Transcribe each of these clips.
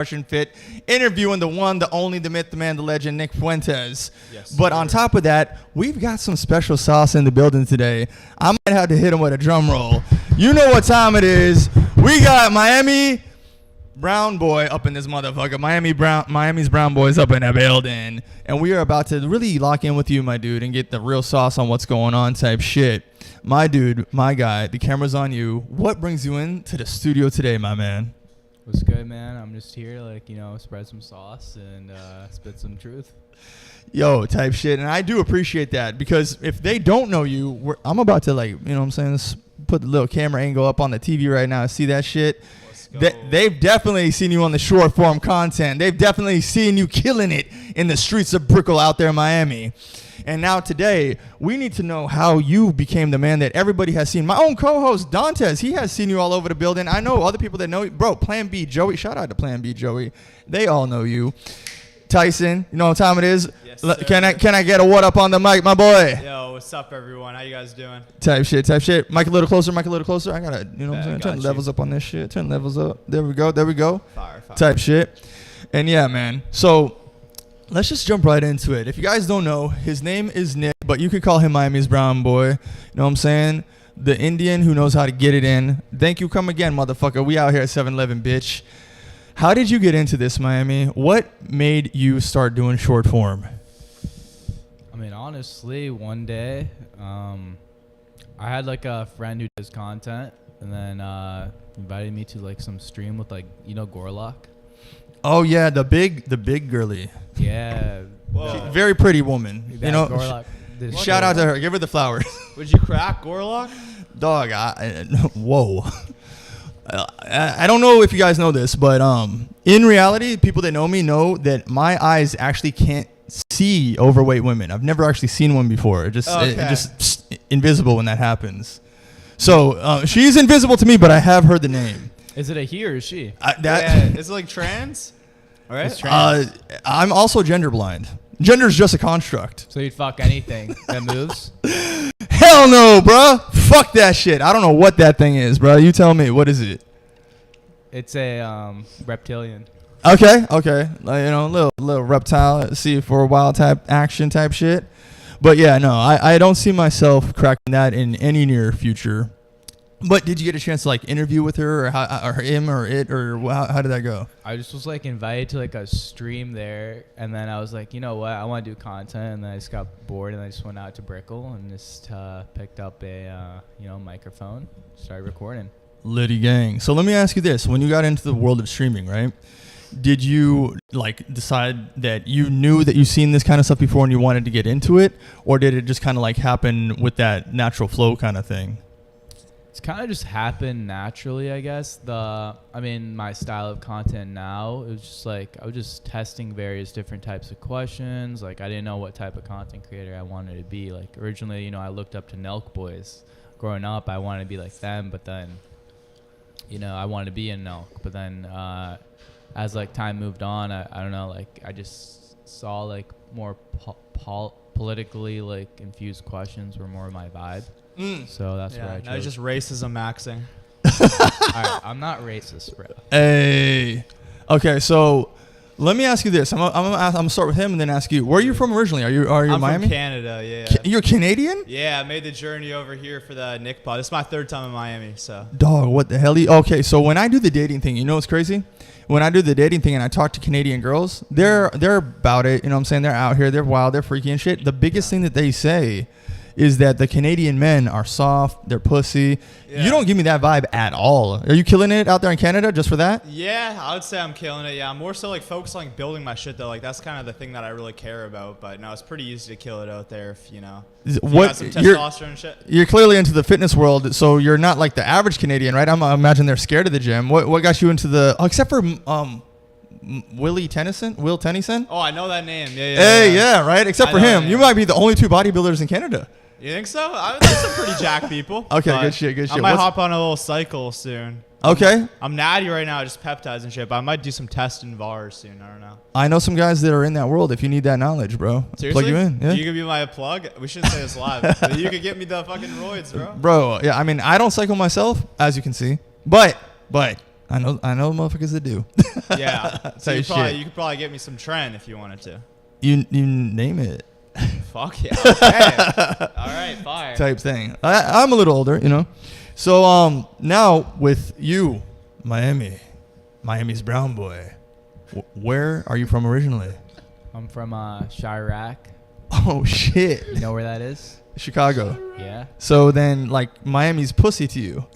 Fresh and Fit, interviewing the one, the only, the myth, the man, the legend, Nick Fuentes. Yes, but on top of that, we've got some special sauce in the building today. I might have to hit him with a drum roll. You know what time it is. We got Miami Brown boy up in this motherfucker. Miami's Brown boys up in the building. And we are about to really lock in with you, my dude, and get the real sauce on what's going on type shit. My dude, my guy, the camera's on you. What brings you into the studio today, my man? What's good, man? I'm just here to, spread some sauce and spit some truth. Yo, type shit. And I do appreciate that because if they don't know you, I'm about to let's put the little camera angle up on the TV right now. See that shit? They've definitely seen you on the short form content. They've definitely seen you killing it in the streets of Brickell out there in Miami. And now today, we need to know how you became the man that everybody has seen. My own co-host, Dantes, he has seen you all over the building. I know other people that know you. Bro, Plan B Joey. Shout out to Plan B Joey. They all know you. Tyson, you know what time it is? Yes, sir. Can I get a what up on the mic, my boy? Yo, what's up, everyone? How you guys doing? Type shit. Mic a little closer. I gotta, what I'm saying? Turn the levels up on this shit. Turn the levels up. There we go. Fire. Type shit. And yeah, man. So let's just jump right into it. If you guys don't know, his name is Nick, but you could call him Miami's Brown boy. You know what I'm saying? The Indian who knows how to get it in. Thank you. Come again, motherfucker. We out here at 7-Eleven, bitch. How did you get into this, Miami? What made you start doing short form? I mean, honestly, one day, I had a friend who does content, and then invited me to some stream with Gorlock. Oh yeah, the big girly. Yeah. Whoa. Very pretty woman. Gorlock. Shout out to her. Give her the flowers. Would you crack Gorlock? Dog, whoa. I don't know if you guys know this, but in reality, people that know me know that my eyes actually can't see overweight women. I've never actually seen one before. It just invisible when that happens. So she's invisible to me, but I have heard the name. Is it a he or is she? Is it trans? All right. It's trans. I'm also gender blind. Gender is just a construct. So you'd fuck anything that moves? Hell no, bro. Fuck that shit. I don't know what that thing is, bro. You tell me. What is it? It's a reptilian. Okay. Little reptile. See it for a while type action type shit. But yeah, no, I don't see myself cracking that in any near future. But did you get a chance to interview with her or him or it or how did that go? I just was invited to a stream there, and then I was like, you know what, I want to do content, and then I just got bored and I just went out to Brickell and just picked up a microphone, started recording. Liddy gang. So let me ask you this: when you got into the world of streaming, right? Did you decide that you knew that you've seen this kind of stuff before and you wanted to get into it, or did it just kind of happen with that natural flow kind of thing? It's kind of just happened naturally, I guess. My style of content now, it was just I was just testing various different types of questions. I didn't know what type of content creator I wanted to be. Originally, I looked up to Nelk Boys. Growing up, I wanted to be like them, but then, I wanted to be in Nelk. But then, as time moved on, I don't know, I just saw more politically infused questions were more my vibe. So that's where I chose. Now it's just racism maxing. All right, I'm not racist, bro. Hey. Okay, so let me ask you this. I'm gonna start with him and then ask you. Where are you from originally? Are you I'm Miami? from Canada, yeah. You're Canadian? Yeah, I made the journey over here for the Nick pod. This is my third time in Miami, so. Dog, what the hell? Okay, so when I do the dating thing, you know what's crazy? When I do the dating thing and I talk to Canadian girls, they're about it. You know what I'm saying? They're out here. They're wild. They're freaky and shit. The biggest thing that they say is that the Canadian men are soft, they're pussy. Yeah. You don't give me that vibe at all. Are you killing it out there in Canada just for that? Yeah, I would say I'm killing it. Yeah, I'm more so focused on building my shit though. That's kind of the thing that I really care about. But no, it's pretty easy to kill it out there if you got some testosterone and shit. You're clearly into the fitness world, so you're not like the average Canadian, right? I imagine they're scared of the gym. What got you into the except for Will Tennyson? Oh, I know that name. Yeah. Hey, yeah, right. Except for him, you might be the only two bodybuilders in Canada. You think so? There's some pretty jacked people. Okay, good shit. I might hop on a little cycle soon. Okay. I'm natty right now, just peptides and shit, but I might do some testing VARs soon. I don't know. I know some guys that are in that world if you need that knowledge, bro. Seriously? Plug you in. Yeah. You could be my plug? We shouldn't say this live. But you could get me the fucking roids, bro. Bro, yeah, I mean, I don't cycle myself, as you can see. But I know motherfuckers that do. Yeah. So you could probably get me some trend if you wanted to. You name it. Fuck yeah. Okay. All right, fire. Type thing. I'm a little older, you know. So now with you, Miami's brown boy. Where are you from originally? I'm from Chirac. Oh shit. You know where that is? Chicago. Yeah. So then, like, Miami's pussy to you.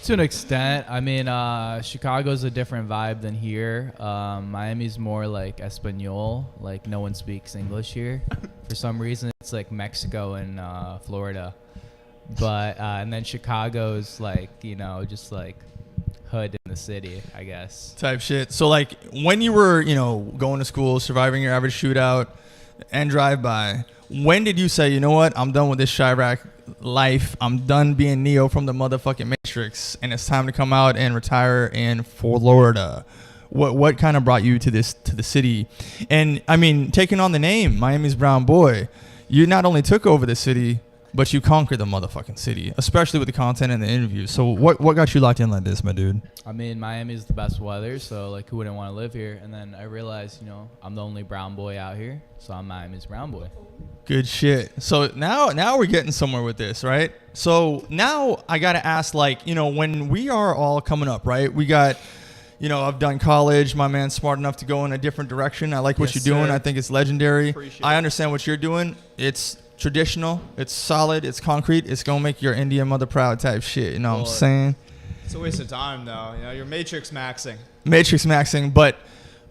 To an extent. I mean, Chicago's a different vibe than here. Miami's more like Espanol. Like, no one speaks English here. For some reason, it's like Mexico and Florida. But, and then Chicago's like, you know, just like hood in the city, I guess. Type shit. So, like, when you were, you know, going to school, surviving your average shootout and drive-by, when did you say, you know what, I'm done with this Chirac life. I'm done being Neo from the motherfucking Matrix, and it's time to come out and retire in Florida? What kind of brought you to the city? And, I mean, taking on the name, Miami's Brown Boy, you not only took over the city, but you conquered the motherfucking city, especially with the content and the interviews. So what got you locked in like this, my dude? I mean, Miami's the best weather, so like, who wouldn't want to live here? And then I realized, you know, I'm the only brown boy out here, so I'm Miami's brown boy. Good shit. So now we're getting somewhere with this, right? So now I got to ask, like, you know, when we are all coming up, right? We got, you know, I've done college. My man's smart enough to go in a different direction. I like what you're doing. I think it's legendary. I understand what you're doing. It's traditional, it's solid, it's concrete, it's gonna make your Indian mother proud type shit, you know what I'm saying? It's a waste of time though, you know, you're matrix maxing. But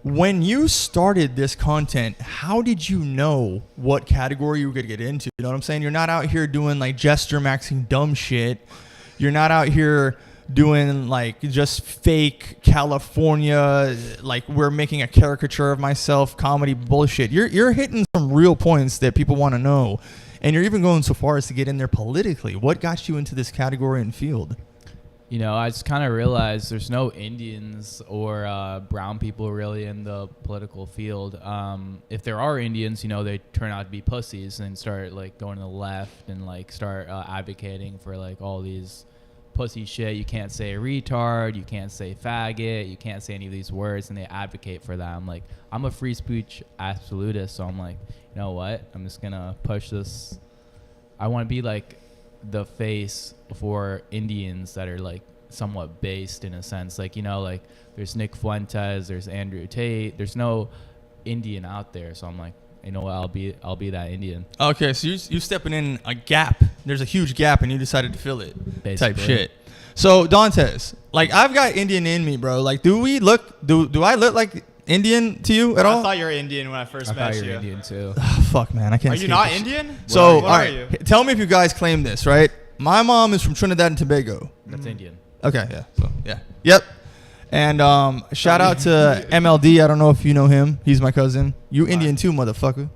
when you started this content, how did you know what category you were gonna get into? You know what I'm saying? You're not out here doing like gesture maxing dumb shit. You're not out here doing like just fake California, like we're making a caricature of myself comedy bullshit. You're hitting some real points that people want to know, and you're even going so far as to get in there politically. What got you into this category and field? You know, I just kind of realized there's no Indians or brown people really in the political field. If there are Indians, you know, they turn out to be pussies and start like going to the left and like start advocating for like all these pussy shit. You can't say retard, you can't say faggot, you can't say any of these words, and they advocate for that. I'm like, I'm a free speech absolutist, so I'm like, you know what, I'm just gonna push this. I want to be like the face for Indians that are like somewhat based in a sense, like, you know, like there's Nick Fuentes, there's Andrew Tate, there's no Indian out there, so I'm like, you know what, I'll be that Indian. Okay, so you stepping in a gap. There's a huge gap, and you decided to fill it. Basically. Type shit. So Dantes, like, I've got Indian in me, bro. Like, do I look like Indian to you at all? I thought you were Indian when I first met you. I thought you were Indian too. Oh, fuck, man, I can't. Are you not Indian? So, all right, you? Tell me if you guys claim this, right? My mom is from Trinidad and Tobago. That's Indian. Okay, yeah. So, yeah. Yep. And shout out to MLD. I don't know if you know him. He's my cousin. You Indian too, motherfucker.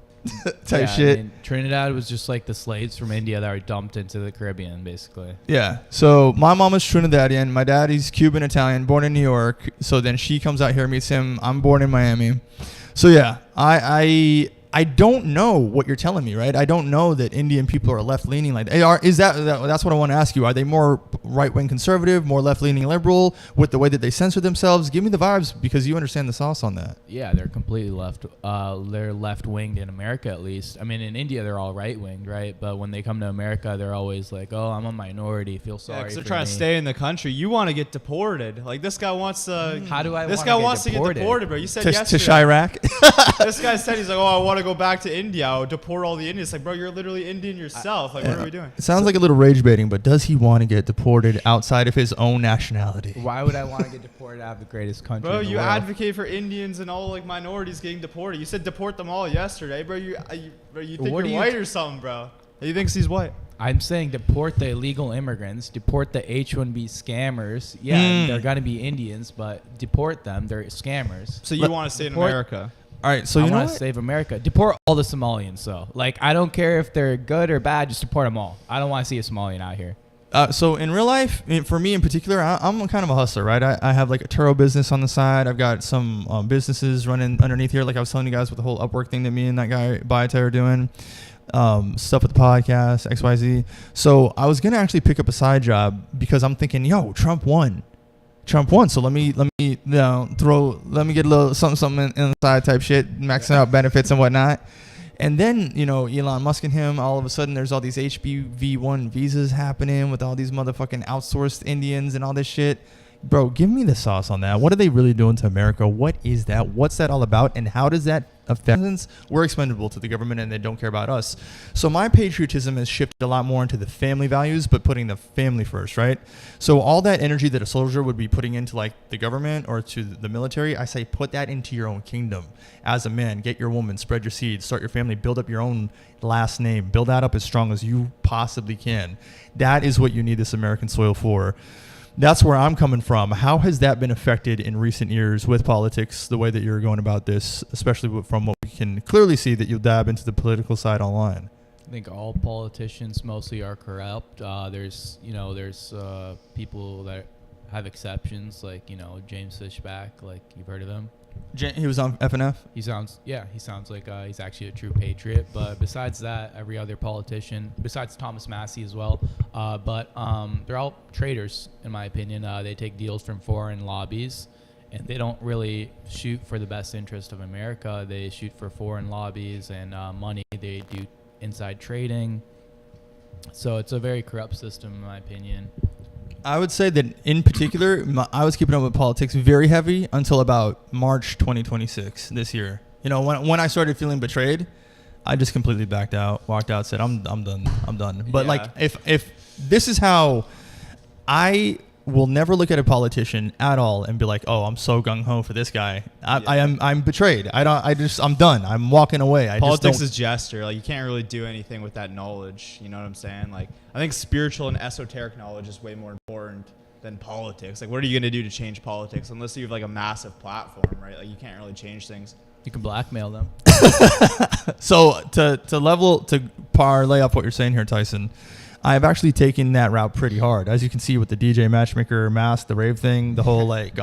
Type shit. I mean, Trinidad was just like the slaves from India that were dumped into the Caribbean, basically. Yeah. So my mom is Trinidadian. My dad, he's Cuban Italian, born in New York. So then she comes out here, meets him. I'm born in Miami. So yeah, I don't know what you're telling me, right? I don't know that Indian people are left-leaning like that. That's what I want to ask you. Are they more right-wing conservative, more left-leaning liberal with the way that they censor themselves? Give me the vibes, because you understand the sauce on that. Yeah, they're completely left. They're left-winged in America, at least. I mean, in India, they're all right-winged, right? But when they come to America, they're always like, oh, I'm a minority. Feel sorry for me. Because they're trying to stay in the country. You want to get deported. Like, this guy wants to... How do I This guy wants to get deported, bro. You said yesterday. To Chirac? This guy said, he's like, oh, I want to go back to India. I would deport all the Indians. Like, bro, you're literally Indian yourself. Like, what are we doing? It sounds like a little rage baiting, but does he want to get deported outside of his own nationality? Why would I want to get deported out of the greatest country in the you world? advocate for Indians and all, like, minorities getting deported. You said deport them all yesterday, bro. You think you're white or something, bro. He thinks he's white. I'm saying deport the illegal immigrants, deport the H-1B scammers. Yeah, they're going to be Indians, but deport them. They're scammers. So you want to stay in America? All right, so I want to save America. Deport all the Somalians, though. Like, I don't care if they're good or bad. Just deport them all. I don't want to see a Somalian out here. So in real life, for me in particular, I'm kind of a hustler, right? I have like a Turo business on the side. I've got some businesses running underneath here. Like I was telling you guys with the whole Upwork thing that me and that guy Baita are doing. Stuff with the podcast, XYZ. So I was going to actually pick up a side job because I'm thinking, yo, Trump won. Trump won. So let me get a little something inside type shit, maxing out benefits and whatnot. And then, Elon Musk and him, all of a sudden there's all these HBV1 visas happening with all these motherfucking outsourced Indians and all this shit. Bro, give me the sauce on that. What are they really doing to America? What is that? What's that all about? And how does that affect us? We're expendable to the government and they don't care about us. So my patriotism has shifted a lot more into the family values, but putting the family first, right? So all that energy that a soldier would be putting into like the government or to the military, I say put that into your own kingdom. As a man, get your woman, spread your seed, start your family, build up your own last name, build that up as strong as you possibly can. That is what you need this American soil for. That's where I'm coming from. How has that been affected in recent years with politics, the way that you're going about this, especially from what we can clearly see that you dab into the political side online? I think all politicians mostly are corrupt. There's people that have exceptions, like, James Fishback, like you've heard of him. He was on FNF? He sounds like he's actually a true patriot. But besides that, every other politician, besides Thomas Massey as well, they're all traitors, in my opinion. They take deals from foreign lobbies, and they don't really shoot for the best interest of America. They shoot for foreign lobbies and money. They do inside trading. So it's a very corrupt system, in my opinion. I would say that in particular, I was keeping up with politics very heavy until about March 2026 this year. When I started feeling betrayed, I just completely backed out, walked out, said, I'm done. But like, if this is how I will never look at a politician at all and be like, oh, I'm so gung ho for this guy. I'm betrayed. I'm done. I'm walking away. Politics is gesture. Like, you can't really do anything with that knowledge. You know what I'm saying? Like, I think spiritual and esoteric knowledge is way more important than politics. Like, what are you going to do to change politics unless you have like a massive platform, right? Like, you can't really change things. You can blackmail them. So to parlay off what you're saying here, Tyson, I've actually taken that route pretty hard. As you can see with the DJ Matchmaker mask, the rave thing, the whole like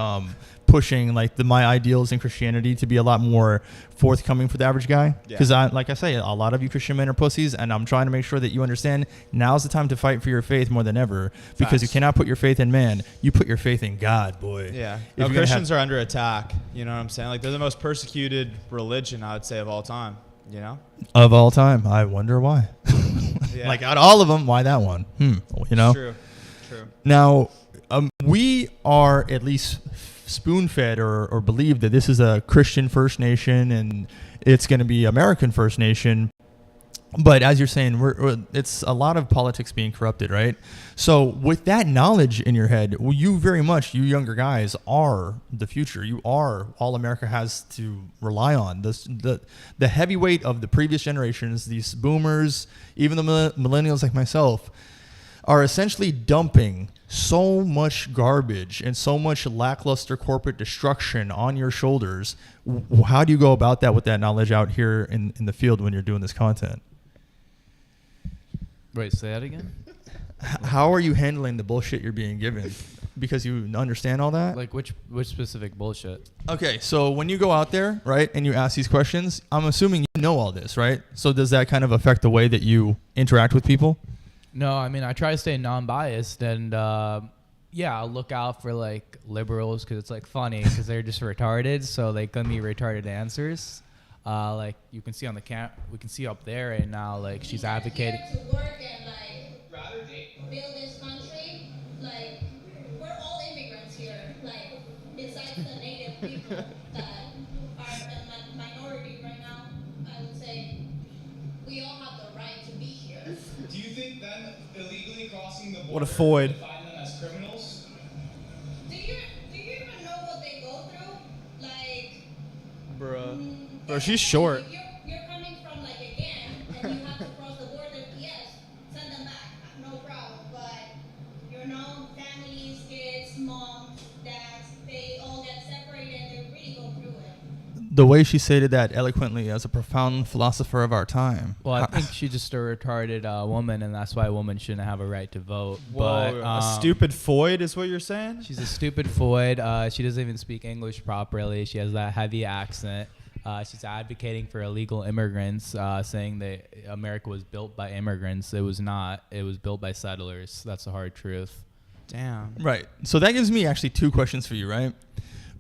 pushing like my ideals in Christianity to be a lot more forthcoming for the average guy. Because like I say, a lot of you Christian men are pussies, and I'm trying to make sure that you understand now's the time to fight for your faith more than ever. Because you cannot put your faith in man. You put your faith in God, boy. Yeah. No, Christians are under attack. You know what I'm saying? Like, they're the most persecuted religion, I would say, of all time. Of all time. I wonder why. Yeah. Like, out of all of them, why that one? True. Now, we are at least spoon-fed or believe that this is a Christian First Nation and it's going to be American First Nation. But as you're saying, it's a lot of politics being corrupted, right? So with that knowledge in your head, you younger guys are the future. You are all America has to rely on. The heavyweight of the previous generations, these boomers, even the millennials like myself, are essentially dumping so much garbage and so much lackluster corporate destruction on your shoulders. How do you go about that with that knowledge out here in the field when you're doing this content? Wait, say that again? How are you handling the bullshit you're being given? Because you understand all that? Like which specific bullshit? Okay, so when you go out there, right, and you ask these questions, I'm assuming you know all this, right? So does that kind of affect the way that you interact with people? No, I mean, I try to stay non-biased, and I'll look out for like liberals because it's like funny because they're just retarded, so they give me retarded answers. Like you can see on the we can see up there right now, like she's advocating to work and like build this country. Like, we're all immigrants here. Like, besides the native people that are a minority right now, I would say we all have the right to be here. Do you think then illegally crossing the border What a void. define them as criminals? Do you even know what they go through? Like, Bro, she's short. If you're coming from like a gang and you have to cross the border, yes, send them back, no problem. But families, kids, moms, dads, they all get separated and they really go through it. The way she stated that eloquently as a profound philosopher of our time. Well, I think she's just a retarded woman, and that's why a woman shouldn't have a right to vote. Whoa, but a stupid foid is what you're saying? She's a stupid foid. She doesn't even speak English properly. She has that heavy accent. She's advocating for illegal immigrants, saying that America was built by immigrants. It was not. It was built by settlers. That's the hard truth. Damn. Right. So that gives me actually 2 questions for you, right?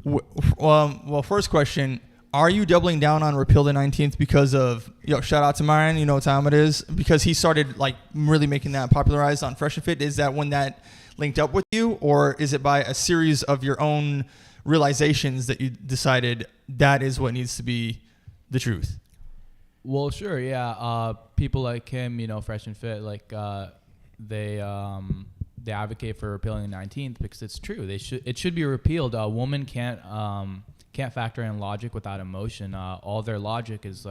Well, first question, are you doubling down on repeal the 19th because of, shout out to Myron, you know what time it is, because he started like really making that popularized on Fresh and Fit? Is that when that linked up with you, or is it by a series of your own realizations that you decided that is what needs to be the truth? Well, sure, yeah. People like him, Fresh and Fit, like they advocate for repealing the 19th because it's true. It should be repealed. A woman can't factor in logic without emotion. All their logic is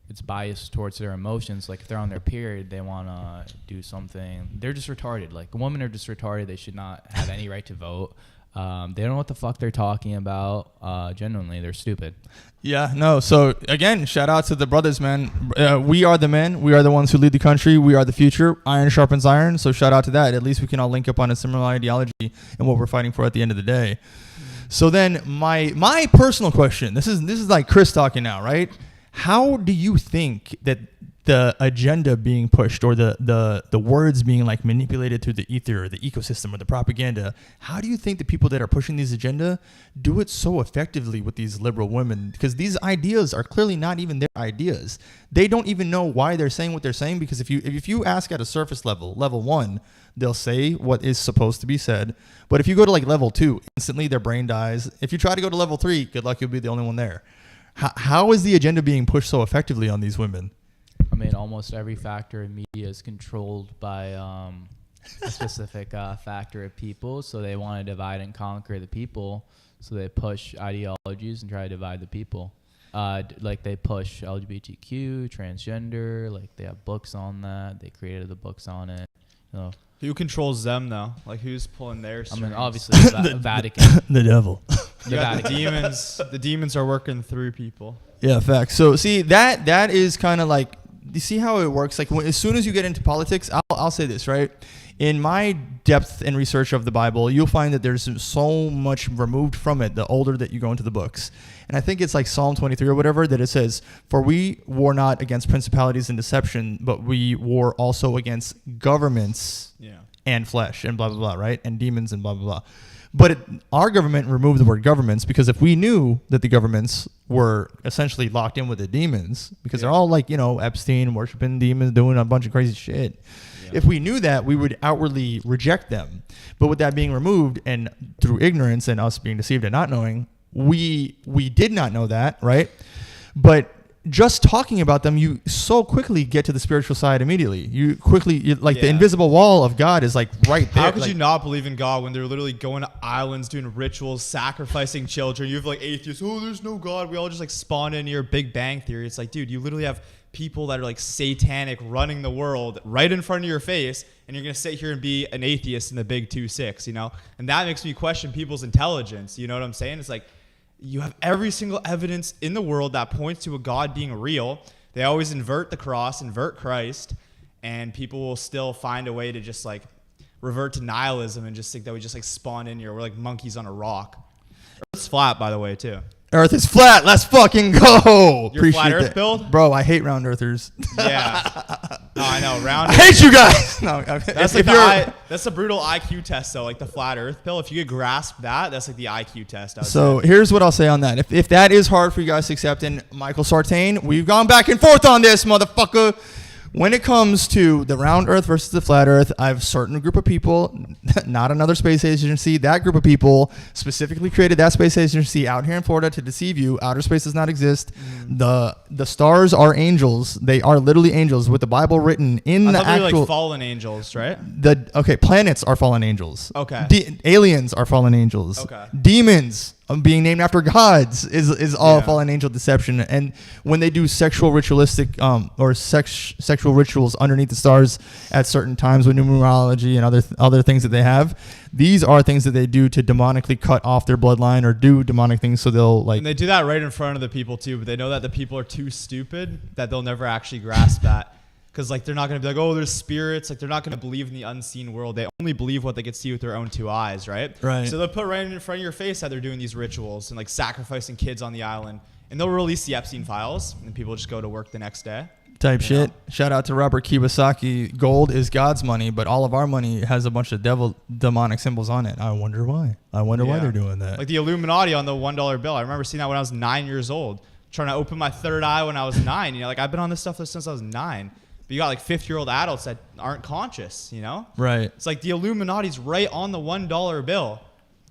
it's biased towards their emotions. Like if they're on their period, they want to do something. They're just retarded. Like women are just retarded. They should not have any right to vote. They don't know what the fuck they're talking about. Genuinely, they're stupid. Yeah, no. So again, shout out to the brothers, man. We are the men. We are the ones who lead the country. We are the future. Iron sharpens iron. So shout out to that. At least we can all link up on a similar ideology and what we're fighting for at the end of the day. So then my personal question, this is like Chris talking now, right? How do you think that the agenda being pushed, or the words being like manipulated through the ether or the ecosystem or the propaganda, how do you think the people that are pushing these agenda do it so effectively with these liberal women? Because these ideas are clearly not even their ideas. They don't even know why they're saying what they're saying, because if you ask at a surface level 1, they'll say what is supposed to be said. But if you go to like level 2, instantly their brain dies. If you try to go to level 3, good luck, you'll be the only one there. How is the agenda being pushed so effectively on these women? I mean, almost every factor in media is controlled by a specific factor of people. So they want to divide and conquer the people. So they push ideologies and try to divide the people. Like they push LGBTQ, transgender. Like they have books on that. They created the books on it. Who controls them though? Like who's pulling their strings? I mean, obviously the Vatican. The devil. The demons are working through people. Yeah, facts. So see, that is kind of like, you see how it works? Like as soon as you get into politics, I'll say this, right? In my depth and research of the Bible, you'll find that there's so much removed from it the older that you go into the books. And I think it's like Psalm 23 or whatever, that it says, "For we war not against principalities and deception, but we war also against governments and flesh," and blah, blah, blah, right? And demons and blah, blah, blah. But our government removed the word governments, because if we knew that the governments were essentially locked in with the demons, because they're all like, Epstein, worshiping demons, doing a bunch of crazy shit. Yeah. If we knew that, we would outwardly reject them. But with that being removed, and through ignorance and us being deceived and not knowing, we did not know that, right? But just talking about them, you so quickly get to the spiritual side immediately. The invisible wall of God is like right there. How could you not believe in God when they're literally going to islands, doing rituals, sacrificing children? You have like atheists, there's no God. We all just like spawn in your Big Bang Theory. It's like, dude, you literally have people that are like satanic running the world right in front of your face, and you're going to sit here and be an atheist in the Big 2-6, And that makes me question people's intelligence. You know what I'm saying? It's like, you have every single evidence in the world that points to a God being real. They always invert the cross, invert Christ, and people will still find a way to just like revert to nihilism and just think that we just like spawn in here. We're like monkeys on a rock. Earth's flat, by the way, too. Earth is flat. Let's fucking go. Your flat Earth build? Bro, I hate round earthers. Yeah. No, I know. Round I hate you guys. No, that's a brutal IQ test, though. Like the flat Earth pill. If you could grasp that, that's like the IQ test. So here's what I'll say on that. If that is hard for you guys to accept, and Michael Sartain, we've gone back and forth on this, motherfucker. When it comes to the round Earth versus the flat Earth, I have a certain group of people, not another space agency. That group of people specifically created that space agency out here in Florida to deceive you. Outer space does not exist. The stars are angels. They are literally angels with the Bible written in the actual. Like fallen angels, right? Planets are fallen angels. Okay. Aliens are fallen angels. Okay. Demons being named after gods is all fallen angel deception. And when they do sexual ritualistic sexual rituals underneath the stars at certain times with numerology and other things that they have, these are things that they do to demonically cut off their bloodline or do demonic things. So they'll like. And they do that right in front of the people too, but they know that the people are too stupid that they'll never actually grasp that. Because like they're not going to be like, there's spirits. Like they're not going to believe in the unseen world. They only believe what they can see with their own 2 eyes, right? Right. So they'll put right in front of your face that they're doing these rituals and like sacrificing kids on the island. And they'll release the Epstein files and people just go to work the next day. type shit. Shout out to Robert Kiyosaki. Gold is God's money, but all of our money has a bunch of demonic symbols on it. I wonder why. I wonder why they're doing that. Like the Illuminati on the $1 bill. I remember seeing that when I was 9 years old, trying to open my third eye when I was 9. You know, like I've been on this stuff since I was 9. But you got like 50-year-old adults that aren't conscious, you know? Right. It's like the Illuminati's right on the $1 bill.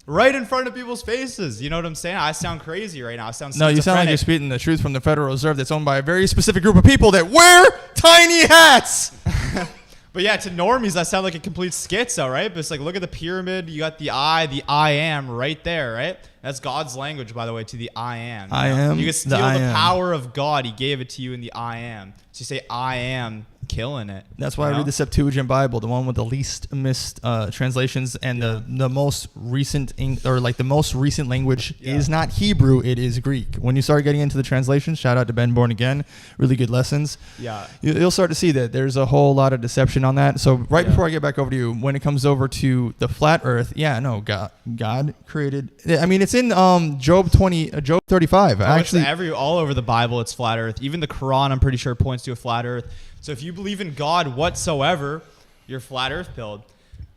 Right in front of people's faces. You know what I'm saying? I sound crazy right now. I sound No, you sound like you're speaking the truth from the Federal Reserve that's owned by a very specific group of people that wear tiny hats. But yeah, to normies, that sound like a complete schizo, right? But it's like, look at the pyramid. You got the I am right there, right? That's God's language, by the way, to the I am. I am. You can steal the power of God. He gave it to you in the I am. So you say, I am, killing it. That's why I read the Septuagint Bible, the one with the least missed translations, and the most recent the most recent language is not Hebrew, it is Greek. When you start getting into the translations, shout out to Ben Born Again, really good lessons. Yeah, you'll start to see that there's a whole lot of deception on that. So before I get back over to you, when it comes over to the flat Earth, God created. I mean, it's in Job 35. Actually, all over the Bible, it's flat Earth. Even the Quran, I'm pretty sure, points to a flat Earth. So if you believe in God whatsoever, you're flat Earth pilled.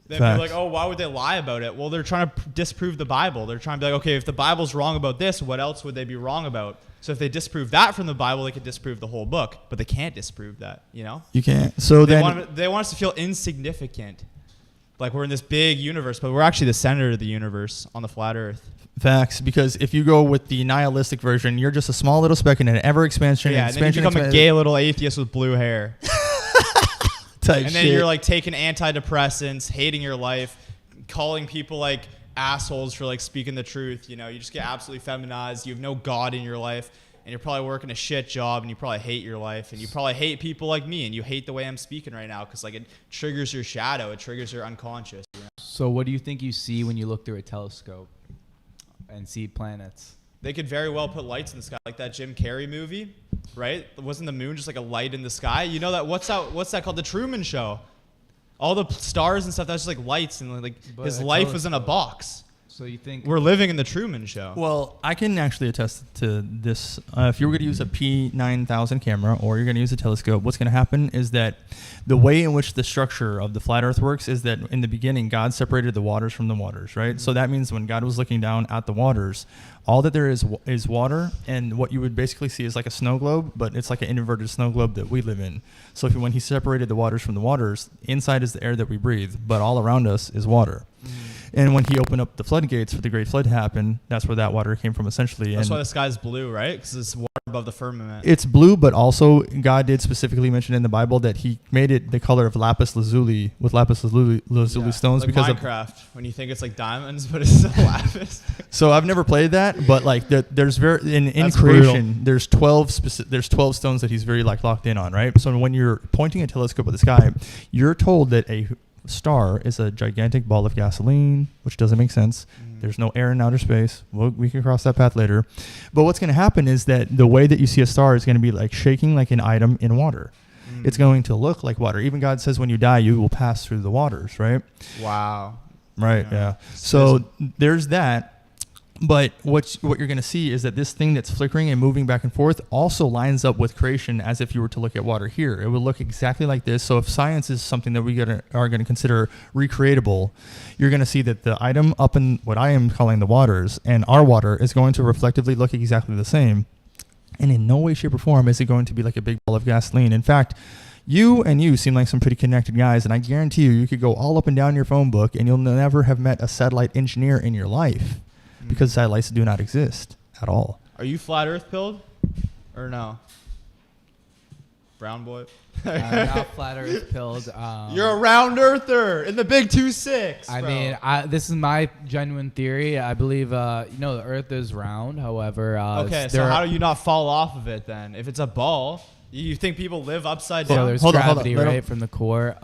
Then you're like, oh, why would they lie about it? Well, they're trying to disprove the Bible. They're trying to be like, okay, if the Bible's wrong about this, what else would they be wrong about? So if they disprove that from the Bible, they could disprove the whole book. But they can't disprove that, you know? You can't. So they want us to feel insignificant. Like we're in this big universe, but we're actually the center of the universe on the flat Earth. Facts, because if you go with the nihilistic version, you're just a small little speck in an ever-expansion. Yeah, and then you become a gay little atheist with blue hair. And then you're like taking antidepressants, hating your life, calling people like assholes for like speaking the truth. You know, you just get absolutely feminized. You have no God in your life, and you're probably working a shit job, and you probably hate your life, and you probably hate people like me, and you hate the way I'm speaking right now because like it triggers your shadow, it triggers your unconscious. You know? So what do you think you see when you look through a telescope and see planets? They could very well put lights in the sky, like that Jim Carrey movie, right? Wasn't the moon just like a light in the sky? You know that what's that called? The Truman Show. All the stars and stuff, that's just like lights, and like his life was in a box. So you think we're living in the Truman Show? Well, I can actually attest to this. If you were going to use a P9000 camera or you're going to use a telescope, what's going to happen is that the way in which the structure of the flat Earth works is that in the beginning, God separated the waters from the waters, right? Mm-hmm. So that means when God was looking down at the waters, all that there is water, and what you would basically see is like a snow globe, but it's like an inverted snow globe that we live in. So when he separated the waters from the waters, inside is the air that we breathe, but all around us is water. Mm-hmm. And when he opened up the floodgates for the Great Flood to happen, that's where that water came from, essentially. That's why the sky's blue, right? Because it's water above the firmament. It's blue, but also God did specifically mention in the Bible that he made it the color of lapis lazuli, with lapis lazuli stones. Like because Minecraft, when you think it's like diamonds, but it's lapis. So I've never played that, but like there's in creation, brutal. There's 12 stones that he's very like locked in on, right? So when you're pointing a telescope at the sky, you're told that a star is a gigantic ball of gasoline, which doesn't make sense. There's no air in outer space. We can cross that path later. But what's going to happen is that the way that you see a star is going to be like shaking like an item in water. It's going to look like water. Even God says when you die, you will pass through the waters, right? Wow. Right, yeah. So there's that. But what you're going to see is that this thing that's flickering and moving back and forth also lines up with creation as if you were to look at water here. It would look exactly like this. So if science is something that we are going to consider recreatable, you're going to see that the item up in what I am calling the waters and our water is going to reflectively look exactly the same. And in no way, shape, or form is it going to be like a big ball of gasoline. In fact, you seem like some pretty connected guys, and I guarantee you could go all up and down your phone book and you'll never have met a satellite engineer in your life. Because satellites do not exist at all. Are you flat Earth pilled, or no? Brown boy. I'm not flat Earth pilled. You're a round earther in the big 2-6. I mean, this is my genuine theory. I believe, the Earth is round. However, okay. So how do you not fall off of it then? If it's a ball, you think people live upside down? So there's gravity, right, from the core.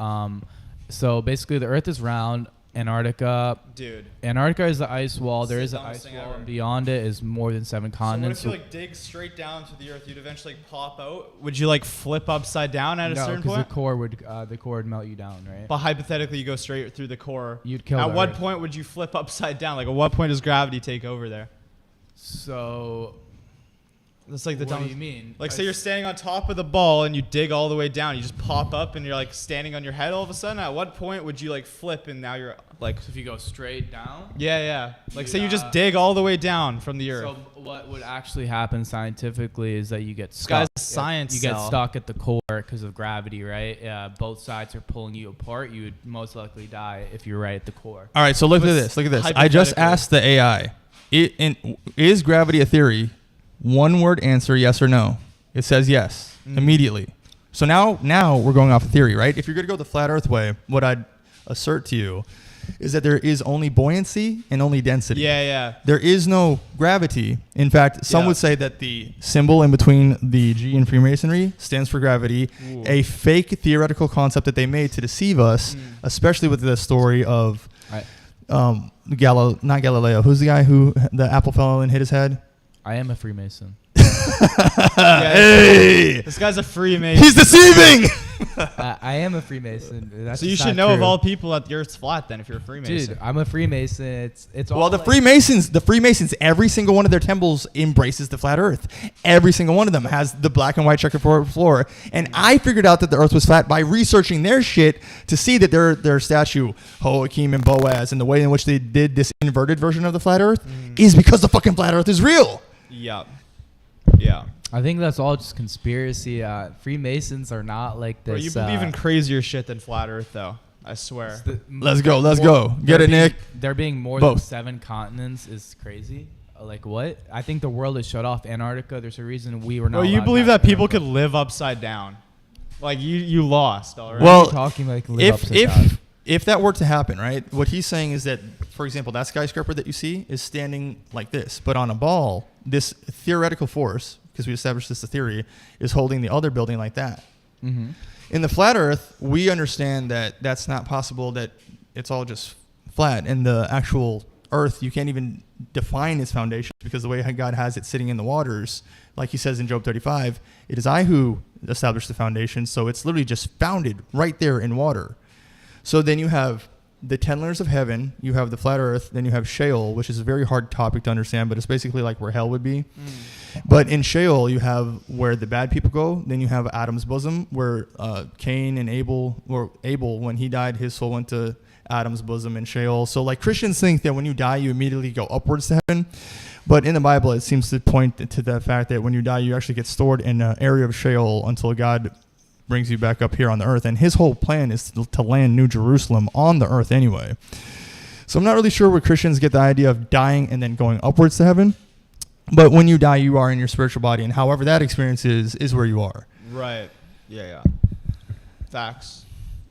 So basically, the Earth is round. Antarctica is the ice wall. There is an ice wall, and beyond it is more than 7 continents. So what if you dig straight down to the Earth? You'd eventually pop out. Would you flip upside down at a certain point? No, because the core would melt you down, right? But hypothetically, you go straight through the core. You'd kill. At what point would you flip upside down? At what point does gravity take over there? So That's like the What do dumbest. you mean? Like, say you're standing on top of the ball and you dig all the way down. You just pop up and you're like standing on your head all of a sudden. At what point would you like flip and now you're like? So if you go straight down. Yeah. Like, say you Yeah. just dig all the way down from the earth. So what would actually happen scientifically is that you get This stuck. guy's a science You get cell. stuck at the core because of gravity, right? Yeah, both sides are pulling you apart. You would most likely die if you're right at the core. All right, so look at What's this. Look at this. I just hypothetically? asked the AI, is gravity a theory? One word answer, yes or no. It says yes immediately. So now we're going off a theory, right? If you're going to go the flat earth way, what I'd assert to you is that there is only buoyancy and only density. Yeah. There is no gravity. In fact, some Yeah. would say that the symbol in between the G in Freemasonry stands for gravity, Ooh. a fake theoretical concept that they made to deceive us, especially with the story of not Galileo. Who's the guy who the apple fell and hit his head? I am a Freemason. Hey! This guy's a Freemason. He's deceiving! I am a Freemason. That's So you just should not know of true. all people that the Earth's flat. Then, if you're a Freemason, Dude, I'm a Freemason. It's all Well, the like- Freemasons, every single one of their temples embraces the flat earth. Every single one of them has the black and white checkerboard floor. And I figured out that the earth was flat by researching their shit to see that their statue, Joachim and Boaz, and the way in which they did this inverted version of the flat earth is because the fucking flat earth is real. yeah. I think that's all just conspiracy. Freemasons are not like Bro, this. you believe in crazier shit than flat Earth, though. I swear. Let's go. Get it, Nick. There being more Both. than 7 continents is crazy. Like what? I think the world is shut off Antarctica. There's a reason we were not. Bro, you allowed believe to that have people could Antarctica. live upside down? Like you lost already. Well, Talking like live upside if down. if that were to happen, right? What he's saying is that, for example, that skyscraper that you see is standing like this, but on a ball, this theoretical force, because we established this as a theory, is holding the other building like that. Mm-hmm. In the flat Earth, we understand that that's not possible, that it's all just flat. And the actual Earth, you can't even define its foundation because the way God has it sitting in the waters, like he says in Job 35, it is I who established the foundation. So it's literally just founded right there in water. So then you have the 10 layers of heaven, you have the flat earth, then you have Sheol, which is a very hard topic to understand, but it's basically like where hell would be. But in Sheol, you have where the bad people go. Then you have Adam's bosom, where Cain and Abel, when he died, his soul went to Adam's bosom in Sheol. So like Christians think that when you die, you immediately go upwards to heaven. But in the Bible, it seems to point to the fact that when you die, you actually get stored in an area of Sheol until God brings you back up here on the earth. And his whole plan is to land New Jerusalem on the earth anyway. So I'm not really sure where Christians get the idea of dying and then going upwards to heaven. But when you die, you are in your spiritual body. And however that experience is where you are. Right. Yeah. Facts.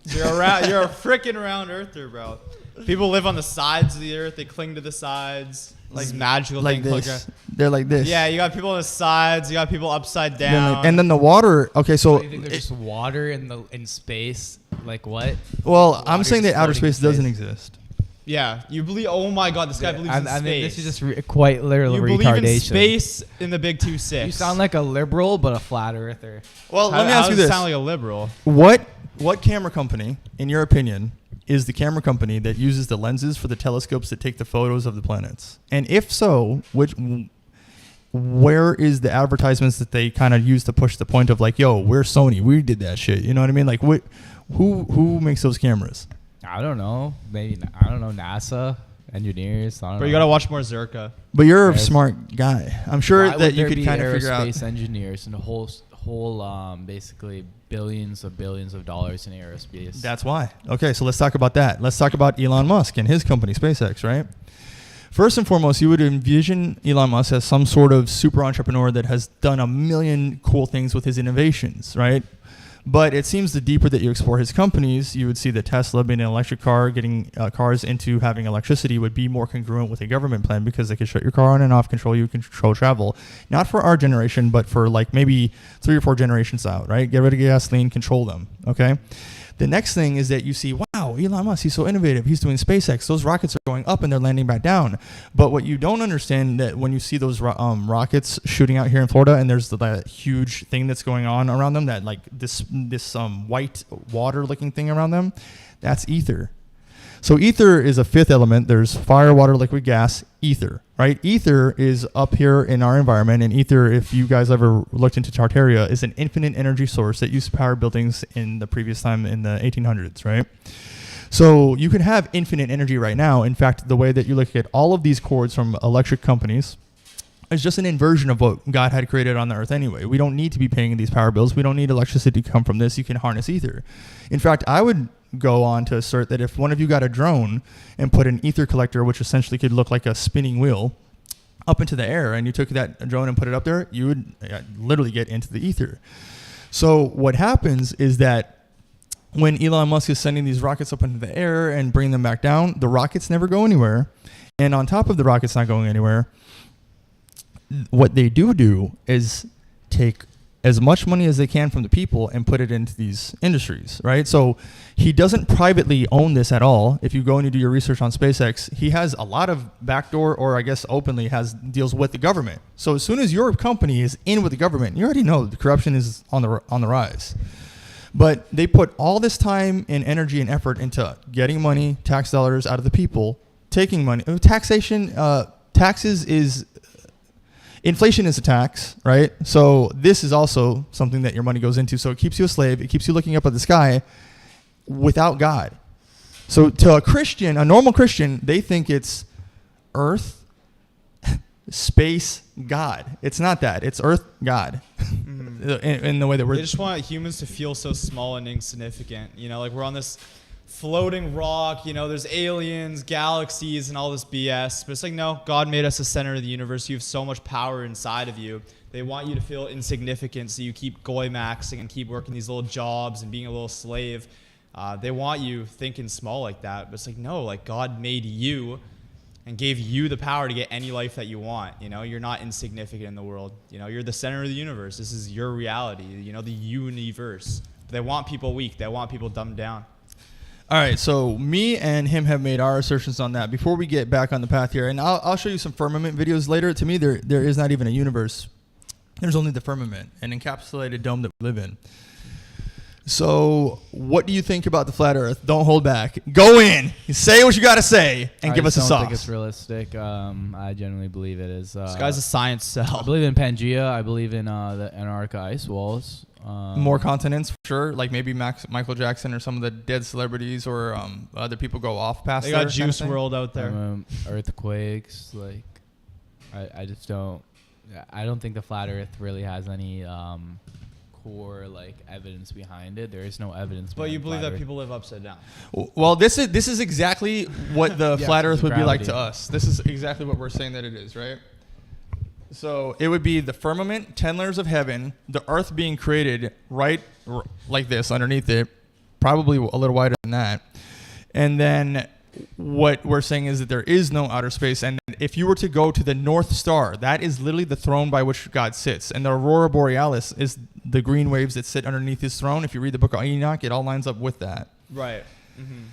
So you're a freaking round earther, bro. People live on the sides of the earth. They cling to the sides. Like magical Like thing. this. They're like this. Yeah, you got people on the sides. You got people upside Then down. and then the water. Okay, so So you think there's just water in space? Like what? well, I'm water saying that outer floating in space doesn't space. exist. yeah, you believe. Oh my God, this guy believes in I space. mean, this is just quite literally you believe in retardation. space in the Big 2-6. You sound like a liberal, but a flat earther. Well, How- let me how ask you does it this: Sound like a liberal. What camera company, in your opinion, is the camera company that uses the lenses for the telescopes that take the photos of the planets? And if so, where is the advertisements that they kind of use to push the point of like, yo, we're Sony, we did that shit? You know what I mean? Like, who makes those cameras? I don't know. Maybe I don't know. NASA engineers. I don't But know. you gotta watch more Zerka. But you're a Yes. smart guy. I'm sure Why that would you there could be kind of figure out. aerospace engineers and a whole basically billions of dollars in aerospace. That's why. Okay, so let's talk about that. Let's talk about Elon Musk and his company, SpaceX, right? First and foremost, you would envision Elon Musk as some sort of super entrepreneur that has done a million cool things with his innovations, right? But it seems the deeper that you explore his companies, you would see that Tesla being an electric car, getting cars into having electricity would be more congruent with a government plan because they could shut your car on and off, control you, control travel. Not for our generation, but for like maybe 3 or 4 generations out, right? Get rid of gasoline, control them, okay? The next thing is that you see, wow, Elon Musk, he's so innovative. He's doing SpaceX. Those rockets are going up and they're landing back down. But what you don't understand that when you see those rockets shooting out here in Florida and there's that huge thing that's going on around them, that like this white water looking thing around them, that's ether. So ether is a 5th element. There's fire, water, liquid, gas, ether, right? right? Ether is up here in our environment, and ether, if you guys ever looked into Tartaria, is an infinite energy source that used to power buildings in the previous time in the 1800s, right? So you can have infinite energy right now. In fact, the way that you look at all of these cords from electric companies is just an inversion of what God had created on the earth anyway. We don't need to be paying these power bills. We don't need electricity to come from this. You can harness ether. In fact, I would go on to assert that if one of you got a drone and put an ether collector, which essentially could look like a spinning wheel, up into the air, and you took that drone and put it up there, you would literally get into the ether. So what happens is that when Elon Musk is sending these rockets up into the air and bringing them back down, the rockets never go anywhere. And on top of the rockets not going anywhere, what they do is take as much money as they can from the people and put it into these industries, right? So he doesn't privately own this at all. If you go and you do your research on SpaceX, he has a lot of backdoor, or I guess openly has deals with the government. So as soon as your company is in with the government, you already know the corruption is on the rise. But they put all this time and energy and effort into getting money, tax dollars out of the people, taking money. Taxation, taxes is, inflation is a tax, right? So this is also something that your money goes into. So it keeps you a slave. It keeps you looking up at the sky without God. So to a Christian, a normal Christian, they think it's earth, space, God. It's not that. It's earth, God. In the way that we're... They just want humans to feel so small and insignificant. You know, like we're on this floating rock, you know, there's aliens, galaxies, and all this BS. But it's like, no, God made us the center of the universe. You have so much power inside of you. They want you to feel insignificant, so you keep goy maxing and keep working these little jobs and being a little slave. They want you thinking small like that. But it's like, no, like God made you and gave you the power to get any life that you want. You know, you're not insignificant in the world. You know, you're the center of the universe. This is your reality, you know, the universe. But they want people weak. They want people dumbed down. All right, so me and him have made our assertions on that. Before we get back on the path here, and I'll show you some firmament videos later. To me, there is not even a universe. There's only the firmament, an encapsulated dome that we live in. So what do you think about the flat earth? Don't hold back. Go in. Say what you got to say and give us a sauce. I don't think it's realistic. I genuinely believe it is. This guy's a science cell. I believe in Pangea. I believe in the Antarctica ice walls. More continents, for sure. Like maybe Michael Jackson or some of the dead celebrities, or other people go off past. They got Juice WRLD out there. Earthquakes. Like, I just don't. I don't think the flat Earth really has any core like evidence behind it. There is no evidence. But you believe that people live upside down. Well, this is exactly what the flat Earth would be like to gravity. us. This is exactly what we're saying that it is, right? So it would be the firmament, 10 layers of heaven, the earth being created right like this underneath it, probably a little wider than that. And then what we're saying is that there is no outer space. And if you were to go to the North Star, that is literally the throne by which God sits. And the Aurora Borealis is the green waves that sit underneath his throne. If you read the book of Enoch, it all lines up with that. Right. Mm-hmm.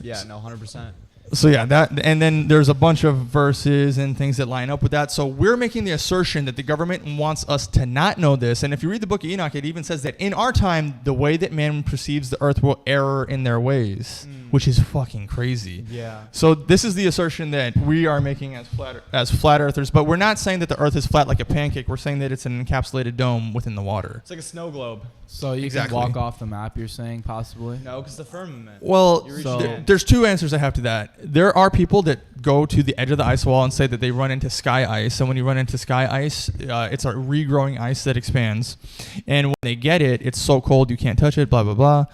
Yeah, no, 100%. So yeah, that, and then there's a bunch of verses and things that line up with that. So we're making the assertion that the government wants us to not know this. And if you read the book of Enoch, it even says that in our time, the way that man perceives the earth will err in their ways, which is fucking crazy. Yeah. So this is the assertion that we are making as flat earthers, but we're not saying that the earth is flat like a pancake. We're saying that it's an encapsulated dome within the water. It's like a snow globe. So you Exactly. can walk off the map, you're saying, possibly? No, because the firmament. Well, So- there's two answers I have to that. There are people that go to the edge of the ice wall and say that they run into sky ice. And when you run into sky ice, it's a regrowing ice that expands. And when they get it, it's so cold you can't touch it, blah, blah, blah.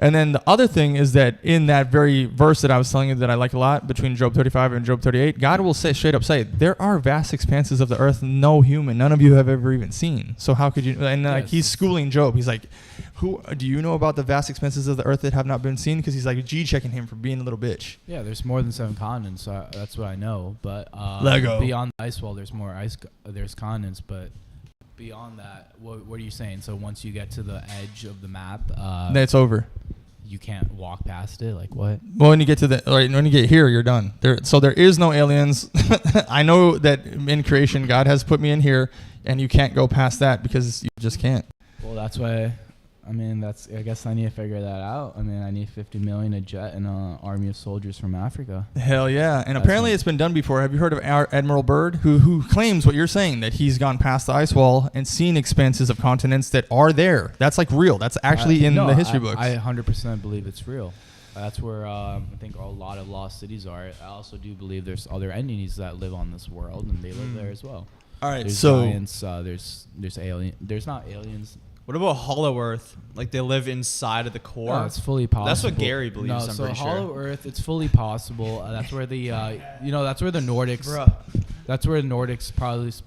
And then the other thing is that in that very verse that I was telling you that I like a lot, between Job 35 and Job 38, God will say straight up say, there are vast expanses of the earth no human, none of you have ever even seen. So how could you? And like he's schooling Job. He's like, who do you know about the vast expanses of the earth that have not been seen? Because he's like G-checking him for being a little bitch. Yeah, there's more than 7 continents. So that's what I know. But Lego. beyond the ice wall, there's more there's continents. But beyond that, what are you saying? So once you get to the edge of the map, That's over. you can't walk past it. Like what? Well, when you get to when you get here, you're done. So there is no aliens. I know that in creation, God has put me in here, and you can't go past that because you just can't. Well, that's why I mean, I guess I need to figure that out. I mean, I need 50 million, a jet, and an army of soldiers from Africa. Hell yeah. And apparently it's been done before. Have you heard of Admiral Byrd, who claims what you're saying, that he's gone past the ice wall and seen expanses of continents that are there? That's like real. That's actually in the history books. I 100% believe it's real. That's where I think a lot of lost cities are. I also do believe there's other entities that live on this world, and they live there as well. All right, there's so giants, there's alien. There's not aliens. What about Hollow Earth? Like they live inside of the core. No, it's fully possible. That's what Gary believes. No, I'm so pretty Hollow sure. Earth, it's fully possible. That's where the that's where the Nordics. Bruh. That's where the Nordics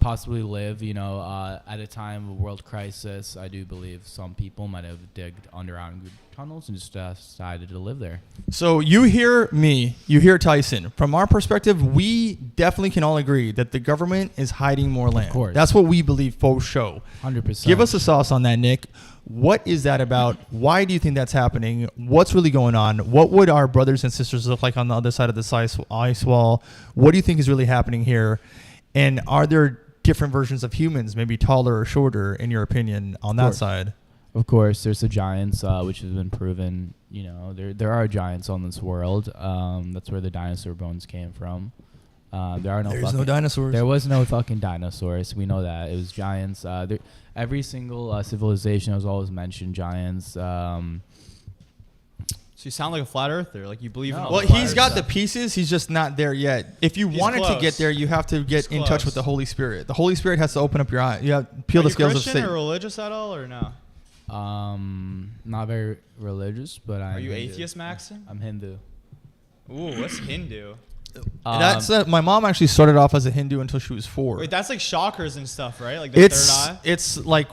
possibly live. At a time of world crisis, I do believe some people might have digged underground tunnels and just decided to live there. So you hear me, you hear Tyson. From our perspective, we definitely can all agree that the government is hiding more land. Of course. That's what we believe faux show. 100%. Give us a sauce on that, Nick. What is that about? Why do you think that's happening? What's really going on? What would our brothers and sisters look like on the other side of this ice wall? What do you think is really happening here? And are there different versions of humans, maybe taller or shorter, in your opinion, on that side? Of course, there's the giants, which has been proven. There are giants on this world. That's where the dinosaur bones came from. There's no dinosaurs. There was no fucking dinosaurs. We know that. It was giants. Every single civilization has always mentioned giants. So you sound like a flat earther. Like you believe in all Well, the flat he's earth got stuff. the pieces. He's just not there yet. If you He's wanted to close. get there, you have to get He's in touch with close. the Holy Spirit. The Holy Spirit has to open up your eyes. You have to peel Are the you scales of Christian or Satan. religious at all, or no? Not very religious, but I'm Are you Hindu. atheist, Maxon? I'm Hindu. Ooh, what's Hindu? That's my mom actually started off as a Hindu until she was 4. Wait, that's like chakras and stuff, right? Like the third eye. It's like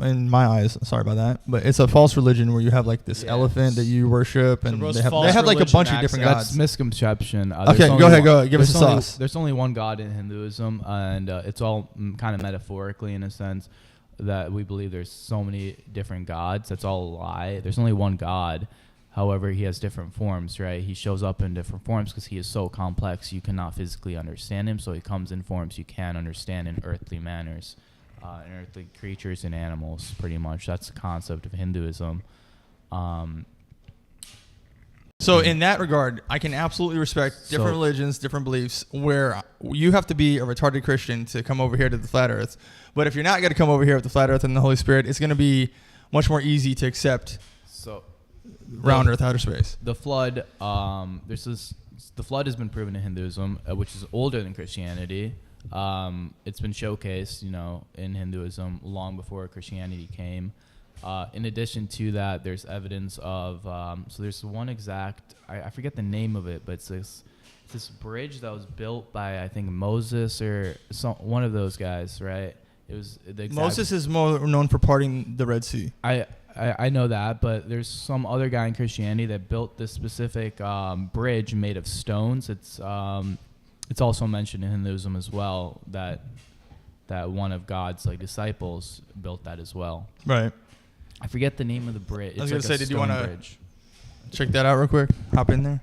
in my eyes, sorry about that, but it's a false religion where you have like this elephant that you worship, and bro's they have false like a religion bunch of different access. That's gods. misconception. Okay, go ahead. Give us a sauce. There's only one God in Hinduism, and it's all kind of metaphorically in a sense that we believe there's so many different gods. That's all a lie. There's only one God. However, he has different forms, right? He shows up in different forms because he is so complex you cannot physically understand him. So he comes in forms you can understand in earthly manners, in earthly creatures and animals, pretty much. That's the concept of Hinduism. So in that regard, I can absolutely respect different religions, different beliefs, where you have to be a retarded Christian to come over here to the flat earth. But if you're not going to come over here with the flat earth and the Holy Spirit, it's going to be much more easy to accept round earth outer space. The flood, the flood has been proven in Hinduism, which is older than Christianity. It's been showcased, in Hinduism long before Christianity came. In addition to that, there's evidence of so there's one exact I forget the name of it, but it's this bridge that was built by I think Moses or one of those guys, right? It was Moses is more known for parting the Red Sea. I know that, but there's some other guy in Christianity that built this specific bridge made of stones. It's also mentioned in Hinduism as well that one of God's disciples built that as well. Right. I forget the name of the bridge. It's I was going to say, did you want to check that out real quick? Hop in there.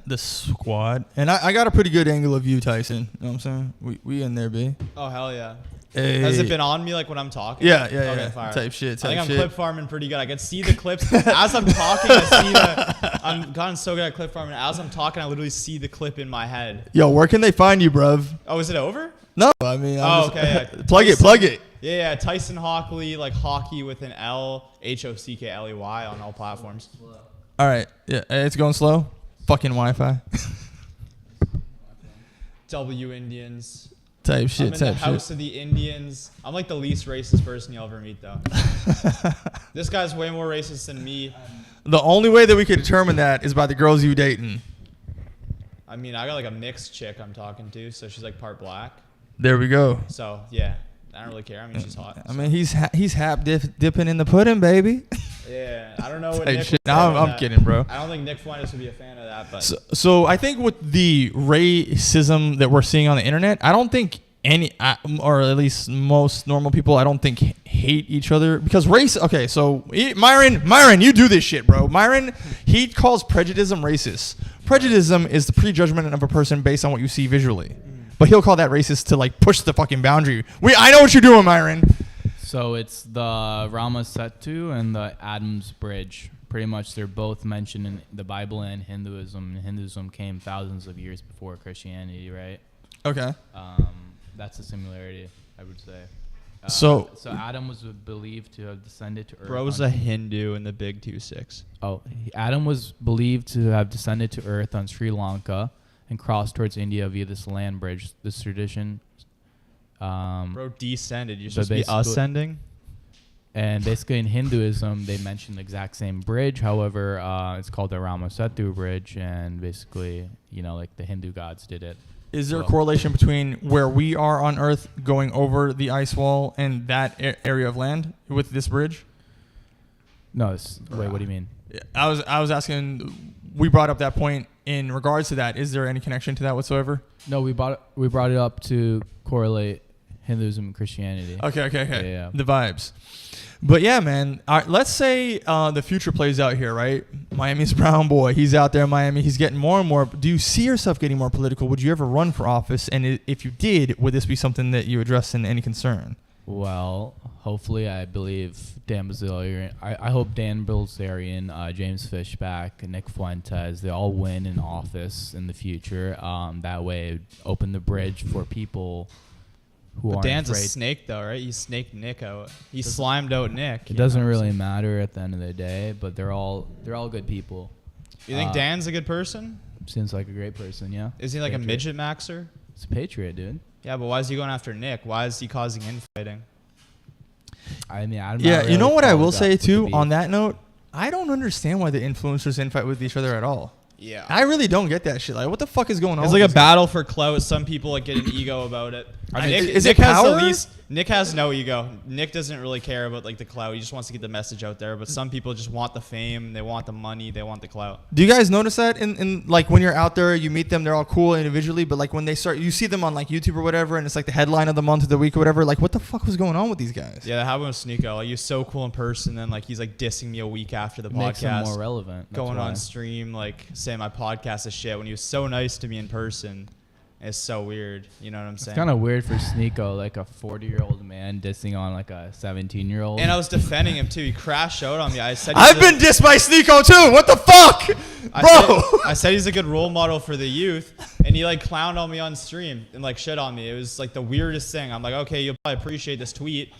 The squad. And I got a pretty good angle of you, Tyson. You know what I'm saying? We in there, B. Oh, hell yeah. Hey. Has it been on me when I'm talking? Yeah. Okay, fire. Type shit. I think I'm clip farming pretty good. I can see the clips. As I'm talking, I've gotten so good at clip farming. As I'm talking, I literally see the clip in my head. Yo, where can they find you, bruv? Oh, is it over? No, I mean, okay. Yeah. Plug it. Yeah, Tyson Hackley, hockey with an L, Hockley on all platforms. All right. Yeah, it's going slow. Fucking Wi-Fi. W Indians. Type shit. I'm in the house of the Indians. I'm like the least racist person you'll ever meet, though. This guy's way more racist than me. The only way that we could determine that is by the girls you dating. I mean, I got a mixed chick I'm talking to, so she's part black. There we go. So yeah, I don't really care. I mean, she's hot. I mean, he's hap dipping in the pudding, baby. Yeah, I don't know what Type Nick shit. would say No, about I'm that. kidding, bro. I don't think Nick Fuentes would be a fan of that, but So I think with the racism that we're seeing on the internet, I don't think or at least most normal people, I don't think hate each other because race. Okay, so Myron, you do this shit, bro. Myron, he calls prejudice racist. Prejudice is the prejudgment of a person based on what you see visually, but he'll call that racist to push the fucking boundary. I know what you're doing, Myron. So it's the Rama Setu and the Adam's Bridge. Pretty much they're both mentioned in the Bible and Hinduism. And Hinduism came thousands of years before Christianity, right? Okay. That's a similarity, I would say. So Adam was believed to have descended to Earth. Bro's a Hindu in the big 2-6. Oh, Adam was believed to have descended to Earth on Sri Lanka and crossed towards India via this land bridge. This tradition. Bro descended. You're supposed to be ascending. And basically in Hinduism, they mention the exact same bridge. However, it's called the Rama Setu Bridge. And basically, like the Hindu gods did it. is there a correlation between where we are on Earth going over the ice wall and that area of land with this bridge? No. Wait, what do you mean? I was asking. We brought up that point in regards to that. Is there any connection to that whatsoever? No, we brought it up to correlate Hinduism and Christianity. Okay. Yeah. The vibes. But yeah, man. All right, let's say the future plays out here, right? Miami's brown boy. He's out there in Miami. He's getting more and more. Do you see yourself getting more political? Would you ever run for office? And if you did, would this be something that you address in any concern? Well, hopefully, I believe Dan Bilzerian. I hope Dan Bilzerian, James Fishback, Nick Fuentes, they all win in office in the future. That way, it would open the bridge for people who aren't Dan's afraid. a snake, though, right? He snaked Nick out. He slimed out Nick. It doesn't really matter at the end of the day, but they're all good people. You think Dan's a good person? Seems like a great person, yeah. Is he like a midget maxer? It's a patriot, dude. Yeah, but why is he going after Nick? Why is he causing infighting? I mean, I'm Yeah, not you know really what I followed will up say with the too beef. on that note? I don't understand why the influencers infight with each other at all. Yeah. I really don't get that shit. Like, what the fuck is going on? It's with like a this? battle for clout. Some people like get an ego about it. Is Nick it has power? the least. Nick has no ego. Nick doesn't really care about like the clout. He just wants to get the message out there. But some people just want the fame. They want the money. They want the clout. Do you guys notice that in like when you're out there, you meet them, they're all cool individually, but like when they start, you see them on like YouTube or whatever, and it's like the headline of the month of the week or whatever. Like, what the fuck was going on with these guys? Yeah, that happened with Sneeko. Like, he was so cool in person, and like he's like dissing me a week after the Makes them podcast, more relevant. That's going why. on stream, like saying my podcast is shit when he was so nice to me in person. It's so weird. You know what I'm saying? It's kind of weird for Sneeko, like a 40-year-old man dissing on like a 17-year-old. And I was defending him too. He crashed out on me. I said I've been dissed by Sneeko too. What the fuck, bro? I said he's a good role model for the youth, and he like clowned on me on stream and like shit on me. It was like the weirdest thing. I'm like, okay, you'll probably appreciate this tweet.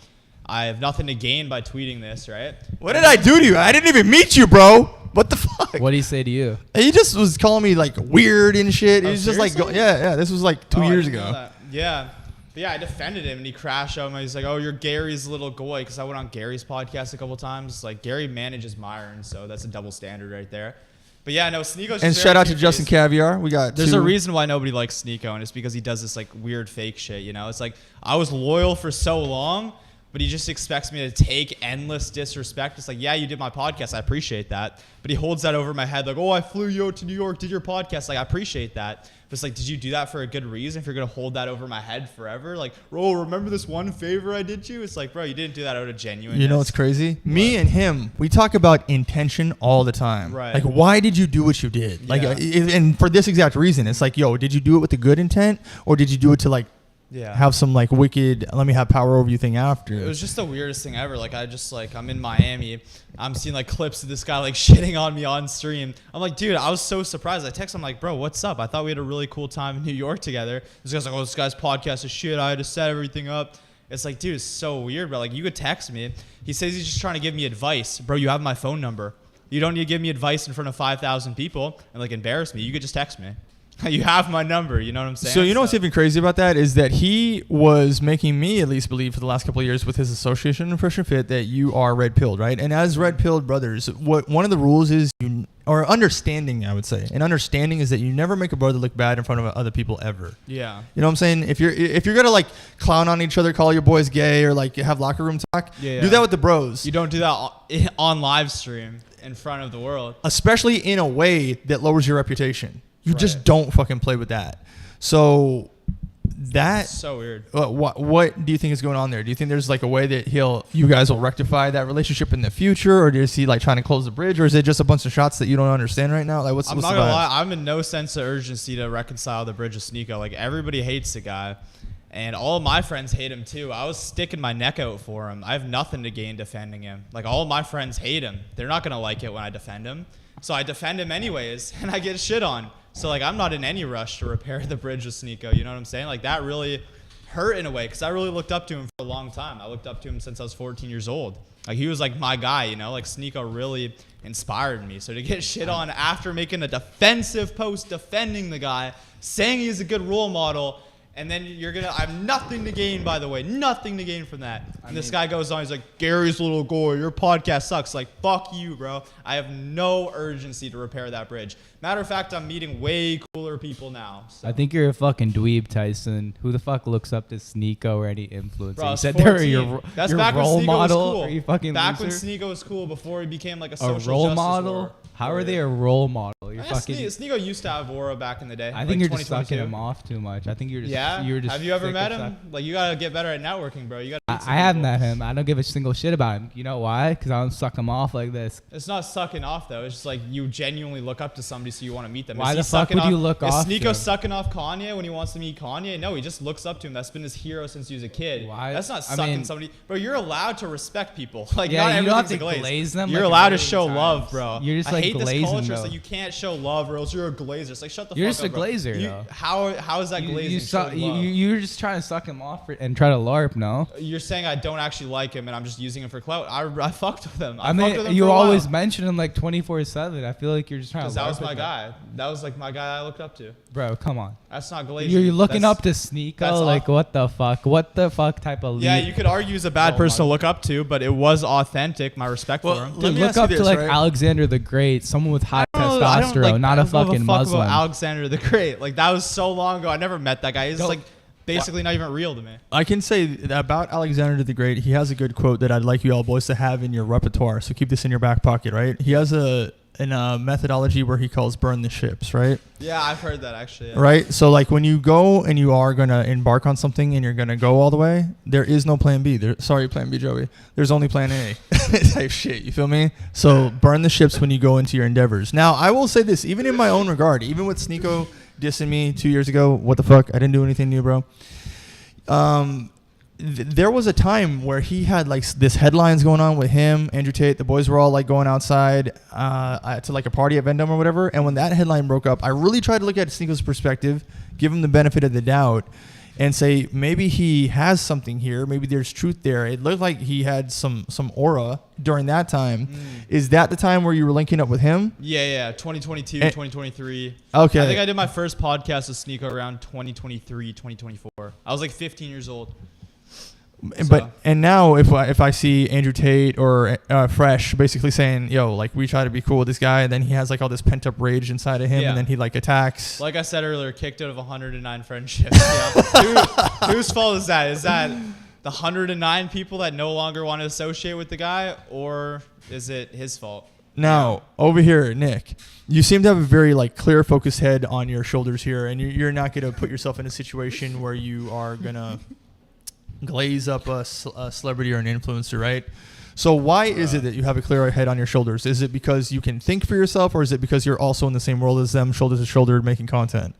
I have nothing to gain by tweeting this, right? What did I do to you? I didn't even meet you, bro. What the fuck? What did he say to you? He just was calling me like weird and shit. He Oh, was just like, seriously? yeah. This was like 2 Oh, I years didn't know ago. that. Yeah. But yeah, I defended him, and he crashed out. And he's like, oh, you're Gary's little goy, because I went on Gary's podcast a couple times. Like, Gary manages Myron, so that's a double standard right there. But yeah, no, Sneeko's And just shout very out to Justin two-faced. Caviar. We got There's two. a reason why nobody likes Sneeko, and it's because he does this like weird fake shit, you know? It's like, I was loyal for so long, but he just expects me to take endless disrespect. It's like, yeah, you did my podcast. I appreciate that. But he holds that over my head like, oh, I flew you out to New York, did your podcast. Like, I appreciate that. But it's like, did you do that for a good reason? If you're going to hold that over my head forever? Like, bro, remember this one favor I did you? It's like, bro, you didn't do that out of genuineness. You know what's crazy? Me and him, we talk about intention all the time. Right. Like, why did you do what you did? Like, Yeah. and for this exact reason, it's like, yo, did you do it with a good intent, or did you do it to like have some like wicked, let me have power over you thing after? It was just the weirdest thing ever. Like, I'm in Miami. I'm seeing like clips of this guy like shitting on me on stream. I'm like, dude, I was so surprised. I text him like, bro, what's up? I thought we had a really cool time in New York together. This guy's like, oh, this guy's podcast is shit. I had to set everything up. It's like, dude, it's so weird, bro. Like, you could text me. He says he's just trying to give me advice. Bro, you have my phone number. You don't need to give me advice in front of 5,000 people and like embarrass me. You could just text me. You have my number. You know what I'm saying? So you know what's even crazy about that is that he was making me at least believe for the last couple of years with his association in Fresh and Fit that you are red pilled, right? And as red pilled brothers, what one of the rules is, or understanding, I would say, and understanding is that you never make a brother look bad in front of other people ever. Yeah. You know what I'm saying? If you're gonna like clown on each other, call your boys gay, or like have locker room talk, do that with the bros. You don't do that on live stream in front of the world. Especially in a way that lowers your reputation. You just Right. don't fucking play with that. So that So weird. what do you think is going on there? Do you think there's like a way that you guys will rectify that relationship in the future, or is he like trying to close the bridge, or is it just a bunch of shots that you don't understand right now? Like I'm not gonna lie, I'm in no sense of urgency to reconcile the bridge of Sneeko. Like, everybody hates the guy, And all of my friends hate him too. I was sticking my neck out for him. I have nothing to gain defending him. Like, all of my friends hate him. They're not going to like it when I defend him. So I defend him anyways, and I get shit on. So, like, I'm not in any rush to repair the bridge with Sneeko. You know what I'm saying? Like, that really hurt in a way, because I really looked up to him for a long time. I looked up to him since I was 14 years old. Like, he was like my guy, you know? Like, Sneeko really inspired me. So to get shit on after making a defensive post defending the guy, saying he's a good role model, and then I have nothing to gain, by the way, nothing to gain from that. And this guy goes on, he's like, Gary's little goy, your podcast sucks. Like, fuck you, bro. I have no urgency to repair that bridge. Matter of fact, I'm meeting way cooler people now. So. I think you're a fucking dweeb, Tyson. Who the fuck looks up to Sneeko or any influencer? Bro, You said 14. they're your back role when Sneeko model? was cool. Are you fucking back loser? when Sneeko was cool before he became like a A social role justice model? warrior. How are they a role model? You're Yeah, fucking. Sneeko used to have aura back in the day. I like think you're just sucking 2022. him off too much. I think you're just. Yeah? You're just have you ever sick met of him? suck- Like, you gotta get better at networking, bro. You gotta. I have met him. I don't give a single shit about him. You know why? Because I don't suck him off like this. It's not sucking off though. It's just like you genuinely look up to somebody, so you want to meet them. Why Is the he fuck sucking would you off- look off to Is him? Sneeko sucking off Kanye when he wants to meet Kanye? No, he just looks up to him. That's been his hero since he was a kid. Why? That's not I sucking mean- somebody. Bro, you're allowed to respect people. Like, Yeah, not you don't have everything's to a glaze them, You're like, allowed a to million show times. love, bro. You're just, I like, hate this glazing, culture. though. So you can't show love, or else you're a glazer. It's like, shut the You're fuck just up, a bro. glazer, You- though. How is that glazing? You're just trying to suck him off and try to LARP, no? You're saying I don't actually like him and I'm just using him for clout. I fucked with him. I fucked with mean, him you for a while. always mention him like 24/7. I feel like you're just trying to. Because that was LARP my with guy. That was like my guy I looked up to. Bro, come on. That's not glazing. You're looking That's- up to that's Sneeko, like off- what the fuck? What the fuck type of lead? Yeah, you could argue he's a bad Role person to model. look up to, but it was authentic. My respect for him. let Dude, me look ask you up to this, like right? Alexander the Great, someone with high I don't testosterone, like- not I a don't give fucking fuck Muslim. About Alexander the Great. Like, that was so long ago. I never met that guy. He's Don't- like basically not even real to me. I can say that about Alexander the Great, he has a good quote that I'd like you all boys to have in your repertoire. So keep this in your back pocket, right? He has a methodology where he calls burn the ships, right? Yeah, I've heard that actually. Yeah. Right? So like when you go and you are going to embark on something and you're going to go all the way, there is no plan B. Sorry, plan B, Joey. There's only plan A type shit. You feel me? So burn the ships when you go into your endeavors. Now, I will say this, even in my own regard, even with Sneeko dissing me 2 years ago, what the fuck? I didn't do anything to you, bro. There was a time where he had like this headlines going on with him, Andrew Tate. The boys were all like going outside to like a party at Vendome or whatever. And when that headline broke up, I really tried to look at Sneeko's perspective, give him the benefit of the doubt, and say maybe he has something here. Maybe there's truth there. It looked like he had some aura during that time. Is that the time where you were linking up with him? Yeah. 2022, And- 2023. Okay. I think I did my first podcast with Sneeko around 2023, 2024. I was like 15 years old. But and now if I see Andrew Tate or Fresh basically saying, yo, like we try to be cool with this guy, and then he has like all this pent up rage inside of him, Yeah. and then he like attacks. Like I said earlier, kicked out of 109 friendships. Whose fault is that? Is that the 109 people that no longer want to associate with the guy, or is it his fault? Now over here, Nick, you seem to have a very like clear, focused head on your shoulders here, and you're not gonna put yourself in a situation where you are gonna glaze up a celebrity or an influencer, right? So why is it that you have a clear head on your shoulders? Is it because you can think for yourself, or is it because you're also in the same world as them, shoulder to shoulder, making content?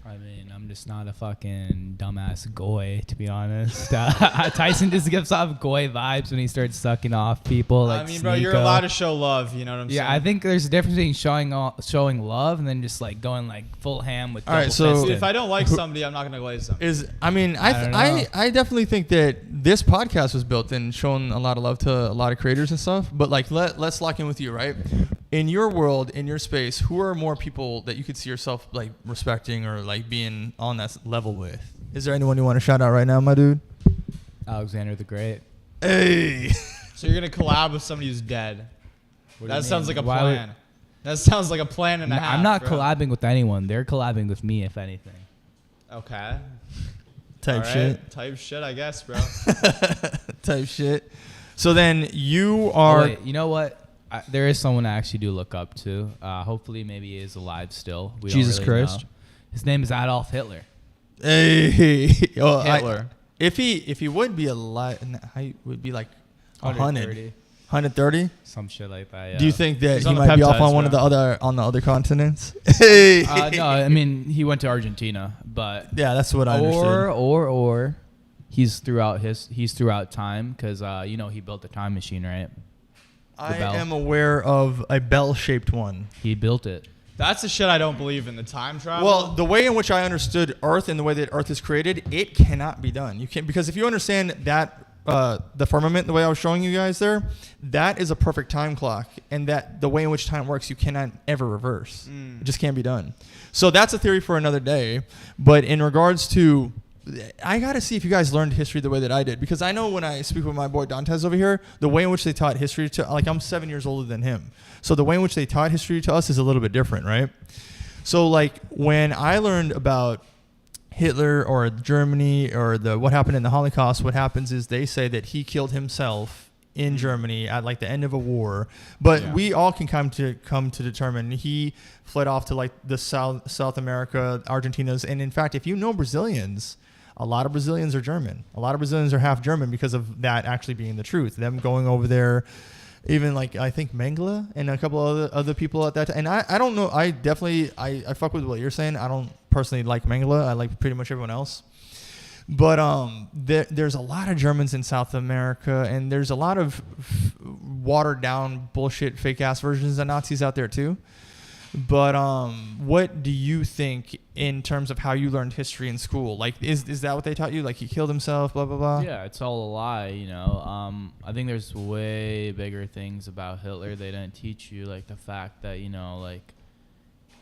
I mean, I'm just not a fucking dumbass goy, to be honest. Tyson just gives off goy vibes when he starts sucking off people. Like I mean, bro, you're Sneeko. allowed to show love. You know what I'm saying? Yeah, I think there's a difference between showing love and then just like going like full ham with. All right, so- double-fisted. If I don't like somebody, I'm not gonna glaze them. I definitely think that this podcast was built and shown a lot of love to a lot of creators and stuff. But like, let's lock in with you, right? In your world, in your space, who are more people that you could see yourself like respecting or like being on that level with? Is there anyone you want to shout out right now, my dude? Alexander the Great. Hey. So you're gonna collab with somebody who's dead? What do That you sounds mean? like a Why would- plan. That sounds like a plan and a half. I'm not bro. collabing with anyone. They're collabing with me, if anything. Okay. Type All right. shit. Type shit, I guess, bro. Type shit. So then you are. Oh, wait, you know what? There is someone I actually do look up to. Hopefully, maybe he is alive still. We don't Jesus really Christ. know. His name is Adolf Hitler. Hey. Well, Hitler. If he would be alive, he would be like 100. 130. 130? Some shit like that. Yeah. Do you think that He's he on the might be off peptides, on one of bro. the other continents? Hey. No, I mean he went to Argentina, but Yeah, that's what I understood. or he's throughout time because he built the time machine, right? I bell. am aware of a bell-shaped one. He built it. That's the shit I don't believe in, the time travel. Well, the way in which I understood Earth and the way that Earth is created, it cannot be done. You can't, because if you understand that the firmament, the way I was showing you guys there, that is a perfect time clock, and that the way in which time works, you cannot ever reverse. It just can't be done. So that's a theory for another day. But in regards to, I got to see if you guys learned history the way that I did, because I know when I speak with my boy Dantes over here, the way in which they taught history to, like, I'm 7 years older than him. So the way in which they taught history to us is a little bit different, right? So like when I learned about Hitler or Germany or what happened in the Holocaust, what happens is they say that he killed himself in Germany at like the end of a war, but we all can come to determine he fled off to like the South America, Argentinas, and in fact, if you know Brazilians, a lot of Brazilians are German. A lot of Brazilians are half German because of that actually being the truth. Them going over there, even like I think Mengele and a couple other people at that time. And I don't know. I definitely I fuck with what you're saying. I don't personally like Mengele. I like pretty much everyone else. But there's a lot of Germans in South America, and there's a lot of watered down bullshit fake ass versions of Nazis out there too. But what do you think in terms of how you learned history in school? Like, is that what they taught you? Like, he killed himself, blah blah blah. Yeah, it's all a lie, you know. I think there's way bigger things about Hitler they didn't teach you, like the fact that like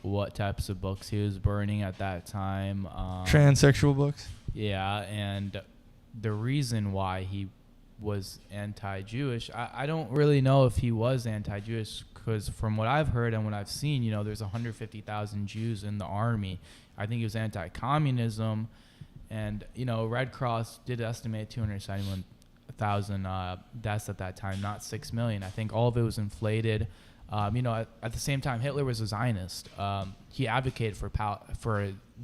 what types of books he was burning at that time. Transsexual books. Yeah, and the reason why he was anti-Jewish, I don't really know if he was anti-Jewish, because from what I've heard and what I've seen, there's 150,000 Jews in the army. I think he was anti-communism, and Red Cross did estimate 271,000 deaths at that time, not 6 million. I think all of it was inflated. At the same time, Hitler was a Zionist. He advocated for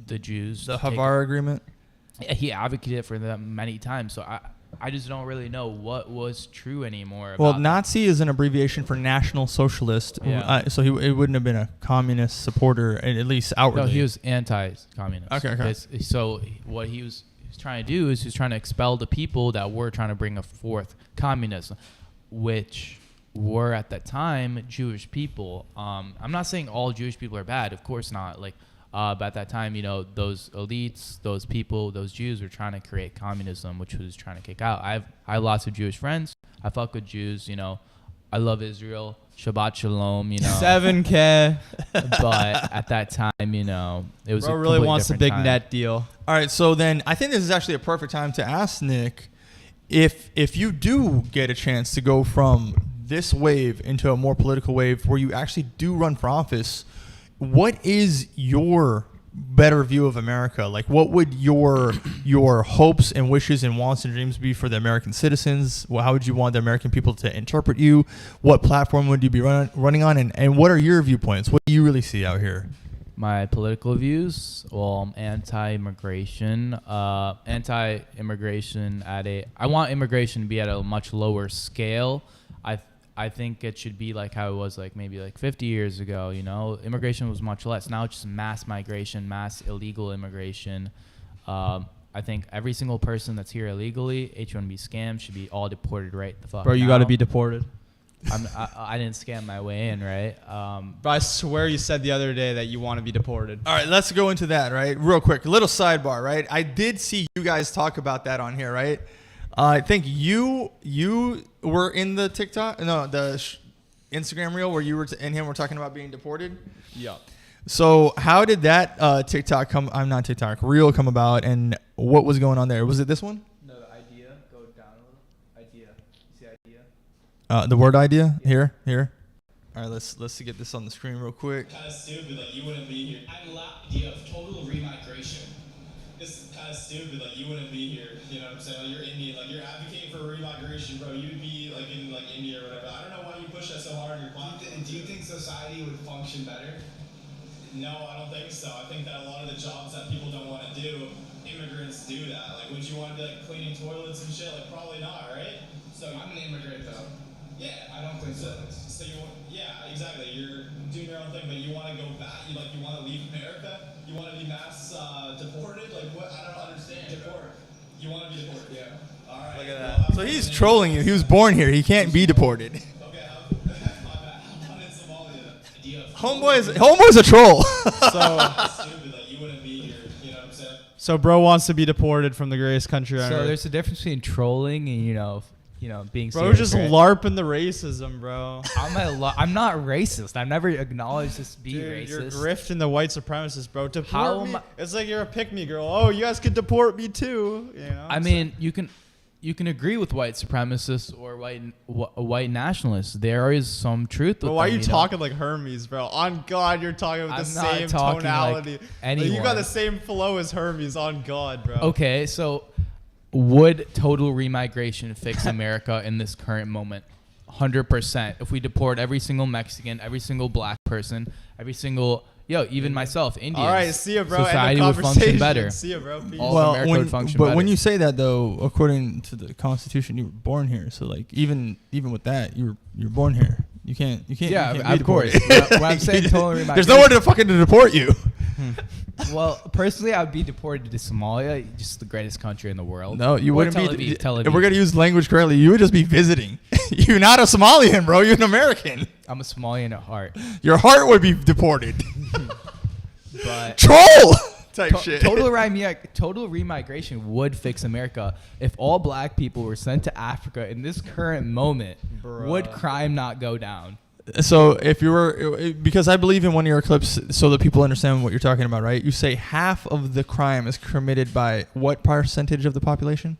the Jews. The Havar Agreement. He advocated for them many times. So I just don't really know what was true anymore. Well, Nazi is an abbreviation for National Socialist. Yeah. So it wouldn't have been a communist supporter, at least outwardly. No, he was anti-communist. Okay. So what he was trying to do is he was trying to expel the people that were trying to bring forth communism, which were at that time Jewish people. I'm not saying all Jewish people are bad. Of course not. But at that time, those elites, those people, those Jews were trying to create communism, which was trying to kick out. I have lots of Jewish friends. I fuck with Jews. I love Israel. Shabbat shalom. 7K. But at that time, it was. Bro a really wants a different big time. net deal. All right, so then I think this is actually a perfect time to ask Nick if you do get a chance to go from this wave into a more political wave where you actually do run for office. What is your better view of America? Like, what would your hopes and wishes and wants and dreams be for the American citizens? Well, how would you want the American people to interpret you? What platform would you be running on? And what are your viewpoints? What do you really see out here? My political views, well, I'm anti-immigration. I want immigration to be at a much lower scale. I think it should be like how it was maybe 50 years ago, Immigration was much less. Now it's just mass migration, mass illegal immigration. I think every single person that's here illegally, H-1B scam, should be all deported right the fuck Bro, you now. got to be deported. I didn't scam my way in, right? But I swear you said the other day that you want to be deported. All right, let's go into that, right? Real quick, a little sidebar, right? I did see you guys talk about that on here, right? I think you were in the Instagram reel where you were and him were talking about being deported. Yeah. So how did that reel come about, and what was going on there? Was it this one? No, the idea. Go down a little. Idea. You see idea? The word idea? Yeah. Here. All right, let's get this on the screen real quick. Kind of stupid, you wouldn't be here. I love the idea of total remigration. It's kind of stupid, you wouldn't be here. You know what I'm saying? You're Indian, you're advocating for remigration, bro. You'd be in India or whatever. I don't know why you push that so hard in your platform. Do you think society would function better? No, I don't think so. I think that a lot of the jobs that people don't want to do, immigrants do that. Would you want to be cleaning toilets and shit? Probably not, right? So I'm an immigrant though. Yeah, I don't think so. So yeah, exactly. You're doing your own thing, but you want to go back. You want to leave America. You want to be mass deported. Like what? I don't understand. Deport. You want to be deported? Yeah. All right. Look at that. So he's trolling you. He was born here. He can't be deported. Okay, my bad. I'm not in Somalia. Homeboy's a troll. So, Stupid. Like you wouldn't be here. You know what I'm saying? so bro wants to be deported from the greatest country on So earth. there's a difference between trolling and being Bro, serious. just right? LARPing the racism, bro. I'm not racist. I've never acknowledged this to be Dude, you're racist. grifting the white supremacist, bro. Deport How me. am I- It's like you're a pick-me girl. Oh, you guys could deport me too. You know. I mean, you can agree with white supremacists or white nationalists. There is some truth. But with why are them, you talking like Hermes, bro? On God, you're talking with I'm the not same talking like tonality. You got anyone. the same flow as Hermes. On God, bro. Okay, so would total remigration fix America in this current moment? 100%. If we deport every single Mexican, every single black person, every single even myself, Indians. All right, see ya, bro. Society End would of function conversation. better. See ya, bro. Peace. All of America would function but better. when you say that though, according to the Constitution, you were born here. So like even with that, you're born here. You can't. Yeah, you can't be of course. deported. When I'm saying total remigration, There's nowhere to fucking deport you. Well, personally, I would be deported to Somalia, just the greatest country in the world. No, you Or wouldn't Tel be. Aviv, Tel Aviv. If we're gonna use language correctly, you would just be visiting. You're not a Somalian, bro. You're an American. I'm a Somalian at heart. Your heart would be deported. But Troll type shit. total remigration would fix America if all black people were sent to Africa in this current moment. Bruh. Would crime not go down? So if you were, because I believe in one of your clips, so that people understand what you're talking about, right? You say half of the crime is committed by what percentage of the population?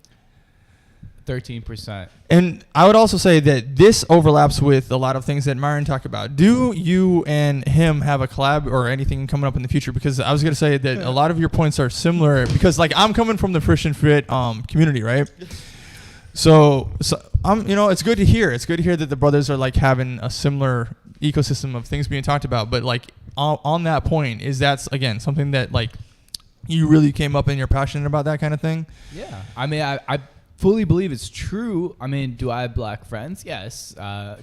13%. And I would also say that this overlaps with a lot of things that Myron talked about. Do you and him have a collab or anything coming up in the future? Because I was going to say that a lot of your points are similar, because like I'm coming from the Christian Fit community, right? So I'm, it's good to hear. It's good to hear that the brothers are like having a similar ecosystem of things being talked about. But like on that point, is that again something that like you really came up and you're passionate about that kind of thing? Yeah. I mean, I fully believe it's true. I mean, do I have black friends? Yes.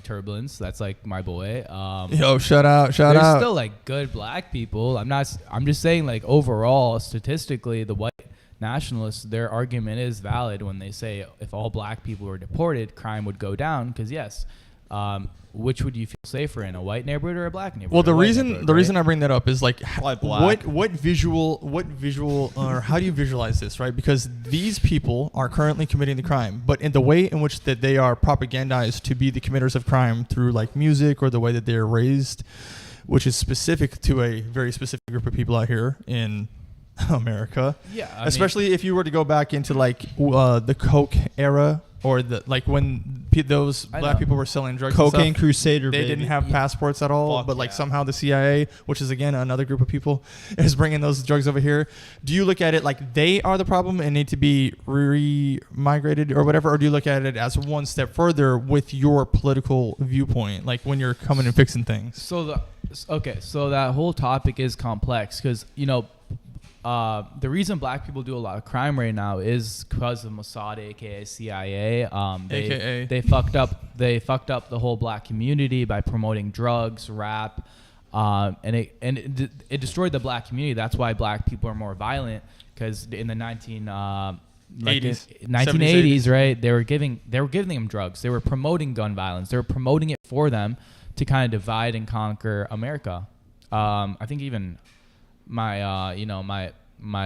Turbulence, that's like my boy. Yo, shout out. There's still like good black people. I'm just saying like overall, statistically, the white nationalists, their argument is valid when they say if all black people were deported, crime would go down. Because yes, which would you feel safer in, a white neighborhood or a black neighborhood? Well, the reason I bring that up is like black. what visual or how do you visualize this, right? Because these people are currently committing the crime, but in the way in which that they are propagandized to be the committers of crime through like music or the way that they're raised, which is specific to a very specific group of people out here in America. Yeah, especially if you were to go back into like the Coke era, or the like when those black people were selling drugs. Cocaine and stuff, Crusader. they baby. didn't have passports at all. Fuck But like yeah. somehow the CIA, which is again another group of people, is bringing those drugs over here. Do you look at it like they are the problem and need to be re-migrated or whatever, or do you look at it as one step further with your political viewpoint, like when you're coming and fixing things? So that whole topic is complex because the reason black people do a lot of crime right now is because of Mossad, aka CIA. They fucked up the whole black community by promoting drugs, rap, and it destroyed the black community. That's why black people are more violent, because in the 1980s, right? They were giving them drugs. They were promoting gun violence. They were promoting it for them to kind of divide and conquer America. I think even my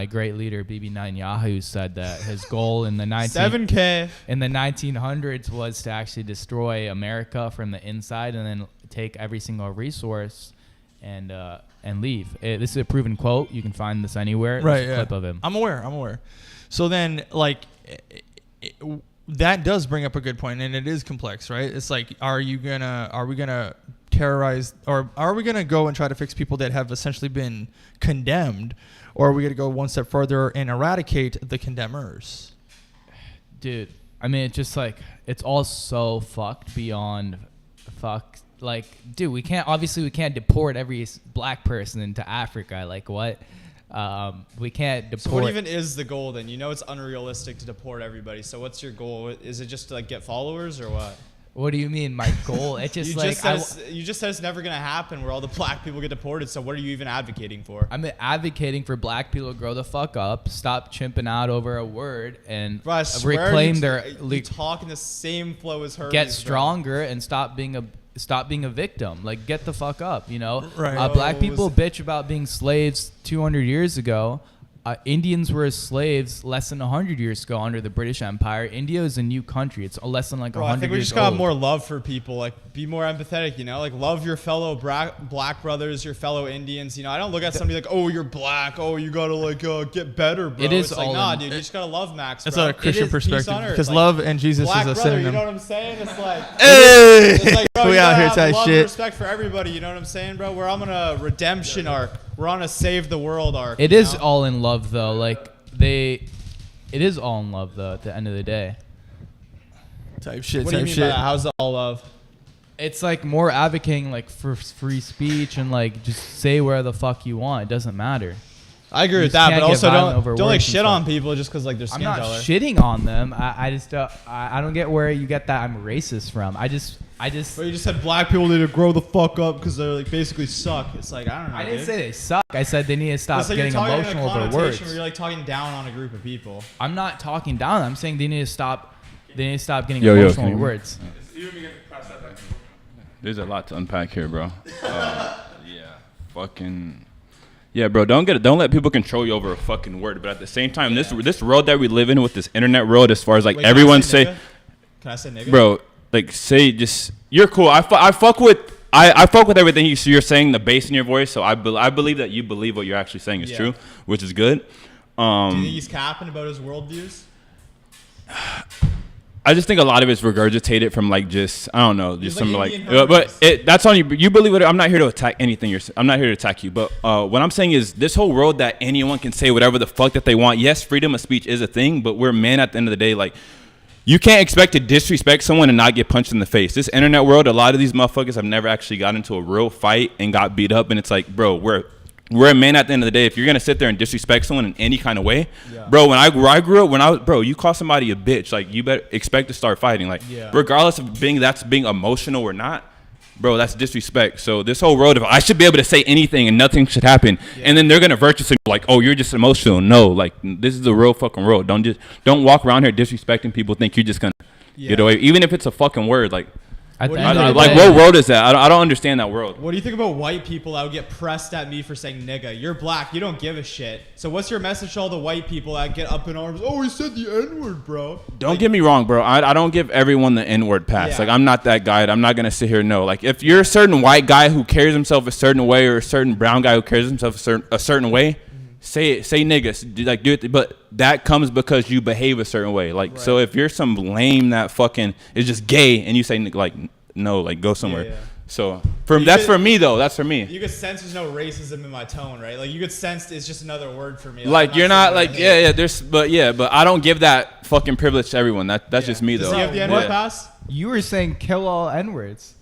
great leader BB Netanyahu said that his goal in the 1900s was to actually destroy America from the inside and then take every single resource and leave. This is a proven quote. You can find this anywhere. Right. There's a clip of him. I'm aware. So then, like, that does bring up a good point, and it is complex, right? It's like, are we gonna terrorize, or are we gonna go and try to fix people that have essentially been condemned, or are we gonna go one step further and eradicate the condemners? Dude, I mean, it's just like, it's all so fucked beyond fuck. Like, dude, we can't deport every black person into Africa. Like, what? We can't deport. So what even is the goal then? You know it's unrealistic to deport everybody. So what's your goal? Is it just to like get followers or what? What do you mean, my goal? It's just you just said it's never gonna happen where all the black people get deported. So what are you even advocating for? I'm advocating for black people to grow the fuck up, stop chimping out over a word, and reclaim their. You talk in the same flow as her. Get stronger and stop being a victim. Like, get the fuck up, you know? Right. Black people bitch about being slaves 200 years ago. Indians were slaves less than 100 years ago under the British Empire. India is a new country. It's less than like 100 years old. I think we just got more love for people. Like, be more empathetic, you know? Like, love your fellow black brothers, your fellow Indians. You know, I don't look at somebody like, oh, you're black. Oh, you got to, like, get better, bro. It is it's all like, nah, dude, you just got to love Max, That's bro. a Christian perspective. Because like, love and Jesus black is a brother, synonym. you know what I'm saying? It's like, Hey! it's like, bro, We you out gotta here have type love shit. and respect for everybody, you know what I'm saying, bro? We're on a redemption arc. We're on a save the world arc. It is all in love, though. Like, it is all in love, though, at the end of the day. Type shit. What do you mean by that? How's it all love? It's like more advocating like for free speech and like just say where the fuck you want. It doesn't matter. I agree You with just that, can't but get also violent over don't like words and shit on stuff. people just because like their I'm skin not color. shitting on them. I just I don't get where you get that I'm racist from. I just. But you just said black people need to grow the fuck up because they're like basically suck. It's like, I don't know. I didn't dude. say they suck. I said they need to stop It's like getting you're talking emotional in a over connotation words. where you're like talking down on a group of people. I'm not talking down. I'm saying they need to stop. They need to stop getting Yo, emotional can over you- words. There's a lot to unpack here, bro. Yeah, bro. Don't let people control you over a fucking word. But at the same time, this world that we live in with this internet world, as far as like Wait, everyone can I say nigga? bro, like say just you're cool. I fuck with everything you're saying, the bass in your voice. So I believe that you believe what you're actually saying is true, which is good. Do you think he's capping about his worldviews? I just think a lot of it's regurgitated from like just I don't know, just like some like. Indian But that's on you. You believe it. I'm not here to attack anything. I'm not here to attack you. But what I'm saying is this whole world that anyone can say whatever the fuck that they want. Yes, freedom of speech is a thing, but we're men at the end of the day. Like you can't expect to disrespect someone and not get punched in the face. This internet world, a lot of these motherfuckers have never actually got into a real fight and got beat up. And it's like, bro, we're a man at the end of the day. If you're gonna sit there and disrespect someone in any kind of way, bro. When I grew up, bro, you call somebody a bitch, like you better expect to start fighting, like regardless of being emotional or not, bro. That's disrespect. So this whole world of I should be able to say anything and nothing should happen, and then they're gonna virtue signal like, oh, you're just emotional. No, like this is the real fucking world. Don't walk around here disrespecting people. Think you're just gonna get away, even if it's a fucking word, like. What world is that? I don't understand that world. What do you think about white people that would get pressed at me for saying nigga? You're black. You don't give a shit. So what's your message to all the white people that get up in arms? Oh, he said the N-word, bro. Don't get me wrong, bro. I don't give everyone the N-word pass. Like, I'm not that guy. I'm not going to sit here and know. Like, if you're a certain white guy who carries himself a certain way or a certain brown guy who carries himself a certain way, say niggas. Like, do it. But that comes because you behave a certain way. Like, so if you're some lame that fucking is just gay and you say, like, no, like, go somewhere. So that's for me though. That's for me. You could sense there's no racism in my tone, right? Like you could sense it's just another word for me. Like you're not like but I don't give that fucking privilege to everyone. That's just me though. Does he have the N-word pass? You were saying kill all N-words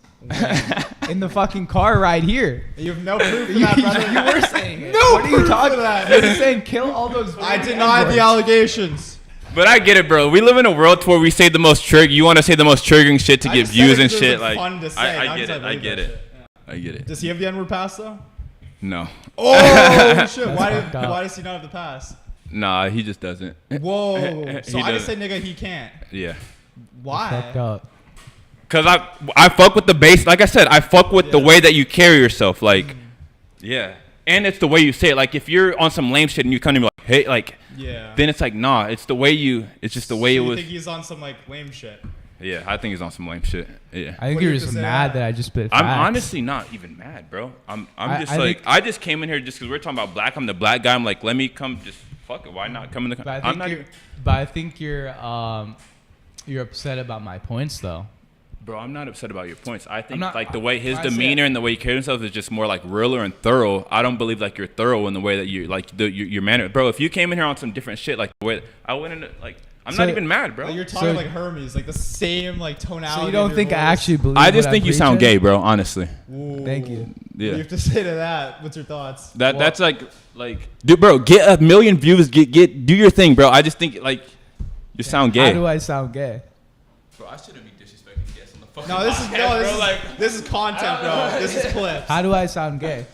in the fucking car right here. You have no proof for that, brother. You were saying it. No what are you proof talking for that. You were saying kill all those. I deny the allegations. But I get it, bro. We live in a world where we say the most you want to say the most triggering shit to get views and shit. Like, fun to say. I get it. I get it. Does he have the N-word pass though? No. Oh shit! Why does he not have the pass? Nah, he just doesn't. Whoa. So I just say nigga, he can't. Yeah. Why? Fucked up. Cause I fuck with the base. Like I said, I fuck with the way that you carry yourself. Like, yeah. And it's the way you say it. Like if you're on some lame shit and you come to me like, hey, like, then it's like, nah. It's the way it's just the way it was. You think he's on some like lame shit? Yeah, I think he's on some lame shit. Yeah. I think you're just mad that I just spit I'm facts. honestly not even mad, bro. I just came in here just because we're talking about black. I'm the black guy. I'm like, let me come. Just fuck it. Why not come in the? But I think you're upset about my points though. Bro, I'm not upset about your points. I think like the way his demeanor and the way he carries himself is just more like realer and thorough. I don't believe like you're thorough in the way that you like your manner. Bro, if you came in here on some different shit, like the way I went into like. I'm not even mad, bro. Like you're talking like Hermes, like the same like tonality. So you don't think I actually believe? I just think you sound gay, bro. Honestly. Ooh. Thank you. Yeah. What do you have to say to that? What's your thoughts? That's like, dude, bro, get 1 million views, do your thing, bro. I just think like you sound gay. How do I sound gay? Bro, I shouldn't be disrespecting guests on the No, this is content, bro. This is clips. How do I sound gay?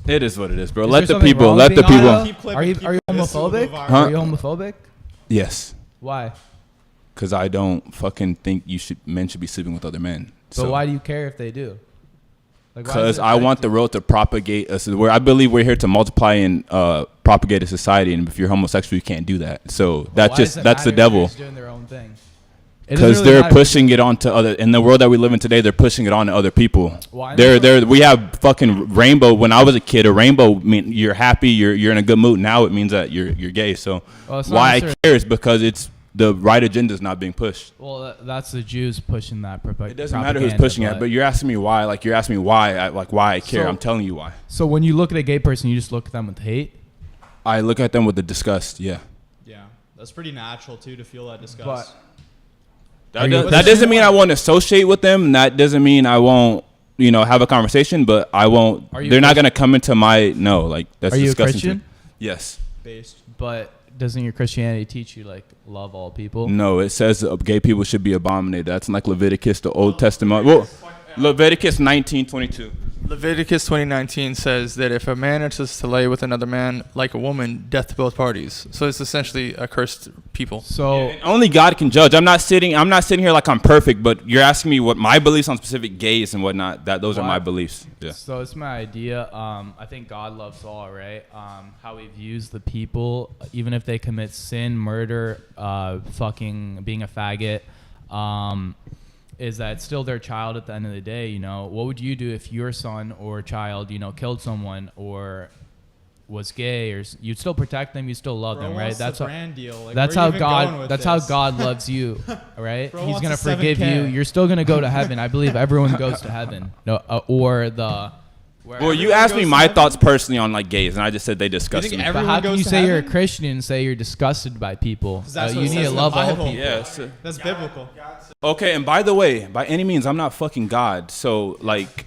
It is what it is, bro. Is let there the something people. wrong Let with the being people. gay? Keep clipping, Are you keep clipping. This will homophobic? go viral. Huh? Are you homophobic? Yes, Why? because I don't fucking think men should be sleeping with other men. But why do you care if they do? Like, why does Because it I affect want the you? world to propagate us. Where I believe we're here to multiply and propagate a society, and if you're homosexual, you can't do that. So But why does it that's the matter if devil. they're just doing their own thing? It doesn't Because really they're matter. pushing it onto other. In the world that we live in today, they're pushing it on to other people. Well, I know- We have fucking rainbow. When I was a kid, a rainbow mean you're happy, you're in a good mood. Now it means that you're gay. So Well, it's not why I necessarily- care is because it's the right agenda is not being pushed. Well, that's the Jews pushing that. It doesn't matter who's pushing it, but you're asking me why. Like you're asking me why. Why I care. So- I'm telling you why. So when you look at a gay person, you just look at them with hate. I look at them with the disgust. Yeah. Yeah, that's pretty natural too to feel that disgust. But That doesn't mean I won't associate with them. That doesn't mean I won't, have a conversation. But I won't. Are you They're not Christian? gonna come into my that's Are you a disgusting to me. Christian? Yes. Based. But doesn't your Christianity teach you like love all people? No, it says gay people should be abominated. That's in like Leviticus, the Old Testament. Well, Leviticus 19:22. Leviticus 20:19 says that if a man enters to lay with another man like a woman, death to both parties. So it's essentially a cursed people. So And only God can judge. I'm not sitting here like I'm perfect, but you're asking me what my beliefs on specific gays and whatnot. Those are my beliefs. Yeah. So it's my idea. I think God loves all, right? How he views the people, even if they commit sin, murder, fucking being a faggot, is that it's still their child at the end of the day. What would you do if your son or child, killed someone or was gay, or you'd still protect them, you still love them, right? That's how brand deal. Like, that's where are how you even going God. with That's how this? God loves you, right? Bro He's wants gonna a forgive 7K. you. You're still gonna go to heaven. I believe everyone goes to heaven. No, or the. Well, you asked me my thoughts personally on like gays, and I just said they disgust me. But everyone how can goes you to say you're a heaven? Christian and say you're disgusted by people? 'Cause that's what You it need says to in the love all Bible. people. Yes. That's biblical. Okay, and by the way, by any means, I'm not fucking God. So, like,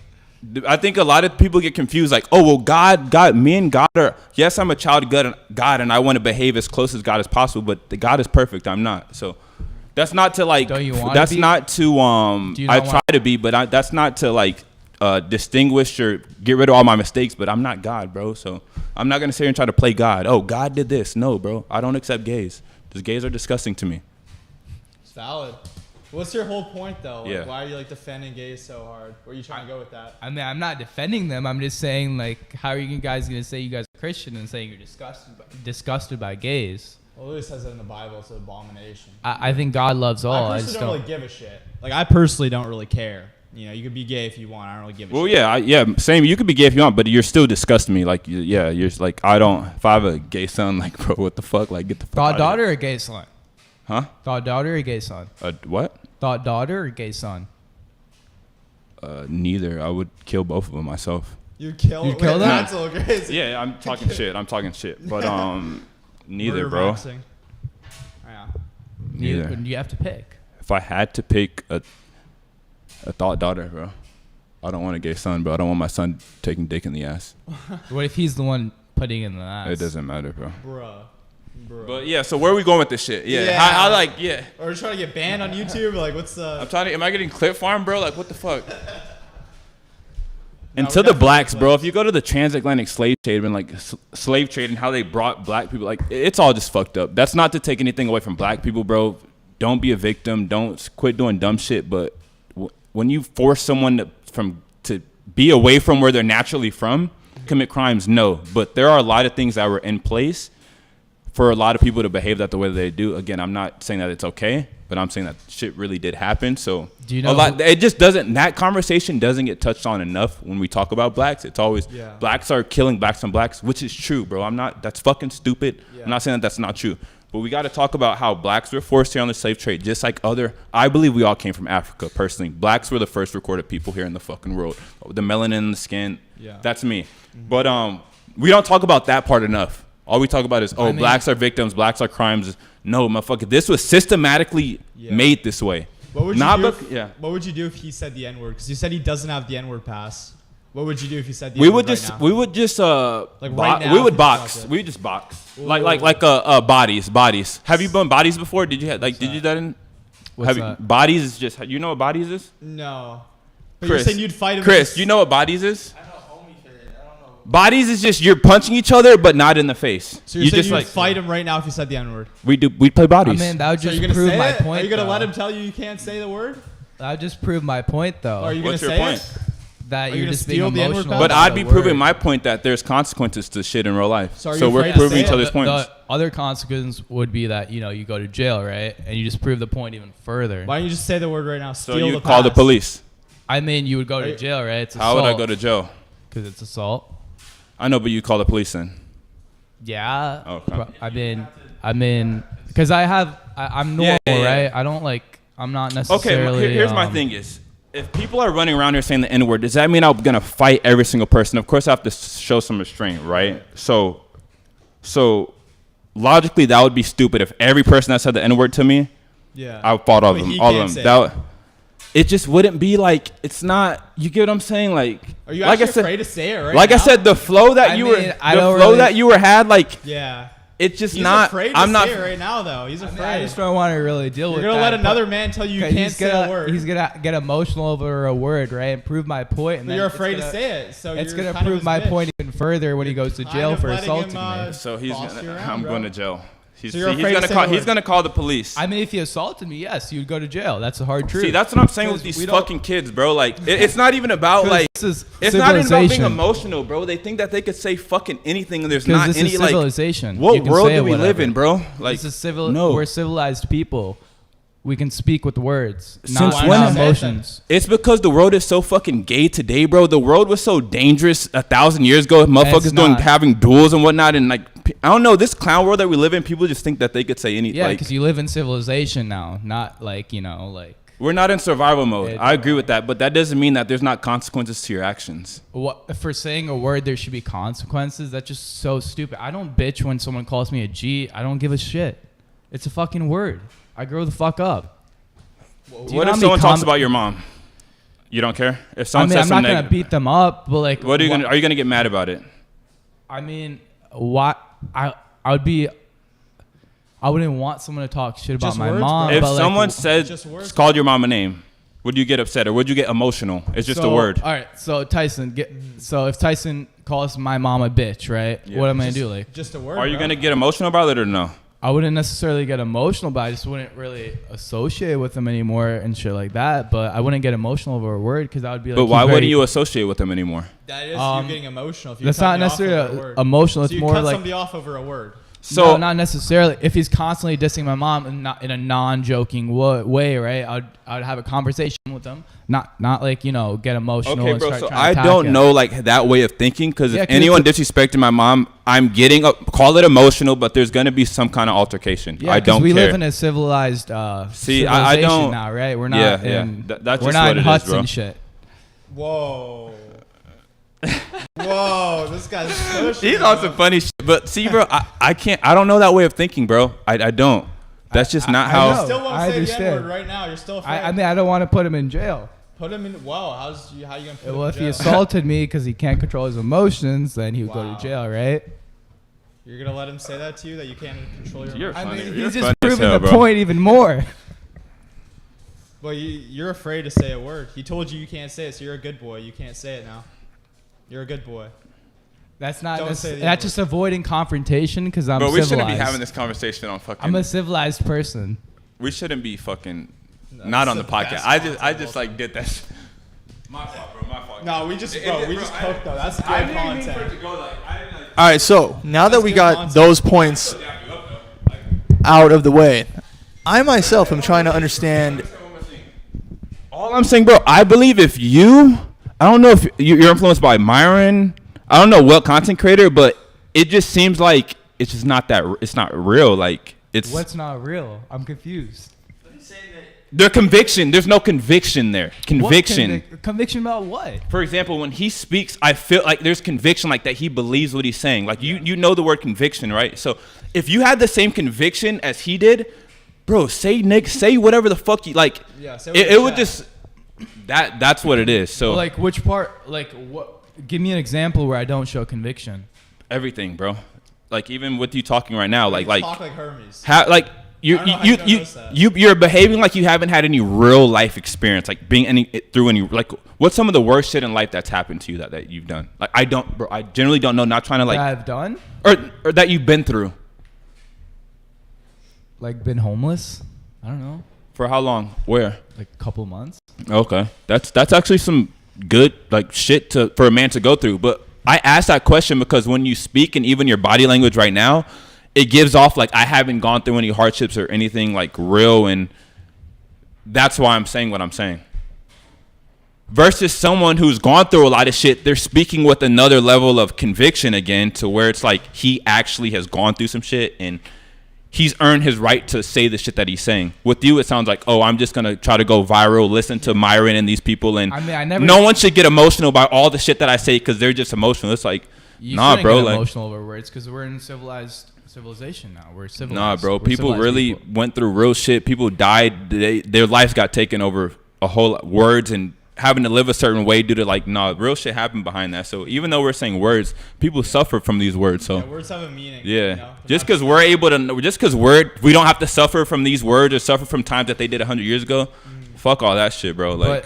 I think a lot of people get confused. Like, oh, well, God, me and God are, yes, I'm a child of God, and I want to behave as close as God as possible, but the God is perfect. I'm not. So, that's not to, like, Don't you wanna that's be? not to, Do you I not try want- to be, but that's not to, like, distinguish or get rid of all my mistakes, but I'm not God, bro. So, I'm not going to sit here and try to play God. Oh, God did this. No, bro. I don't accept gays. Because gays are disgusting to me. It's valid. What's your whole point though? Like, Yeah. why are you like defending gays so hard? Where are you trying to go with that? I mean, I'm not defending them. I'm just saying, like, how are you guys gonna say you guys are Christian and saying you're disgusted by gays? Well, it says it in the Bible. It's an abomination. I think God loves all. I I personally just don't don't. really give a shit. Like, I personally don't really care. You could be gay if you want. I don't really give a Well, shit. yeah, same. You could be gay if you want, but you're still disgusting me. Like, you're just like, I don't. If I have a gay son, like, bro, what the fuck? Like, get the fuck Thought out daughter of or gay son? here. Huh? Thought daughter or gay son? What? Thought daughter or gay son? Neither. I would kill both of them myself. You kill. You'd kill them? That's a little crazy. Yeah, I'm talking shit. But neither, Murder bro. boxing. Yeah. Neither. You have to pick. If I had to pick a thought daughter, bro, I don't want a gay son, bro. I don't want my son taking dick in the ass. What if he's the one putting in the ass? It doesn't matter, bro. Bruh. But yeah, so where are we going with this shit? Yeah, Yeah. I like, yeah. Or you're trying to get banned on YouTube? Like, what's the? I'm trying to. Am I getting clip farm, bro? Like, what the fuck? And No, to we're the definitely blacks, bro, clips. if you go to the transatlantic slave trade and like slave trade and how they brought black people, like it's all just fucked up. That's not to take anything away from black people, bro. Don't be a victim. Don't quit doing dumb shit. But when you force someone to be away from where they're naturally from, commit crimes, no. But there are a lot of things that were in place for a lot of people to behave that the way that they do. Again, I'm not saying that it's okay, but I'm saying that shit really did happen. So Do you know it just doesn't, that conversation doesn't get touched on enough when we talk about blacks. It's always blacks are killing blacks on blacks, which is true, bro. That's fucking stupid. Yeah. I'm not saying that that's not true, but we got to talk about how blacks were forced here on the slave trade, just like I believe we all came from Africa personally. Blacks were the first recorded people here in the fucking world. The melanin in the skin, that's me. But we don't talk about that part enough. All we talk about is, blacks are victims, blacks are crimes. No, motherfucker, this was systematically made this way. What would you do? What would you do if he said the N-word? Because you said he doesn't have the N-word pass. What would you do if he said the N-word right now? We would just Like right now, we if would you box. stopped it. We would just box. Like bodies. Have you done bodies before? Did you have did you do that in? What's that? Bodies is just, you know what bodies is? No. But Chris, you're saying you'd fight him. Chris, you know what bodies is? I know OnlyFans. I don't know. Bodies is just you're punching each other, but not in the face. So you're saying just you'd like fight him right now if he said the N-word? we play bodies. I mean, that would So just you're gonna prove say my it? point. Are you gonna though. let him tell you can't say the word? That would just prove my point, though. Or are you What's gonna your say point? it? That Are you you're gonna just being steal the N-word emotional. back? But about I'd be the proving word. my point that there's consequences to shit in real life. So are you So we're afraid to proving say each it? other's points. The other consequence would be that you go to jail, right? And you just prove the point even further. Why don't you just say the word right now? So Steal you the call the past. police. I mean, you would go Are to you- jail, right? It's How would I go to jail? Because it's assault. I know, but you call the police then. Yeah. Okay. I mean, because I'm normal, Yeah. right? I don't I'm not Okay, necessarily. here's my thing is, if people are running around here saying the N-word, does that mean I'm going to fight every single person? Of course, I have to show some restraint, right? So logically, that would be stupid. If every person that said the N-word to me, Yeah. I fought all of But them. he All can't of them. say It just wouldn't be like, it's not, you get what I'm saying? Like, Are you like actually I said, afraid to say it right like now? I said, the flow that I you mean, were, I the don't flow really- that you were had, like, Yeah. it's just He's not, afraid to I'm not, say it right now, though. He's afraid. I just don't want to really deal You're with gonna that. let another man tell you you Okay, can't he's say gonna, a word. He's gonna get emotional over a word, right? And prove my point. And But then you're it's afraid to gonna- say it, so It's you're gonna kind of prove his my bitch. point even further when he goes to Kind jail of for letting assaulting him, me. so he's boss you around, I'm bro. going to jail. He's, So you're he's afraid to gonna say call. the He's word. gonna call the police. I mean, if he assaulted me, yes, you'd go to jail. That's the hard truth. See, that's what I'm saying with Because these we don't- fucking kids, bro. Like, it's not even about 'Cause like, this is it's not even about being civilization. emotional, bro. They think that they could say fucking anything, and there's Because not this any is like. civilization. You What can world say do we live whatever. in, bro? Like, This is civil. no. We're civilized people. We can speak with words, Since not when? emotions. It's because the world is so fucking gay today, bro. The world was so dangerous 1,000 years ago. Motherfuckers doing not. having duels and whatnot, and like, I don't know. This clown world that we live in, people just think that they could say anything. Yeah, like, because you live in civilization now, not like. we're not in survival mode. It- I agree with that, but that doesn't mean that there's not consequences to your actions. What for saying a word? There should be consequences. That's just so stupid. I don't bitch when someone calls me a G. I don't give a shit. It's a fucking word. I grow the fuck up. Do you What know if how many someone talks com- about your mom? You don't care? If I someone mean, says I'm not something gonna beat them up, but like, what are you gonna get mad about it? I mean, what I wouldn't want someone to talk shit about Just my words, mom. bro. If but someone like, said just words, called your mom a name, would you get upset or would you get emotional? It's just a so, word. All right, so Tyson, so if Tyson calls my mom a bitch, right? Yeah. What am I gonna do? Like, Just a word. Are you bro. gonna get emotional about it or no? I wouldn't necessarily get emotional, but I just wouldn't really associate with them anymore and shit like that. But I wouldn't get emotional over a word because I would be like. But why he's very- wouldn't you associate with them anymore? That is Um, you getting emotional. If you That's cut not me off over a necessarily word. emotional. So It's you more cut like somebody off over a word. So no, not necessarily. If he's constantly dissing my mom and not in a non-joking way, right? I'd have a conversation with him, not like get emotional. okay, and bro. start So trying to I attack don't him. know like that way of thinking because Yeah, if 'cause anyone it's disrespecting my mom, I'm getting call it emotional, but there's gonna be some kind of altercation. Yeah, I don't we care. live in a civilized See, civilization I don't- now, right? We're not Yeah, yeah. in That's we're just not what in it is, huts bro. and shit. Whoa. Whoa, this guy's pushing. He's on some funny shit, but see, bro, I can't. I don't know that way of thinking, bro. I don't. That's just not I how. know. You still won't I say the understand. N-word right now. You're still afraid. I mean, I don't want to put him in jail. Put him in. Whoa, how you gonna put Well, him if in he jail? assaulted me because he can't control his emotions, then he would go Wow. to jail, right? You're gonna let him say that to you that you can't control your You're emotions? I funny. mean, You're he's funny just as proving hell, the bro. point even more. Well, you're afraid to say a word. He told you can't say it, so you're a good boy. You can't say it now. You're a good boy. That's not. Don't say the That's N-word. just avoiding confrontation because I'm Bro, we civilized. shouldn't be having this conversation on fucking. I'm a civilized person. We shouldn't be fucking. No, not that's on the the podcast. best I just content like did that. My fault, bro. My fault. No, we just cooked though. That's good I didn't mean for it content. to go like. I didn't like. All right, so now that That's we good got concept. those points out of the way, I myself am trying to understand. All I'm saying, bro, I believe if you, I don't know if you're influenced by Myron, I don't know what content creator, but it just seems like it's just not that, it's not real. Like, it's. What's not real? I'm confused. Their conviction, there's no conviction there. Conviction. Conviction about what? For example, when he speaks, I feel like there's conviction, like that he believes what he's saying. Like, you know the word conviction, right? So if you had the same conviction as he did, bro, say whatever the fuck you like. Yeah, say It would just that's what it is. So Like which part? Like what? Give me an example where I don't show conviction. everything, bro. Like even with you talking right now, like Talk like Hermes. like you're behaving like you haven't had any real life experience, like what's some of the worst shit in life that's happened to you that you've done? Like I generally don't know, not trying to like that I've done or that you've been through. Like been homeless. I don't know. For how long? Where? Like a couple months. Okay, that's actually some good like shit for a man to go through. But I asked that question because when you speak and even your body language right now, it gives off like I haven't gone through any hardships or anything like real, and that's why I'm saying what I'm saying. Versus someone who's gone through a lot of shit, they're speaking with another level of conviction again, to where it's like he actually has gone through some shit and he's earned his right to say the shit that he's saying. With you, it sounds like, oh, I'm just gonna try to go viral, listen to Myron and these people, and no one should get emotional about all the shit that I say because they're just emotional. It's like, nah, bro, get emotional over words because we're in civilization now. We're civilized. Nah, bro, people really went through real shit. People died. Their lives got taken over a whole words and having to live a certain way due to like, nah, real shit happened behind that. So even though we're saying words, people suffer from these words. So words have a meaning. Yeah, you know? just because we're able to, just because we don't have to suffer from these words or suffer from times that they did 100 years ago. Fuck all that shit, bro. Like,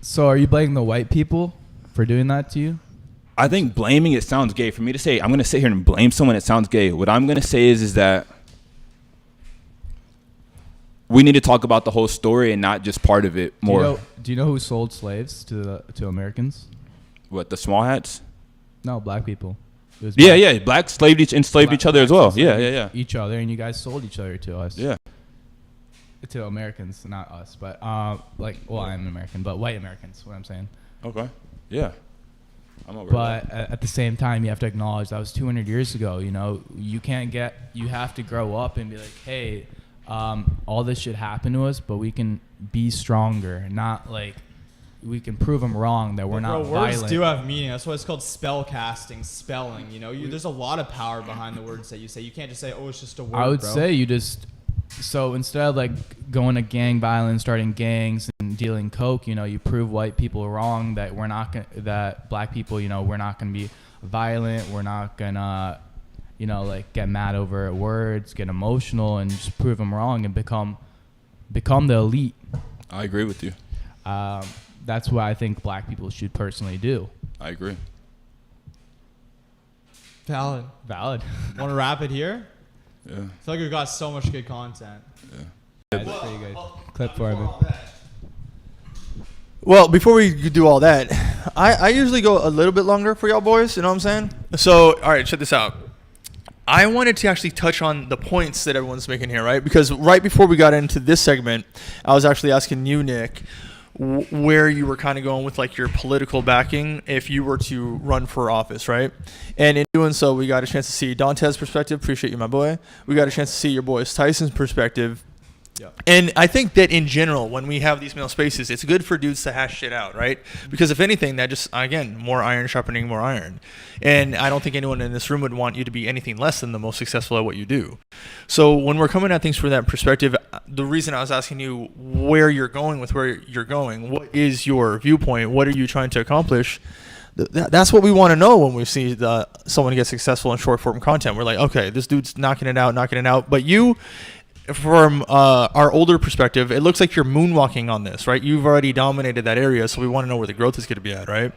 so are you blaming the white people for doing that to you? I think blaming it sounds gay. For me to say I'm gonna sit here and blame someone, it sounds gay. What I'm gonna say is that we need to talk about the whole story and not just part of it more. Do you know who sold slaves to Americans? What, the small hats? No, black people. Blacks enslaved each other as well. Yeah. Each other, and you guys sold each other to us. Yeah. To Americans, not us, but I'm American, but white Americans. What I'm saying. Okay. Yeah. But at the same time, you have to acknowledge that was 200 years ago. You know, you have to grow up and be like, hey, all this shit happened to us, but we can be stronger. Not like we can prove them wrong that we're not violent. Words do have meaning. That's why it's called spell casting, spelling. You know, there's a lot of power behind the words that you say. You can't just say, oh, it's just a word. I would say you just. So instead of like going to gang violence, starting gangs and dealing coke, you know, you prove white people wrong that that black people, you know, we're not gonna be violent, we're not gonna, you know, like get mad over words, get emotional, and just prove them wrong and become the elite. I agree with you. That's what I think black people should personally do. I agree. Valid. Want to wrap it here? Yeah. I feel like we've got so much good content. Yeah. That's pretty good. Clip for me. Well, before we do all that, I usually go a little bit longer for y'all boys. You know what I'm saying? So, all right, check this out. I wanted to actually touch on the points that everyone's making here, right? Because right before we got into this segment, I was actually asking you, Nick, where you were kind of going with like your political backing if you were to run for office, right? And in doing so, we got a chance to see Dante's perspective. Appreciate you, my boy. We got a chance to see your boys Tyson's perspective. Yeah. And I think that in general, when we have these male spaces, it's good for dudes to hash shit out, right? Because if anything, that just, again, more iron sharpening more iron. And I don't think anyone in this room would want you to be anything less than the most successful at what you do. So when we're coming at things from that perspective, the reason I was asking you where you're going with where you're going, what is your viewpoint? What are you trying to accomplish? That's what we want to know when we see someone get successful in short form content. We're like, okay, this dude's knocking it out. But you... From our older perspective, it looks like you're moonwalking on this, right? You've already dominated that area, so we want to know where the growth is going to be at, right?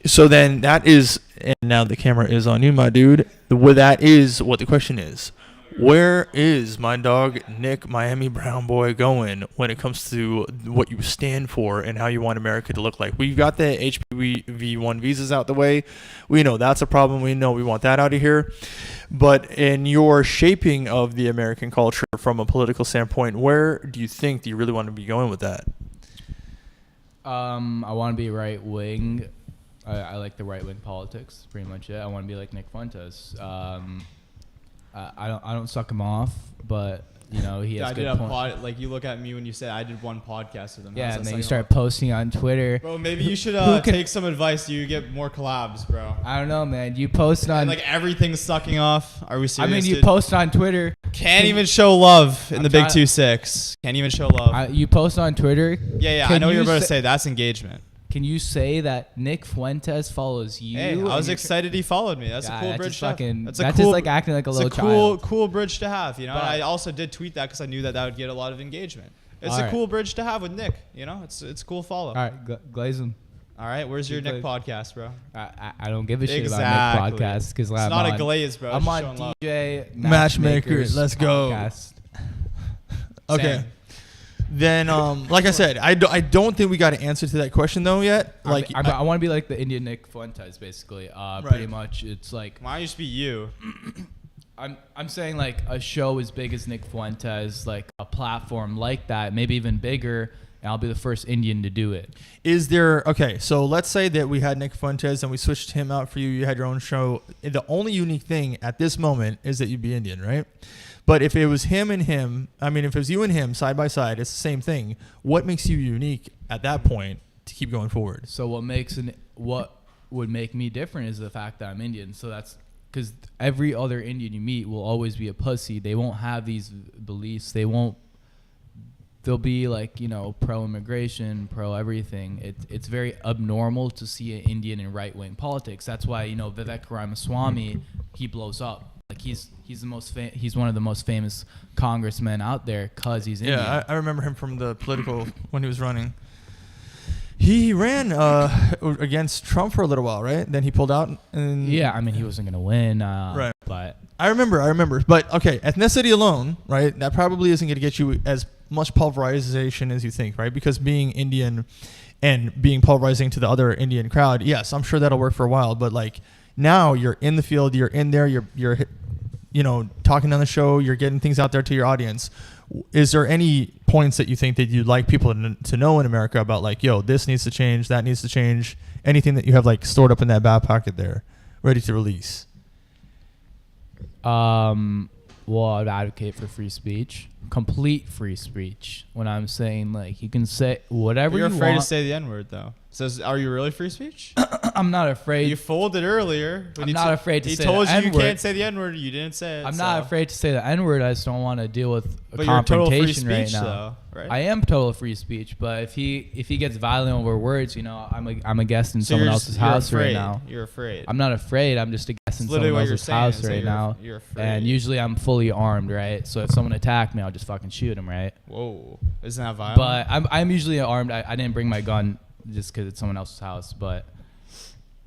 So then that is, and now the camera is on you, my dude. That is what the question is. Where is my dog Nick Miami Brown Boy going when it comes to what you stand for and how you want America to look like? We've got the HPV1 visas out the way. We know that's a problem. We know we want that out of here. But in your shaping of the American culture from a political standpoint, where do you really want to be going with that? I want to be right wing. I like the right wing politics. Pretty much it. I want to be like Nick Fuentes. I don't suck him off, but you know he has good points. Like you look at me when you say I did one podcast with him. Yeah, and then you start posting on Twitter. Bro, maybe you should take some advice. You get more collabs, bro. I don't know, man. You post on like everything's sucking off. Are we serious? I mean, you post on Twitter. Can't even show love in the Big 2-6. Can't even show love. You post on Twitter. Yeah. I know what you're about to say. That's engagement. can you say that Nick Fuentes follows you? Hey, I was excited he followed me. That's a cool bridge to have. That's just like acting like a little child. Cool bridge to have, you know. But and I also did tweet that because I knew that would get a lot of engagement. It's All a right. cool bridge to have with Nick, you know. It's a cool follow. All right, glaze him. All right, where's your Nick podcast, bro? I don't give a shit about Nick podcast because it's not a glaze, bro. I'm It's on showing DJ Matchmaker. Let's go. podcast. Okay. Same. Then, like I said, I don't think we got an answer to that question though yet. Like, I want to be like the Indian Nick Fuentes, basically. Pretty much, it's like Why don't you just be you? I'm saying like a show as big as Nick Fuentes, like a platform like that, maybe even bigger, and I'll be the first Indian to do it. is there, okay, so let's say that we had Nick Fuentes and we switched him out for you. You had your own show. The only unique thing at this moment is that you'd be Indian, right? But if it was him and him, I mean, if it was you and him side by side, it's the same thing. What makes you unique at that point to keep going forward? So what would make me different is the fact that I'm Indian. So that's because every other Indian you meet will always be a pussy. They won't have these beliefs. They'll be like, you know, pro-immigration, pro-everything. It's very abnormal to see an Indian in right-wing politics. That's why, you know, Vivek Ramaswamy, he blows up. Like he's one of the most famous congressmen out there because he's Indian. Yeah, I remember him from the political when he was running. He ran against Trump for a little while, right? Then he pulled out. And Yeah, I mean, he wasn't going to win. Right. But I remember. But, okay, ethnicity alone, right, that probably isn't going to get you as much pulverization as you think, right? Because being Indian and being pulverizing to the other Indian crowd, yes, I'm sure that'll work for a while. But, like, now you're in the field, you're in there, you're you know, talking on the show, you're getting things out there to your audience. Is there any points that you think that you'd like people to know in America about, like, yo, this needs to change, that needs to change, anything that you have, like, stored up in that back pocket there, ready to release? well, I'd advocate for free speech, complete free speech. When I'm saying, like, you can say whatever you want. You're afraid to say the N-word, though. So are you really free speech? I'm not afraid. You folded earlier. I'm not afraid to say the He told you N-word. you can't say the N-word. You didn't say it. I'm not afraid to say the N-word. I just don't want to deal with a But you're total free confrontation right speech, now. though, right? I am total free speech, but if he gets violent over words, you know, I'm a guest in So someone you're else's just- house you're right afraid. now. You're afraid. I'm not afraid. I'm just a guest in literally someone what you're else's saying house is that right now. you're afraid. And usually I'm fully armed, right? So if someone attacked me, I'll just fucking shoot him, right? Whoa. Isn't that violent? But I'm usually armed. I didn't bring my gun just because it's someone else's house, but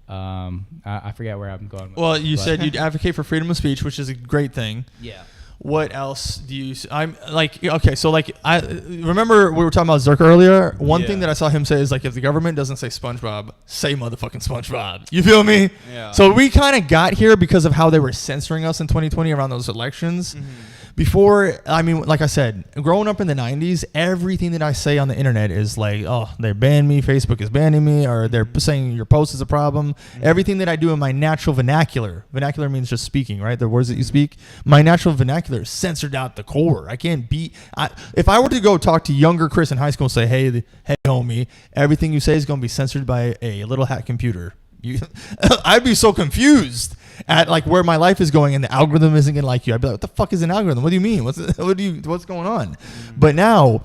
I forget where I'm going with Well, this, you but- said you'd advocate for freedom of speech, which is a great thing. Yeah. What else do you? I'm like, okay, so like, I remember we were talking about Zerk earlier. One thing that I saw him say is like, if the government doesn't say SpongeBob, say motherfucking SpongeBob. You feel me? Yeah. So we kind of got here because of how they were censoring us in 2020 around those elections. Mm-hmm. Before, I mean, like I said, growing up in the 90s, everything that I say on the internet is like, oh, they banned me, Facebook is banning me, or they're saying your post is a problem. Everything that I do in my natural vernacular means just speaking, right? The words that you speak. My natural vernacular is censored out the core. I can't be, if I were to go talk to younger Chris in high school and say, hey, homie, everything you say is going to be censored by a little hat computer. I'd be so confused at like where my life is going, and the algorithm isn't gonna like you. I'd be like, what the fuck is an algorithm? What do you mean? What's going on? But now,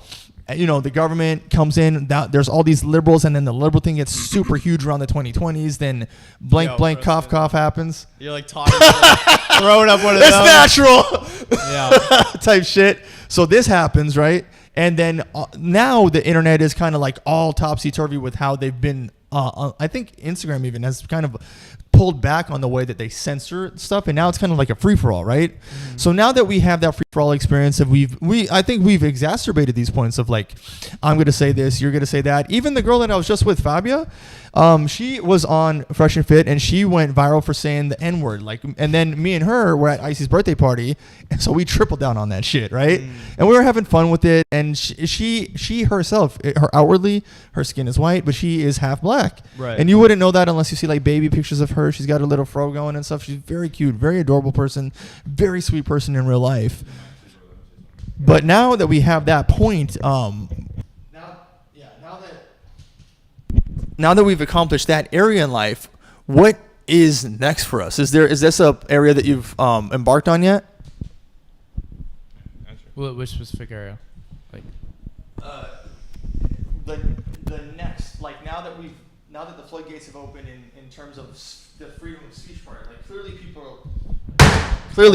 you know, the government comes in. There's all these liberals, and then the liberal thing gets super huge around the 2020s. Then blank cough happens. You're like talking, throwing up one of It's those. natural. Yeah. Type shit. So this happens, right? And then now the internet is kind of like all topsy-turvy with how they've been. I think Instagram even has kind of pulled back on the way that they censor stuff, and now it's kind of like a free-for-all, right? So now that we have that free-for-all experience, I think we've exacerbated these points of like, I'm going to say this, you're going to say that. Even the girl that I was just with, Fabia, she was on Fresh and Fit, and she went viral for saying the N-word. Like, and then me and her were at Icy's birthday party, and so we tripled down on that shit, right? And we were having fun with it. And she herself, outwardly, her skin is white, but she is half black. Right. And you wouldn't know that unless you see like baby pictures of her. She's got a little fro going and stuff. She's very cute, very adorable person, very sweet person in real life. But now that we have that point, now that we've accomplished that area in life, what is next for us? Is this a area that you've embarked on yet? Which specific area? Like, The next, like now that we've now that the floodgates have opened in terms of the freedom of speech part, like clearly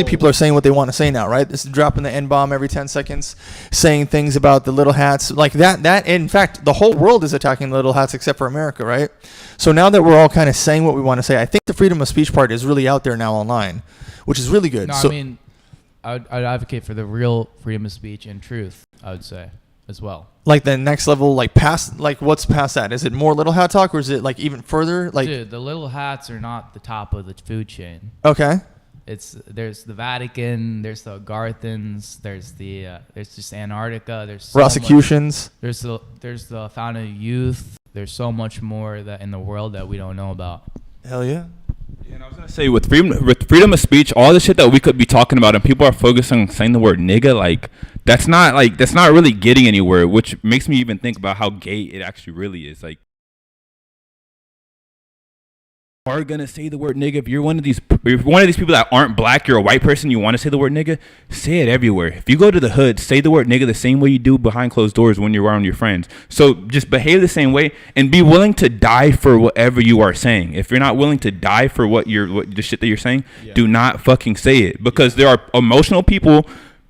people are saying what they want to say now, right? This is dropping the N-bomb every 10 seconds, saying things about the little hats like that. In fact, the whole world is attacking the little hats except for America, right? So now that we're all kind of saying what we want to say, I think the freedom of speech part is really out there now online, which is really good. No, so, I mean, I'd advocate for the real freedom of speech and truth, I would say, as well. Like the next level, like past, like what's past that? Is it more little hat talk, or is it like even further? Like, dude, the little hats are not the top of the food chain. Okay. There's the Vatican, there's the Garthans, there's just Antarctica, there's so Prosecutions. There's the Fountain of Youth. There's so much more that in the world that we don't know about. Hell yeah. Yeah, and I was gonna say with freedom of speech, all the shit that we could be talking about, and people are focused on saying the word nigga, like that's not really getting anywhere, which makes me even think about how gay it actually really is. Like, are gonna say the word nigga. If you're one of these people that aren't black, you're a white person, you want to say the word nigga, say it everywhere. If you go to the hood, say the word nigga the same way you do behind closed doors when you're around your friends. So just behave the same way and be willing to die for whatever you are saying. If you're not willing to die for the shit that you're saying, do not fucking say it, because there are emotional people.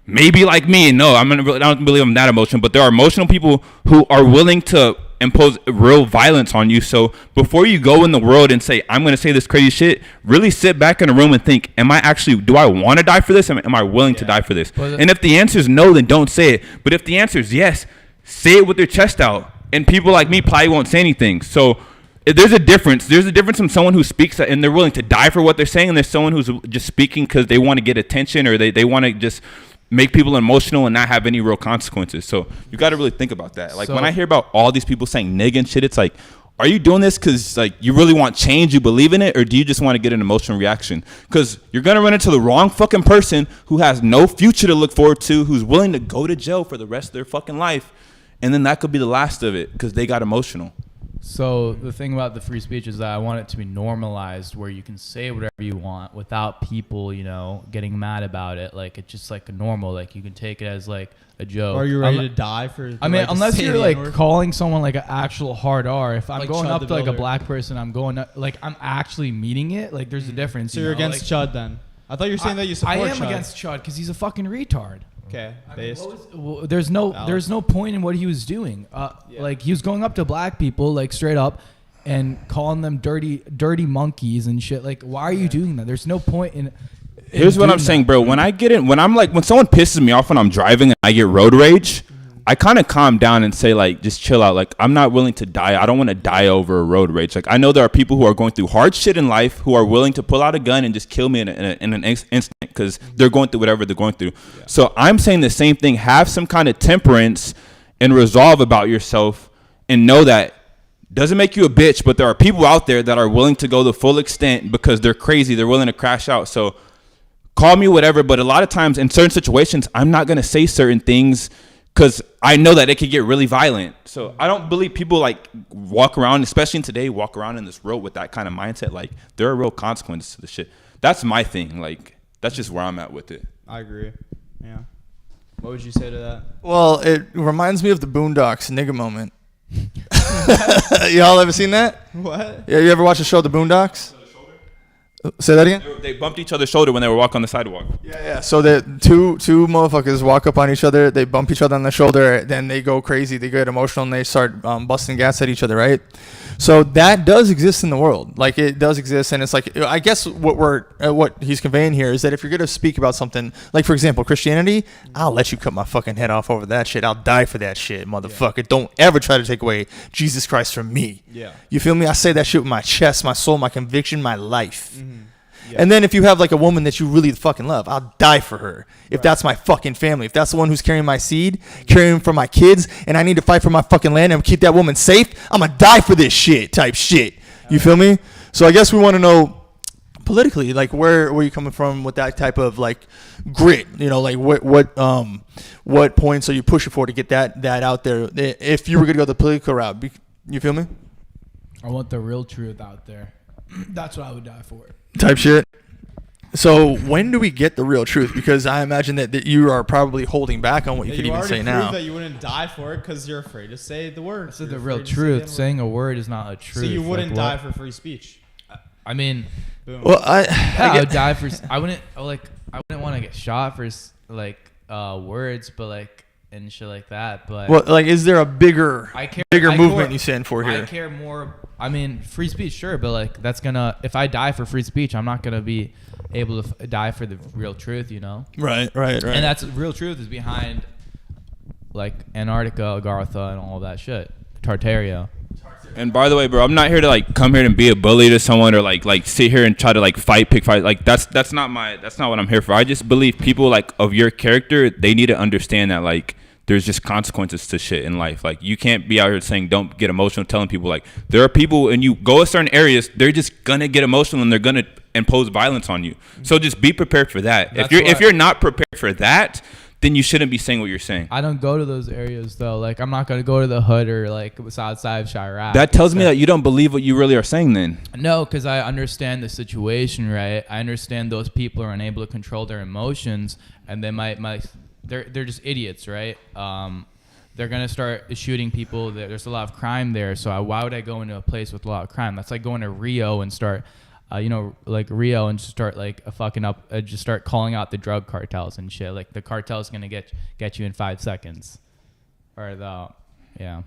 Maybe like me, no, I don't believe I'm that emotional, but there are emotional people who are willing to impose real violence on you. So before you go in the world and say, I'm going to say this crazy shit, really sit back in a room and think, do I want to die for this? Am I willing to die for this? And if the answer is no, then don't say it. But if the answer is yes, say it with your chest out. And people like me probably won't say anything. So there's a difference. There's a difference from someone who speaks and they're willing to die for what they're saying, and there's someone who's just speaking because they want to get attention, or they want to just make people emotional and not have any real consequences. So you got to really think about that. Like, when I hear about all these people saying nigga and shit, it's like, are you doing this because like you really want change, you believe in it, or do you just want to get an emotional reaction? Because you're going to run into the wrong fucking person who has no future to look forward to, who's willing to go to jail for the rest of their fucking life, and then that could be the last of it because they got emotional. So the thing about the free speech is that I want it to be normalized, where you can say whatever you want without people, getting mad about it. Like, it's just like a normal, like you can take it as like a joke. Are you ready to die for? I mean, unless you're like calling someone like an actual hard R. If I'm like going up to like a black person, I'm actually meeting it. Like, there's a difference. So you're against Chud then? I thought you were saying that you support Chud. I am against Chud because he's a fucking retard. Okay. There's no point in what he was doing. Like, he was going up to black people, like, straight up, and calling them dirty monkeys and shit. Like, why are you doing that? There's no point in. Here's what I'm saying, bro. When someone pisses me off when I'm driving and I get road rage, I kind of calm down and say, like, just chill out. Like, I'm not willing to die. I don't want to die over a road rage. Like, I know there are people who are going through hard shit in life who are willing to pull out a gun and just kill me in an instant because they're going through whatever they're going through. Yeah. So I'm saying the same thing. Have some kind of temperance and resolve about yourself, and know that doesn't make you a bitch, but there are people out there that are willing to go the full extent because they're crazy. They're willing to crash out. So call me whatever, but a lot of times in certain situations, I'm not going to say certain things because I know that it could get really violent. So I don't believe people like walk around, especially in today, walk around in this world with that kind of mindset. Like, there are real consequences to the shit. That's my thing. Like, that's just where I'm at with it. I agree. Yeah. What would you say to that? Well, it reminds me of the Boondocks nigga moment. Y'all ever seen that? What? Yeah, you ever watch the show The Boondocks? Say that again? They bumped each other's shoulder when they were walking on the sidewalk. Yeah. So the two motherfuckers walk up on each other. They bump each other on the shoulder. Then they go crazy. They get emotional and they start busting gas at each other, right? So that does exist in the world. Like, it does exist, and it's like, I guess what he's conveying here is that if you're gonna speak about something, like, for example, Christianity, I'll let you cut my fucking head off over that shit. I'll die for that shit, motherfucker. Yeah. Don't ever try to take away Jesus Christ from me. Yeah. You feel me? I say that shit with my chest, my soul, my conviction, my life. Mm-hmm. Yeah. And then if you have like a woman that you really fucking love, I'll die for her. If that's my fucking family, if that's the one who's carrying my seed, carrying for my kids, and I need to fight for my fucking land and keep that woman safe, I'm gonna die for this shit type shit. You feel me? So I guess we want to know politically, like, where you coming from with that type of like grit? Like what points are you pushing for to get that out there? If you were gonna go the political route, you feel me? I want the real truth out there. That's what I would die for. Type shit. So when do we get the real truth? Because I imagine that you are probably holding back on what you could even say now. That you wouldn't die for it because you're afraid to say the word. So the real truth. Saying a word is not a truth. So you wouldn't die for free speech. I mean, boom. Well, I would die for. I wouldn't want to get shot for like words, but like and shit like that. But well, like, is there a bigger movement you stand for here? I care more. I mean, free speech, sure, but like that's gonna. If I die for free speech, I'm not gonna be able to die for the real truth, you know? Right. And that's real truth is behind like Antarctica, Agartha, and all that shit. Tartaria. And by the way, bro, I'm not here to like come here and be a bully to someone or like sit here and try to like pick fight. Like that's not what I'm here for. I just believe people like of your character, they need to understand that like there's just consequences to shit in life. Like you can't be out here saying don't get emotional, telling people like there are people and you go to certain areas, they're just gonna get emotional and they're gonna impose violence on you. So just be prepared for that. If you're not prepared for that, then you shouldn't be saying what you're saying. I don't go to those areas though. Like I'm not gonna go to the hood or like south side of Chirac. That tells me that you don't believe what you really are saying then. No, because I understand the situation, right? I understand those people are unable to control their emotions and they they're just idiots, right? They're gonna start shooting people. There's a lot of crime there, so why would I go into a place with a lot of crime? That's like going to Rio and start like Rio and just start like fucking up, just start calling out the drug cartels and shit. Like the cartel's gonna get you in 5 seconds, or yeah.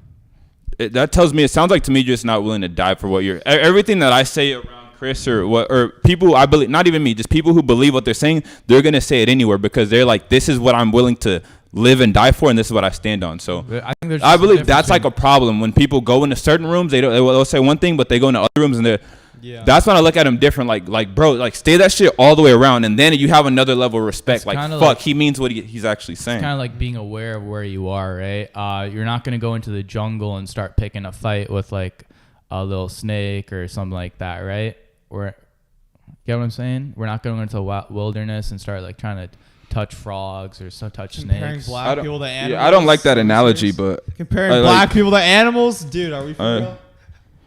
That tells me, it sounds like to me, you're just not willing to die for what you're. Everything that I say around Chris or people, I believe, not even me, just people who believe what they're saying, they're gonna say it anywhere because they're like, this is what I'm willing to live and die for, and this is what I stand on. So I believe that's like a problem when people go into certain rooms. They'll say one thing, but they go into other rooms and they're. Yeah. That's when I look at him different. Like bro, like stay that shit all the way around, and then you have another level of respect. Like fuck, like, he means what he's actually saying. It's kind of like being aware of where you are, right? You're not gonna go into the jungle and start picking a fight with like a little snake or something like that, right? Or get what I'm saying? We're not going into the wilderness and start like trying to touch frogs or touch snakes. Black people to animals. Yeah, I don't like that analogy, but comparing black people to animals, dude, are we for real?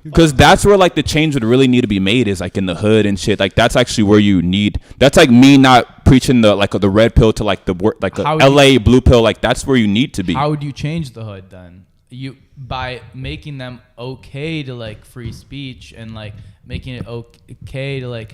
Because that's where like the change would really need to be made is like in the hood and shit. Like that's actually where you need. That's like me not preaching the red pill to like the LA blue pill. Like that's where you need to be. How would you change the hood then? By making them okay to like free speech and like making it okay to like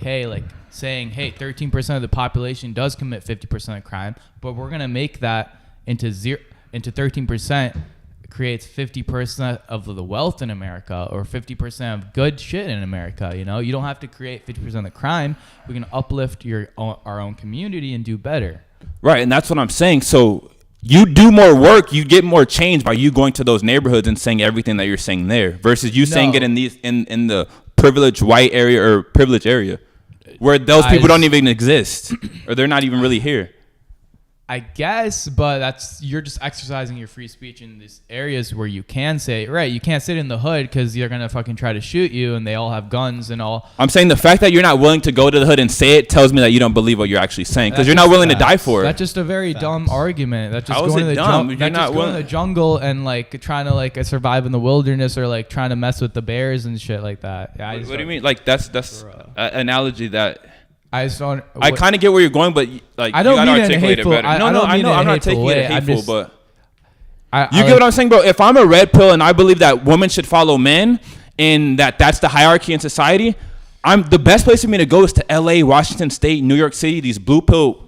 saying 13% of the population does commit 50% of crime, but we're gonna make that into 13%. Creates 50% of the wealth in America or 50% of good shit in America. You know, you don't have to create 50% of the crime. We can uplift our own community and do better. Right, and that's what I'm saying. So you do more work, you get more change by you going to those neighborhoods and saying everything that you're saying there versus you saying it in the privileged white area or privileged area where those people don't even exist or they're not even really here. I guess, but you're just exercising your free speech in these areas where you can say, right, you can't sit in the hood because you're going to fucking try to shoot you and they all have guns and all. I'm saying the fact that you're not willing to go to the hood and say it tells me that you don't believe what you're actually saying because you're not willing to die for it. That's just a very dumb argument. That's just going to the jungle and like trying to like survive in the wilderness or like trying to mess with the bears and shit like that. Yeah, what do you mean? Like that's an analogy that... I kind of get where you're going, but like I don't you gotta mean articulate it better. I know I'm not taking it hateful, but you get what I'm saying, bro. If I'm a red pill and I believe that women should follow men and that's the hierarchy in society, the best place for me to go is to LA, Washington State, New York City, these blue pill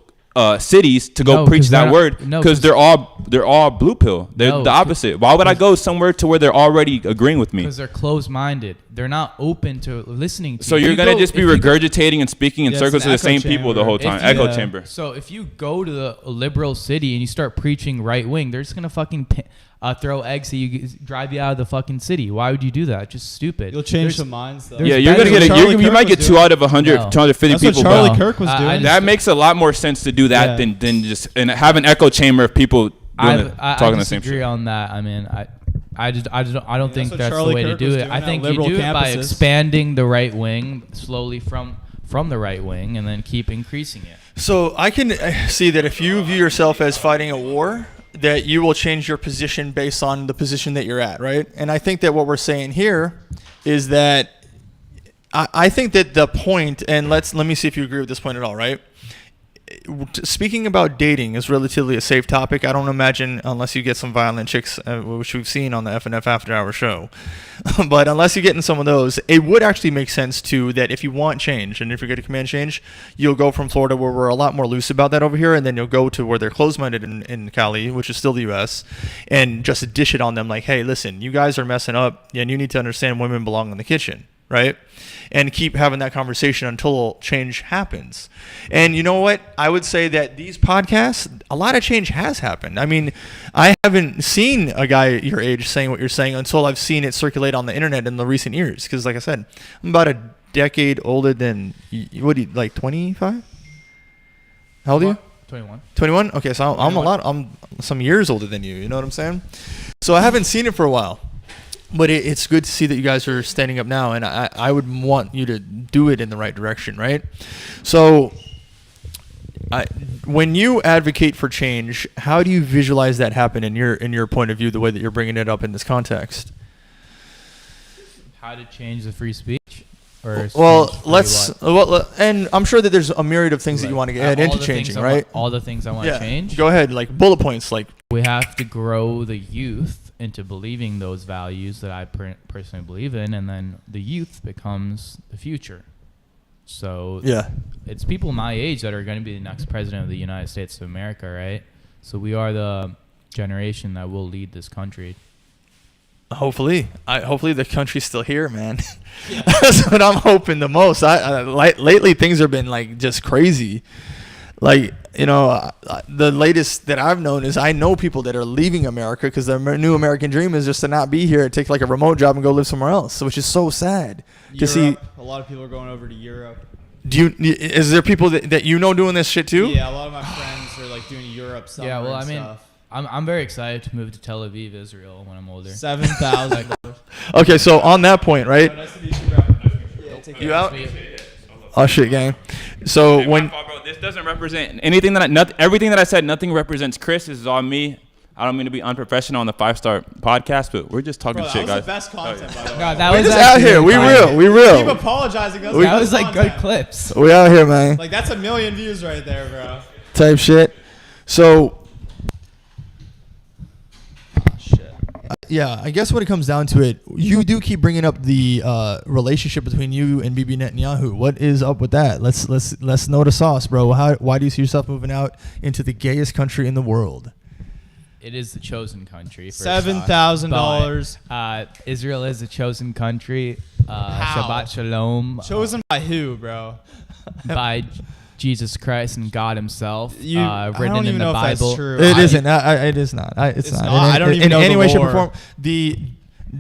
cities to go preach that word because they're all blue pill. They're the opposite. Why would I go somewhere to where they're already agreeing with me? Because they're closed-minded. They're not open to listening to so you're going to just be regurgitating and speaking in circles to the same people the whole time. Echo chamber. So if you go to the liberal city and you start preaching right-wing, they're just going to fucking throw eggs so drive you out of the fucking city. Why would you do that? Just stupid. You'll change some minds, though. Yeah, you're going to get you might get 2 out of 100, 250 That's people. That's what Charlie Kirk was doing. That makes a lot more sense to do that than just and have an echo chamber of people talking the same shit. I disagree on that. I mean, I don't think that's the way to do it. I think you do it by expanding the right wing slowly from the right wing and then keep increasing it. So I can see that if you view yourself as fighting a war, that you will change your position based on the position that you're at, right? And I think that what we're saying here is that I think that the point, and let me see if you agree with this point at all, right? Speaking about dating is relatively a safe topic. I don't imagine, unless you get some violent chicks, which we've seen on the FNF After Hour show, but unless you get in some of those, it would actually make sense to that if you want change and if you're going to command change, you'll go from Florida where we're a lot more loose about that over here, and then you'll go to where they're closed-minded in Cali, which is still the U.S., and just dish it on them like, hey, listen, you guys are messing up, and you need to understand women belong in the kitchen. Right? And keep having that conversation until change happens. And you know what? I would say that these podcasts, a lot of change has happened. I mean, I haven't seen a guy your age saying what you're saying until I've seen it circulate on the internet in the recent years. Because like I said, I'm about a decade older than, what do you, like 25? How old are you? 21. 21? Okay, so I'm some years older than you. You know what I'm saying? So I haven't seen it for a while. But it's good to see that you guys are standing up now, and I would want you to do it in the right direction, right? So when you advocate for change, how do you visualize that happen in your point of view, the way that you're bringing it up in this context? How to change the free speech? Or and I'm sure that there's a myriad of things that you want to get into changing, right? All the things I want to change? Go ahead, like bullet points. Like we have to grow the youth into believing those values that I personally believe in, and then the youth becomes the future. So it's people my age that are going to be the next president of the United States of America, right? So we are the generation that will lead this country. Hopefully the country's still here, man. That's what I'm hoping the most. Lately things have been like just crazy. Like, you know, the latest that I've known is I know people that are leaving America because their new American dream is just to not be here, take like a remote job and go live somewhere else. So which is so sad to see. A lot of people are going over to Europe. Is there people that you know doing this shit too? Yeah, a lot of my friends are like doing Europe stuff. Yeah, well, I mean, I'm very excited to move to Tel Aviv, Israel when I'm older. 7,000. Okay, so on that point, right? Oh, nice to meet you, bro. Yeah, take care. You out? Oh shit, gang. So hey, when bro, this doesn't represent anything everything that I said, nothing represents Chris. This is all me. I don't mean to be unprofessional on the 5-star podcast, but we're just talking shit, that was guys. the best content, by the way. No, that we're was just out here. We real. Keep apologizing. That was like good clips. We out here, man. Like that's 1 million views right there, bro. Type shit. So. Yeah, I guess when it comes down to it, you do keep bringing up the relationship between you and Bibi Netanyahu. What is up with that? Let's know the sauce, bro. Why do you see yourself moving out into the gayest country in the world? It is the chosen country. $7,000. Israel is the chosen country. How? Shabbat Shalom. Chosen by who, bro? By Jesus Christ and God Himself. I don't written even in the know Bible. if that's true. It isn't. It is not. It's not. I don't even know in any the way, shape, or lore. form. The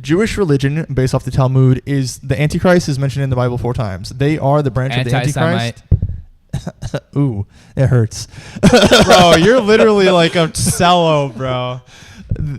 Jewish religion, based off the Talmud, is the Antichrist is mentioned in the Bible 4 times. They are the branch of the Antichrist. Ooh, it hurts. Bro, you're literally like a cello, bro.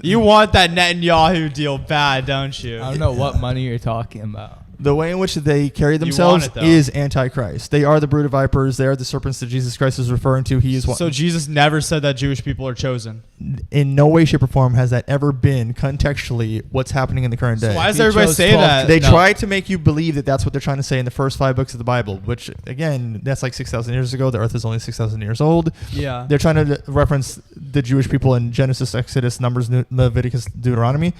You want that Netanyahu deal bad, don't you? I don't know what money you're talking about. The way in which they carry themselves is Antichrist. They are the brood of vipers. They are the serpents that Jesus Christ is referring to. He is one. So Jesus never said that Jewish people are chosen. In no way, shape, or form has that ever been contextually what's happening in the current day. So why does everybody say that? They try to make you believe that that's what they're trying to say in the first 5 books of the Bible, which, again, that's like 6,000 years ago. The earth is only 6,000 years old. Yeah. They're trying to reference the Jewish people in Genesis, Exodus, Numbers, Leviticus, Deuteronomy.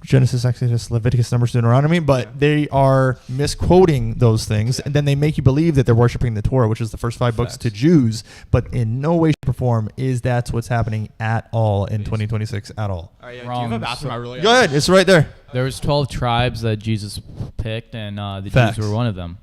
Genesis, Exodus, Leviticus, Numbers, Deuteronomy. But they are misquoting those things, and then they make you believe that they're worshiping the Torah, which is the first 5 books to Jews. But in no way, shape, or form is that's what's happening at all in 2026 at all. Do you have a bathroom? Go ahead. It's right there. There was 12 tribes that Jesus picked, and the Facts. Jews were one of them.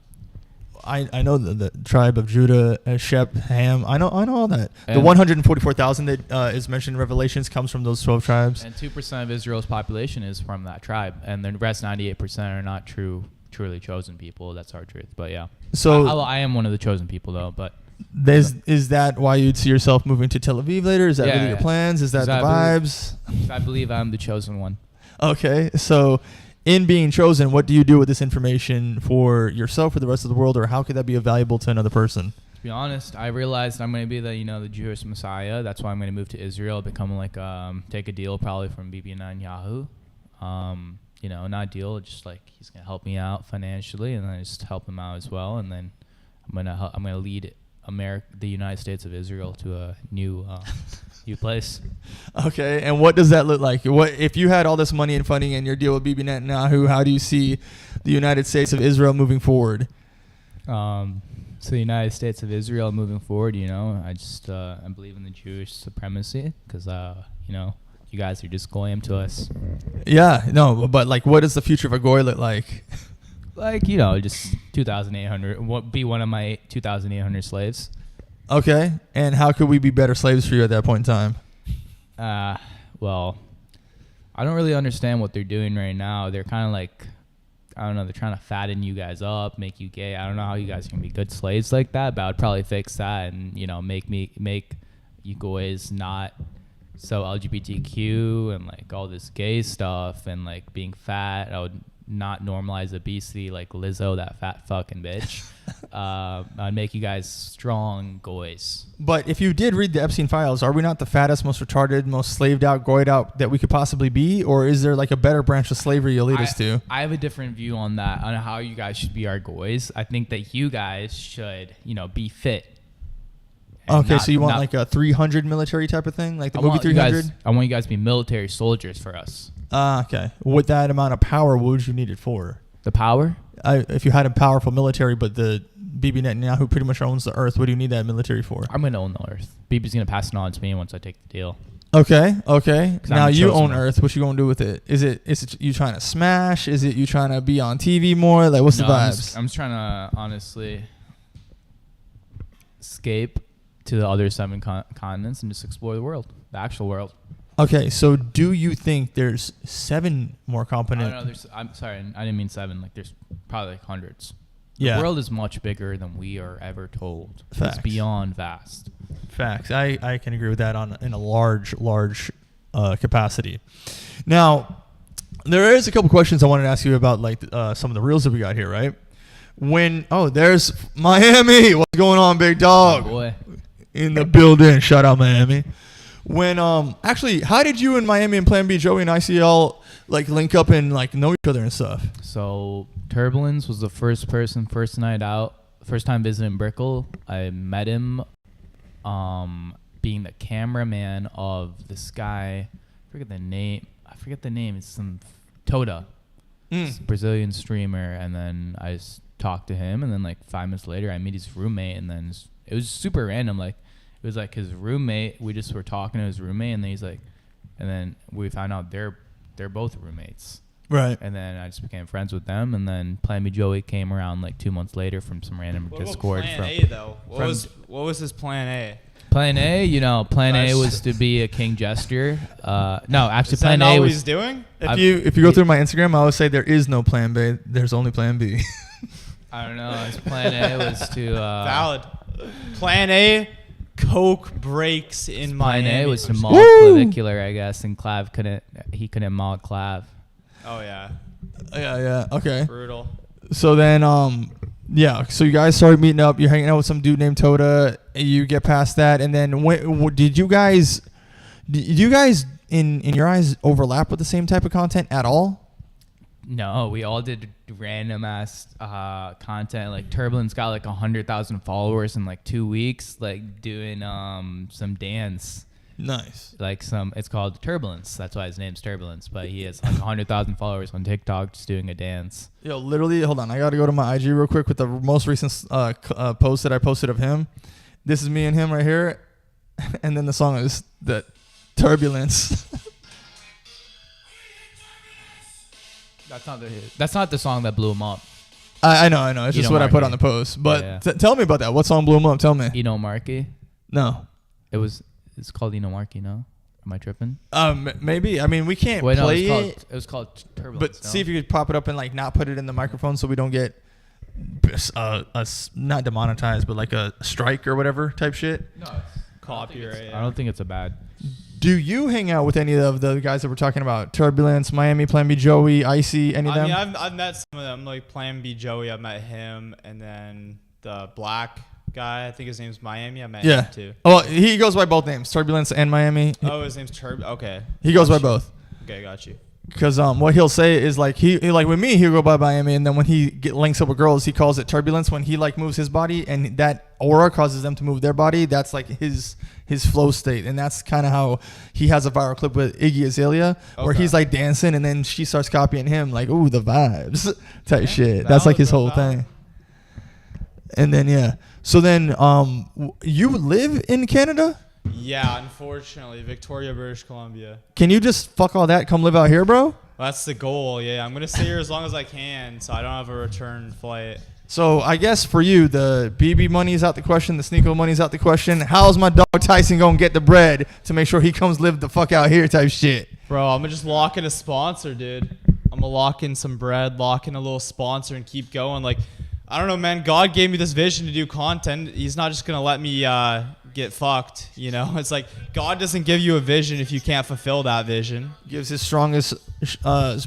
I know the tribe of Judah, Shep, Ham. I know all that. And the 144,000 that is mentioned in Revelations comes from those 12 tribes. And 2% of Israel's population is from that tribe, and the rest 98% are not truly chosen people. That's our truth. But yeah, So I am one of the chosen people, though. But is that why you'd see yourself moving to Tel Aviv later? Is that really your plans? Is that the vibes? I believe I'm the chosen one. Okay, so in being chosen, what do you do with this information for yourself, for the rest of the world, or how could that be valuable to another person? To be honest, I realized I'm going to be the Jewish Messiah. That's why I'm going to move to Israel, become like take a deal probably from Bibi Netanyahu. you know, not deal, just like he's gonna help me out financially, and then I just help him out as well, and then I'm gonna lead the United States of Israel to a new place. Okay, and what does that look like? What if you had all this money and funding and your deal with Bibi Netanyahu? How do you see the United States of Israel moving forward? So the United States of Israel moving forward, you know, I believe in the Jewish supremacy because, you know, you guys are just goyim to us. Yeah, no, but like, what does the future of a goy look like? Like, you know, just 2,800. Be one of my 2,800 slaves. Okay, and how could we be better slaves for you at that point in time? Well, I don't really understand what they're doing right now. They're kind of like, I don't know, they're trying to fatten you guys up, make you gay. I don't know how you guys can be good slaves like that, but I would probably fix that and, you know, make you guys not so LGBTQ and like all this gay stuff and like being fat. I would not normalize obesity like Lizzo, that fat fucking bitch. I'd make you guys strong goys. But if you did read the Epstein files, are we not the fattest, most retarded, most slaved out, goyed out that we could possibly be? Or is there like a better branch of slavery you'll lead us to? I have a different view on that, on how you guys should be our goys. I think that you guys should, you know, be fit. Okay, so you want like a 300 military type of thing? Like the movie 300? I want you guys to be military soldiers for us. Okay. With that amount of power, what would you need it for? The power? If you had a powerful military, but the Bibi Netanyahu pretty much owns the earth, what do you need that military for? I'm going to own the earth. Bibi's going to pass it on to me once I take the deal. Okay. Now you own one. earth. What you going to do with it? Is it you trying to smash? Is it you trying to be on TV more? Like, what's the vibes? I'm just trying to honestly escape to the other 7 continents and just explore the world, the actual world. Okay, so do you think there's 7 more continents? I'm sorry, I didn't mean 7. Like, there's probably like hundreds. Yeah. The world is much bigger than we are ever told. Facts. It's beyond vast. Facts. I can agree with that in a large capacity. Now, there is a couple questions I wanted to ask you about, like some of the reels that we got here, right? There's Miami. What's going on, big dog? Oh, boy. In the building. Shout out Miami. Actually, how did you and Miami and Plan B, Joey and ICL like link up and like know each other and stuff? So Turbulence was the first night out, first time visiting Brickell. I met him being the cameraman of this guy. I forget the name. It's some Toda, Brazilian streamer. And then I just talked to him, and then like 5 minutes later I meet his roommate, and then it was super random. Like, it was like his roommate. We just were talking to his roommate, and then he's like, and then we found out they're both roommates. Right. And then I just became friends with them, and then Plan B Joey came around like 2 months later from some random Discord. Plan A though? What was his plan A? Plan A, you know, Plan A was to be a king jester. No, actually, Is that Plan not A what was. he's doing? If you go through my Instagram, I always say there is no Plan B. There's only Plan B. I don't know. His Plan A was to. Valid. Plan A. Coke breaks in Miami. Plan A was to maul clavicular, I guess, and Clav couldn't maul Clav. Oh yeah. Yeah. Okay. Brutal. So then, so you guys started meeting up. You're hanging out with some dude named Toda. You get past that, and then did you guys in your eyes overlap with the same type of content at all? No, we all did random ass content. Like Turbulence got like 100,000 followers in like 2 weeks, like doing some dance. Nice. Like it's called Turbulence. That's why his name's Turbulence. But he has like 100,000 followers on TikTok just doing a dance. Yo, literally, hold on. I got to go to my IG real quick with the most recent post that I posted of him. This is me and him right here. And then the song is the Turbulence. That's not the song that blew him up. I know. It's just what I put on the post. But tell me about that. What song blew him up? Tell me. Eno Markey. No. It's called Eno Markey, no? Am I tripping? Maybe. I mean, we can't play it. It was called Turbulence. But see if you could pop it up and like not put it in the microphone so we don't get not demonetized, but like a strike or whatever type shit. No, Copyright. I don't think it's a bad. Do you hang out with any of the guys that we're talking about? Turbulence, Miami, Plan B, Joey, Icy, any of them? I mean, I've met some of them, like Plan B Joey. I met him, and then the black guy. I think his name's Miami. I met him too. Oh, he goes by both names, Turbulence and Miami. Oh, his name's Turb. Okay. He goes by both. Okay, got you. Because what he'll say is like he like with me, he'll go by Miami, and then when he links up with girls, he calls it turbulence. When he like moves his body, and that aura causes them to move their body, that's like his flow state, and that's kind of how he has a viral clip with Iggy Azalea where he's like dancing, and then she starts copying him, like ooh the vibes type shit. That's like his whole thing. And then so then you live in Canada? Yeah, unfortunately, Victoria, British Columbia. Can you just fuck all that, come live out here, bro? That's the goal. Yeah, I'm gonna stay here as long as I can, so I don't have a return flight. So I guess for you, the BB money's out the question, the Sneeko money's out the question. How's my dog Tyson gonna get the bread to make sure he comes live the fuck out here type shit? Bro, I'm gonna just lock in a sponsor, dude. I'm gonna lock in some bread, lock in a little sponsor, and keep going. Like, I don't know, man. God gave me this vision to do content. He's not just gonna let me get fucked, you know. It's like God doesn't give you a vision if you can't fulfill that vision. Gives his strongest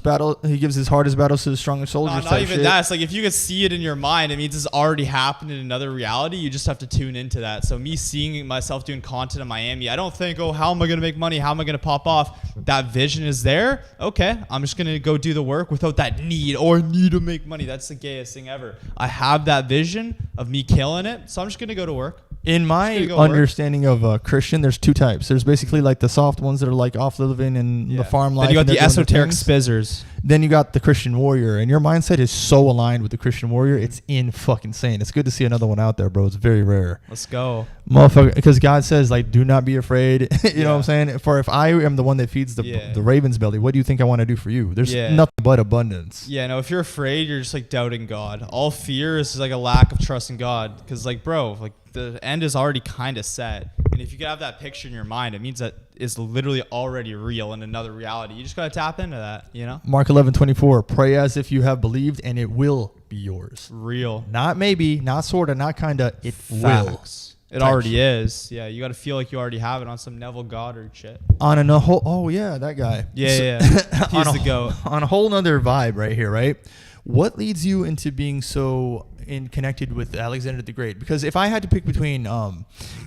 battle. He gives his hardest battles to the strongest soldiers. Not even that. It's like if you could see it in your mind, it means it's already happened in another reality. You just have to tune into that. So me seeing myself doing content in Miami, I don't think, oh, how am I gonna make money? How am I gonna pop off? That vision is there. Okay, I'm just gonna go do the work without that need to make money. That's the gayest thing ever. I have that vision of me killing it, so I'm just gonna go to work. In my understanding of Christian, there's two types. There's basically like the soft ones that are like off living and the farm life. Then you got the esoteric spizzers. Then you got the Christian warrior, and your mindset is so aligned with the Christian warrior. It's in fucking insane. It's good to see another one out there, bro. It's very rare. Let's go, motherfucker. Because God says like, do not be afraid. You know what I'm saying? For if I am the one that feeds the raven's belly, what do you think I want to do for you? There's nothing but abundance. Yeah, no. If you're afraid, you're just like doubting God. All fear is like a lack of trust in God. Because like, bro, like the end is already kind of set. And if you can have that picture in your mind, it means that it's literally already real in another reality. You just got to tap into that, you know? Mark 11:24, pray as if you have believed and it will be yours. Real. Not maybe, not sort of, not kind of, it Facts. will. It already is. Yeah, you got to feel like you already have it on some Neville Goddard shit. On a whole, oh yeah, that guy. Yeah. He's the goat. On a whole nother vibe right here, right? What leads you into being so connected with Alexander the Great? Because if I had to pick between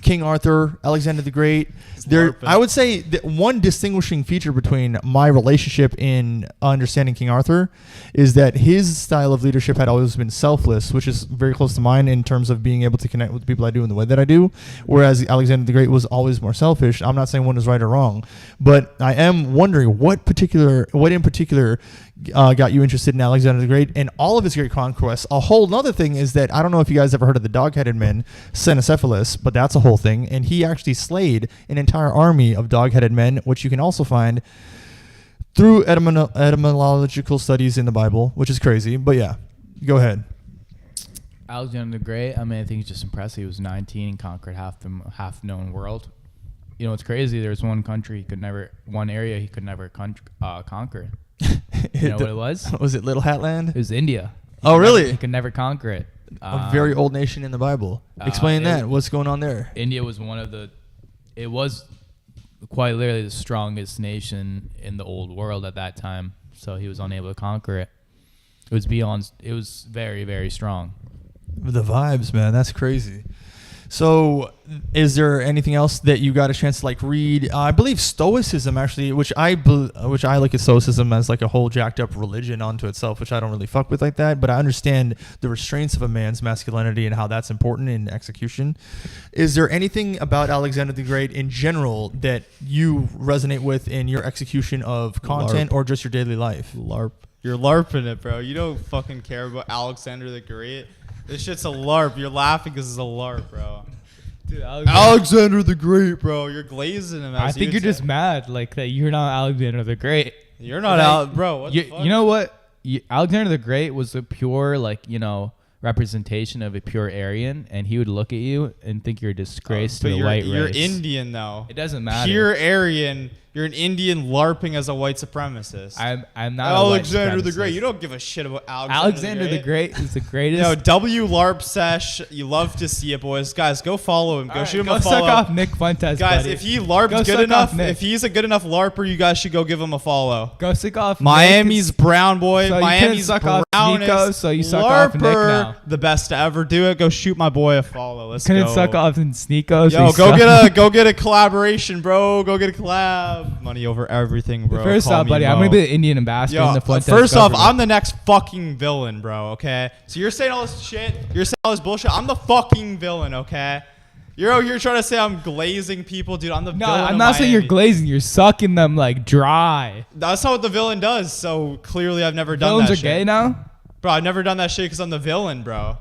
King Arthur, Alexander the Great, I would say that one distinguishing feature between my relationship in understanding King Arthur is that his style of leadership had always been selfless, which is very close to mine in terms of being able to connect with the people I do in the way that I do, whereas Alexander the Great was always more selfish. I'm not saying one is right or wrong, but I am wondering what in particular got you interested in Alexander the Great and all of his great conquests. A whole other thing is that I don't know if you guys ever heard of the dog-headed men, Cynocephalus, but that's a whole thing. And he actually slayed an entire army of dog-headed men, which you can also find through etymological studies in the Bible, which is crazy. But yeah, go ahead. Alexander the Great, I mean, I think he's just impressive. He was 19 and conquered half known world. You know, it's crazy. There's one area he could never conquer. You know what it was? Was it Little Hat Land? It was India. Really? He could never conquer it. A very old nation in the Bible. Explain that. What's going on there? India was it was quite literally the strongest nation in the old world at that time. So he was unable to conquer it. It was very, very strong. The vibes, man. That's crazy. So is there anything else that you got a chance to like read? I believe Stoicism actually, which I look at Stoicism as like a whole jacked up religion onto itself, which I don't really fuck with like that. But I understand the restraints of a man's masculinity and how that's important in execution. Is there anything about Alexander the Great in general that you resonate with in your execution of content or just your daily life? LARP. You're LARPing it, bro. You don't fucking care about Alexander the Great. This shit's a LARP. You're laughing because it's a LARP, bro. Dude, Alexander the Great, bro. You're glazing him. I think you're just mad, like that. You're not Alexander the Great. You're not bro. What the fuck? You know what? Alexander the Great was a pure, representation of a pure Aryan, and he would look at you and think you're a disgrace to the white race. You're Indian, though. It doesn't matter. Pure Aryan. You're an Indian LARPing as a white supremacist. I'm not Alexander the Great. You don't give a shit about Alexander the Great is the greatest. No, W LARP sesh. You love to see it, boys. Guys, go follow him. Go shoot him a follow. Go suck off Nick Fuentes, guys, buddy. if he LARPs good enough, if he's a good enough LARPer, you guys should go give him a follow. Go suck off Miami's Nick. brown boy. So Miami's suck off Nico, so you suck LARPer, off Nick now. The best to ever do it. Go shoot my boy a follow. Let's go. Couldn't suck off in Sneeko. Yo, go get a collaboration, bro. Go get a collab. Money over everything, bro. First Call off, me buddy, I'm Mo. gonna be the Indian ambassador in the Fuentes First off, government. I'm the next fucking villain, bro. Okay. So you're saying all this shit. You're saying all this bullshit. I'm the fucking villain. Okay. You're out here trying to say I'm glazing people, dude. I'm the No, villain. I'm of not saying you're Miami. glazing. You're sucking them like dry. That's not what the villain does. So clearly, I've never done Villains that are shit. gay now. Bro, I've never done that shit because I'm the villain, bro.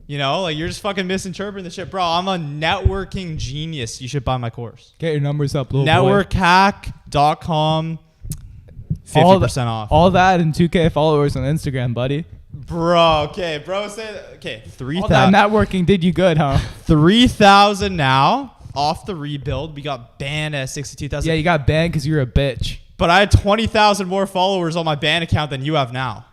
You know, like you're just fucking misinterpreting the shit, bro. I'm a networking genius. You should buy my course. Get your numbers up, little boy. Networkhack.com. 50% off. All that and 2K followers on Instagram, buddy. Bro, okay, bro, say that. Okay, All that 3,000 networking did you good, huh? 3,000 now off the rebuild. We got banned at 62,000. Yeah, you got banned because you're a bitch. But I had 20,000 more followers on my ban account than you have now.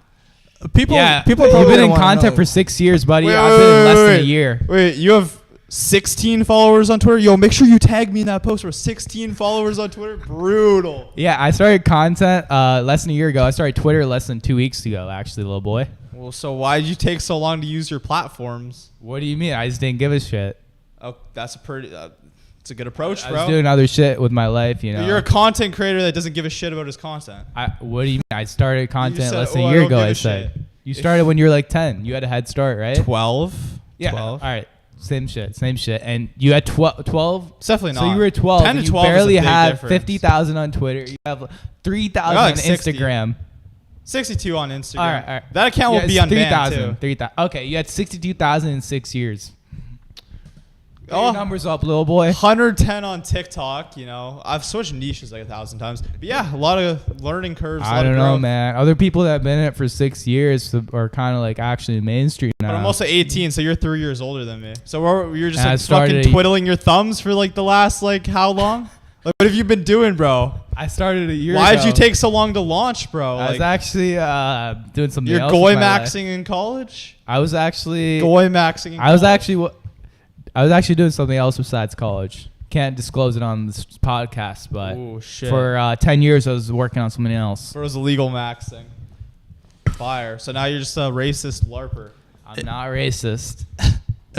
People You've probably been in wanna content know. for 6 years, buddy. I've been in less than a year. Wait, you have 16 followers on Twitter? Yo, make sure you tag me in that post. We're 16 followers on Twitter. Brutal. Yeah, I started content less than a year ago. I started Twitter less than 2 weeks ago, actually, little boy. Well, so why did you take so long to use your platforms? What do you mean? I just didn't give a shit. Oh, that's a pretty. It's a good approach, I bro. was doing other shit with my life, you know. You're a content creator that doesn't give a shit about his content. What do you mean? I started content said, less than "Oh, a I year don't ago, give I a said. shit." You started when you were like 10. You had a head start, right? 12. Yeah. 12. All right. Same shit. And you had 12? It's definitely not. So you were 12. 10 to and you 12 is a barely big had difference. 50,000 on Twitter. You have 3,000 I got like on 60. Instagram. 62 on Instagram. All right. That account Yeah, will be it's unbanned 3,000. too. 3,000. Okay, you had 62,000 in 6 years. Get Oh. your numbers up, little boy. 110 on TikTok. You know, I've switched niches like 1,000 times. But yeah, a lot of learning curves. I don't know, man. Other people that have been in it for 6 years are kind of like actually mainstream now. But I'm also 18, so you're 3 years older than me. So you're just And I like started fucking twiddling your thumbs for like the last like how long? Like what have you been doing, bro? I started a year Why ago. did you take so long to launch, bro? I was Like, actually doing something you're else. goy with my life. maxing in college? I was actually Goy maxing in I was college? actually doing something else besides college. Can't disclose it on this podcast, but Ooh, shit. for 10 years I was working on something else. So it was illegal maxing. Fire. So now you're just a racist LARPer. I'm not racist.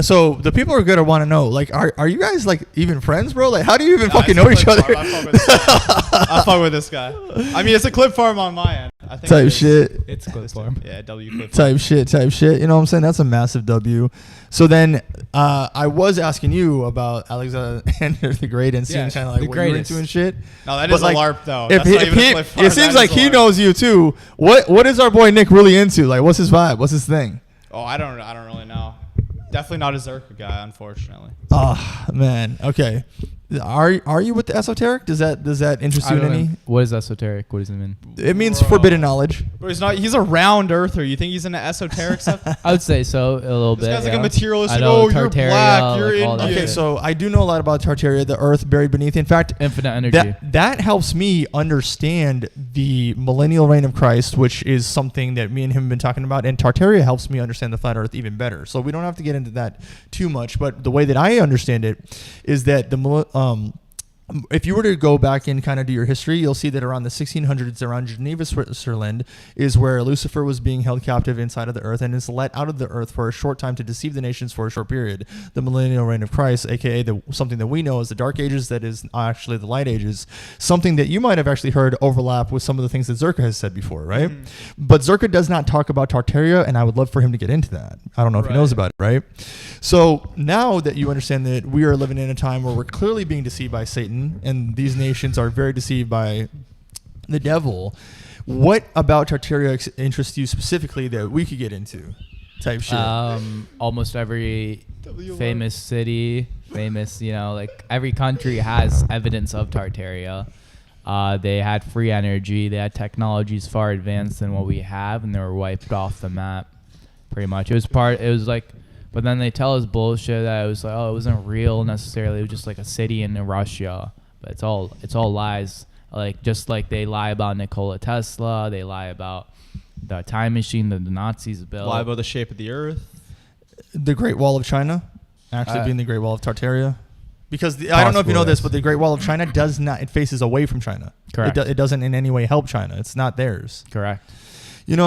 So the people are gonna want to know, like, are you guys like even friends, bro? Like, how do you even fucking know each other? I fuck with this guy. I mean, it's a clip farm on my end. I think it Type is. shit. It's a clip farm. Yeah, W clip farm. Type shit. You know what I'm saying? That's a massive W. So then I was asking you about Alexander the Great and seeing Yeah, kind of like the what you're greatest. into and shit. No, that But is like, a LARP though. If That's not even a clip farm. it seems That like is a he LARP. knows you too. What is our boy Nick really into? Like, what's his vibe? What's his thing? Oh, I don't really know. Definitely not a Zerka guy, unfortunately. Oh man. Okay. Are you with the esoteric? Does that interest you in any? What is esoteric? What does it mean? It means Bro. forbidden knowledge. But he's not. He's a round earther. You think he's into esoteric stuff? I would say so, a little This bit. guy's like yeah. a materialist. I Like, know, oh, you're Tartaria, black. You're like all that Indian. Okay, shit. so I do know a lot about Tartaria, the earth buried beneath. In fact, Infinite energy. that helps me understand the millennial reign of Christ, which is something that me and him have been talking about. And Tartaria helps me understand the flat earth even better. So we don't have to get into that too much. But the way that I understand it is that if you were to go back and kind of do your history, you'll see that around the 1600s, around Geneva, Switzerland, is where Lucifer was being held captive inside of the earth and is let out of the earth for a short time to deceive the nations for a short period. The millennial reign of Christ, aka something that we know as the Dark Ages, that is actually the Light Ages, something that you might have actually heard overlap with some of the things that Zerka has said before, right? But Zerka does not talk about Tartaria, and I would love for him to get into that. I don't know if he knows about it, right? So now that you understand that we are living in a time where we're clearly being deceived by Satan, and these nations are very deceived by the devil, what about Tartaria interests you specifically that we could get into? Type shit. Almost every famous city, like every country has evidence of Tartaria. They had free energy. They had technologies far advanced than what we have, and they were wiped off the map. Pretty much, but then they tell us bullshit that it was like, oh, it wasn't real necessarily. It was just like a city in Russia. But it's all lies. Like just like they lie about Nikola Tesla, they lie about the time machine that the Nazis built. Lie about the shape of the earth. The Great Wall of China actually being the Great Wall of Tartaria. Because I don't know if you know this, but the Great Wall of China it faces away from China. Correct. It doesn't in any way help China. It's not theirs. Correct.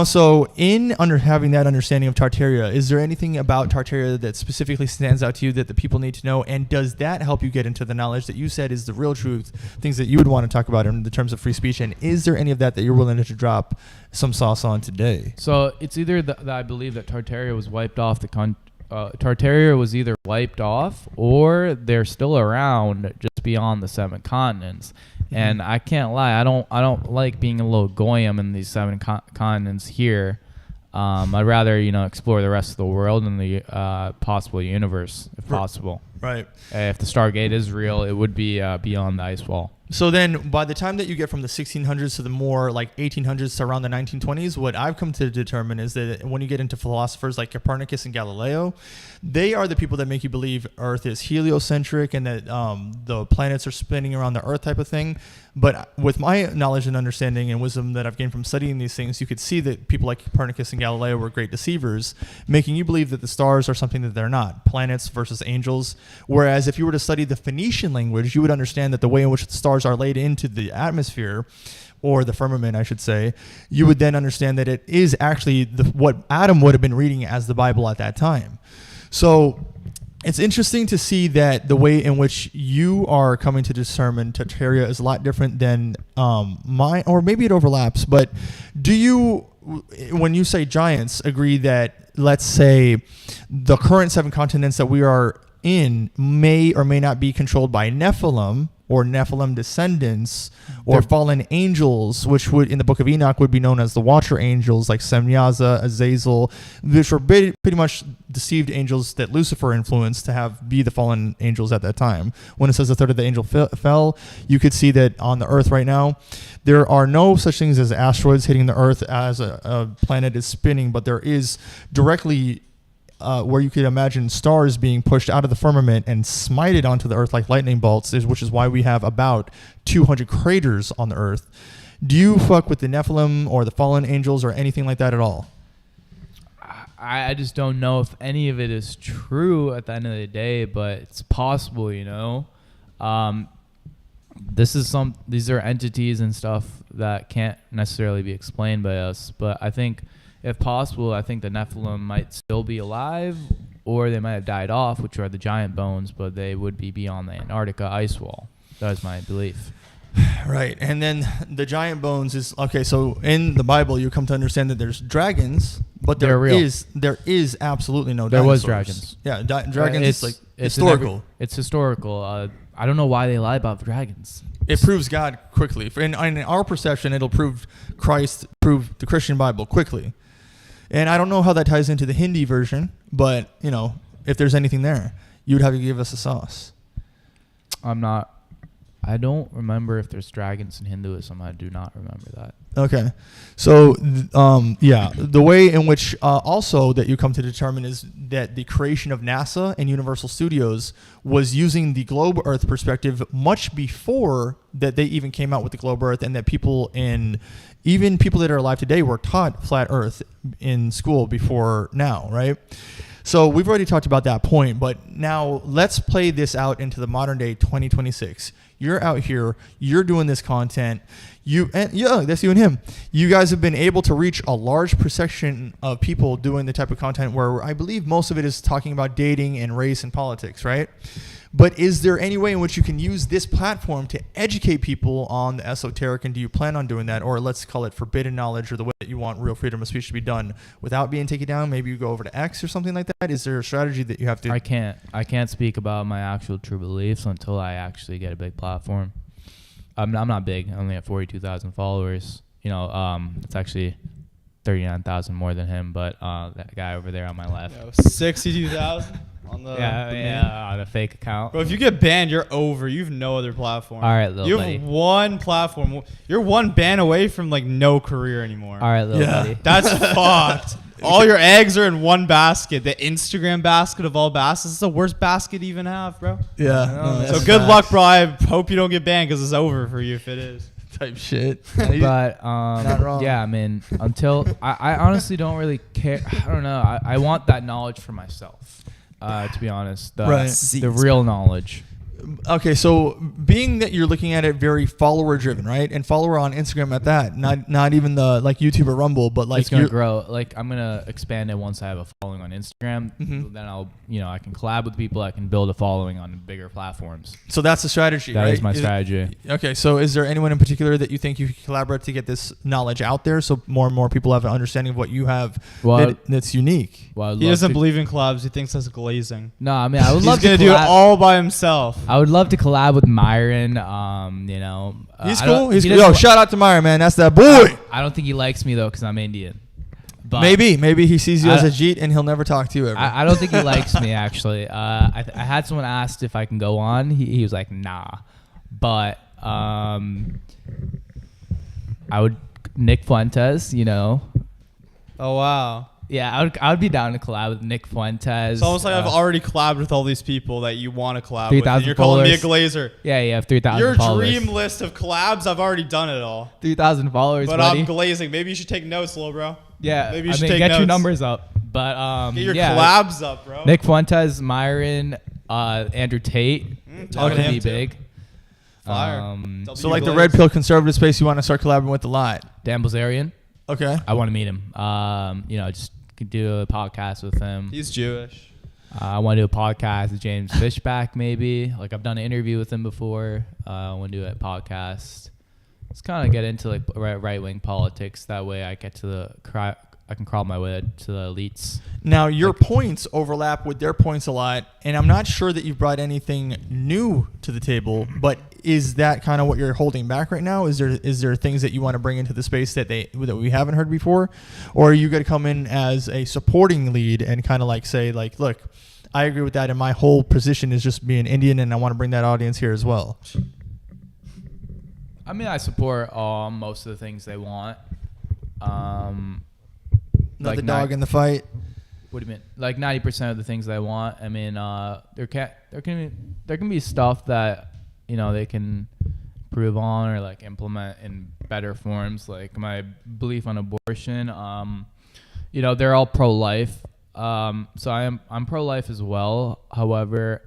So in having that understanding of Tartaria, is there anything about Tartaria that specifically stands out to you that the people need to know? And does that help you get into the knowledge that you said is the real truth, things that you would want to talk about in the terms of free speech? And is there any of that you're willing to drop some sauce on today? So it's either that I believe that Tartaria was wiped off Tartaria was either wiped off or they're still around just beyond the 7 continents. And I can't lie, I don't like being a little goyim in these 7 continents here. I'd rather explore the rest of the world and the possible universe if possible. Right. If the Stargate is real, it would be beyond the ice wall. So then by the time that you get from the 1600s to the more like 1800s to around the 1920s, what I've come to determine is that when you get into philosophers like Copernicus and Galileo, they are the people that make you believe Earth is heliocentric and that the planets are spinning around the Earth type of thing. But with my knowledge and understanding and wisdom that I've gained from studying these things, you could see that people like Copernicus and Galileo were great deceivers, making you believe that the stars are something that they're not, planets versus angels. Whereas if you were to study the Phoenician language, you would understand that the way in which the stars are laid into the atmosphere, or the firmament, I should say, you would then understand that it is actually what Adam would have been reading as the Bible at that time. So it's interesting to see that the way in which you are coming to determine Tartaria is a lot different than mine, or maybe it overlaps. But do you, when you say giants, agree that, let's say, the current 7 continents that we are in may or may not be controlled by Nephilim or Nephilim descendants or fallen angels, which would in the book of Enoch would be known as the watcher angels like Semyaza, Azazel, which were pretty much deceived angels that Lucifer influenced to be the fallen angels at that time. When it says a third of the angel fell, you could see that on the earth right now, there are no such things as asteroids hitting the earth as a planet is spinning, but there is directly where you could imagine stars being pushed out of the firmament and smited onto the earth like lightning bolts, which is why we have about 200 craters on the earth. Do you fuck with the Nephilim or the fallen angels or anything like that at all? I just don't know if any of it is true at the end of the day, but it's possible, These are entities and stuff that can't necessarily be explained by us, but I think if possible, I think the Nephilim might still be alive, or they might have died off, which are the giant bones, but they would be beyond the Antarctica ice wall. That is my belief. Right. And then the giant bones is, okay, so in the Bible, you come to understand that there's dragons, but there is absolutely no dinosaurs. There was dragons. Yeah, dragons is like historical. It's historical. I don't know why they lie about dragons. It proves God quickly. In our perception, it'll prove the Christian Bible quickly. And I don't know how that ties into the Hindi version, but, if there's anything there, you would have to give us a sauce. I don't remember if there's dragons in Hinduism. I do not remember that. Okay. So, the way in which also that you come to determine is that the creation of NASA and Universal Studios was using the globe Earth perspective much before that they even came out with the globe Earth, and that even people that are alive today were taught flat Earth in school before now, right? So we've already talked about that point, but now let's play this out into the modern day 2026. You're out here, you're doing this content. That's you and him. You guys have been able to reach a large perception of people doing the type of content where I believe most of it is talking about dating and race and politics, right? But is there any way in which you can use this platform to educate people on the esoteric, and do you plan on doing that? Or let's call it forbidden knowledge, or the way that you want real freedom of speech to be done without being taken down? Maybe you go over to X or something like that. Is there a strategy that you have to... I can't speak about my actual true beliefs until I actually get a big platform. I'm not big. I only have 42,000 followers. It's actually 39,000 more than him, but that guy over there on my left. 62,000 on the on a fake account. Bro, if you get banned, you're over. You have no other platform. All right, little you buddy. have one platform. You're one ban away from no career anymore. All right, little buddy. That's fucked. All your eggs are in one basket. The Instagram basket of all baskets is the worst basket to even have, bro. Yeah. So good luck, bro. I hope you don't get banned because it's over for you if it is. Type shit. But not wrong. Yeah, I mean, until I honestly don't really care. I don't know. I want that knowledge for myself. To be honest, the real knowledge. Okay, so being that you're looking at it very follower driven, right? And follower on Instagram at that, not even the like YouTube or Rumble, but like it's gonna grow. Like I'm gonna expand it once I have a following on Instagram. Mhm. Then I'll, I can collab with people. I can build a following on bigger platforms. So that's the strategy, right? That is my strategy. Okay, so is there anyone in particular that you think you could collaborate to get this knowledge out there, so more and more people have an understanding of what you have that's unique? Well, he doesn't believe in collabs. He thinks that's glazing. No, I mean I would love He's gonna do it all by himself. I would love to collab with Myron. He's cool. Yo, shout out to Myron, man. That's that boy. I don't think he likes me though because I'm Indian. But maybe he sees you as a Jeet and he'll never talk to you ever. I don't think he likes me actually. I had someone asked if I can go on. He was like, nah. But I would Nick Fuentes. Oh wow. Yeah, I would be down to collab with Nick Fuentes. It's almost like I've already collabed with all these people that you want to collab with. And you're followers. calling me a glazer. Yeah, you have 3,000 Your followers. dream list of collabs, I've already done it all. 3,000 followers, but buddy. I'm glazing. Maybe you should take notes, little bro. Yeah, maybe you should take get notes. your numbers up. But get your collabs up, bro. Nick Fuentes, Myron, Andrew Tate. That would be big. Fire. So like the red pill conservative space, you want to start collaborating with a lot. Dan Bilzerian. Okay. I want to meet him. Just could do a podcast with him. He's Jewish. I want to do a podcast with James Fishback, maybe. Like I've done an interview with him before. I want to do a podcast. Let's kind of get into like right wing politics. That way, I get to I can crawl my way to the elites. Now your points overlap with their points a lot, and I'm not sure that you've brought anything new to the table. But is that kind of what you're holding back right now? Is there things that you want to bring into the space that we haven't heard before, or are you going to come in as a supporting lead and kind of like say like, look, I agree with that, and my whole position is just being Indian, and I want to bring that audience here as well. I mean, I support most of the things they want. Not the dog in the fight. What do you mean? Like 90% of the things they want. I mean, there can be stuff that they can improve on or like implement in better forms. Like my belief on abortion. They're all pro-life. So I'm pro-life as well. However,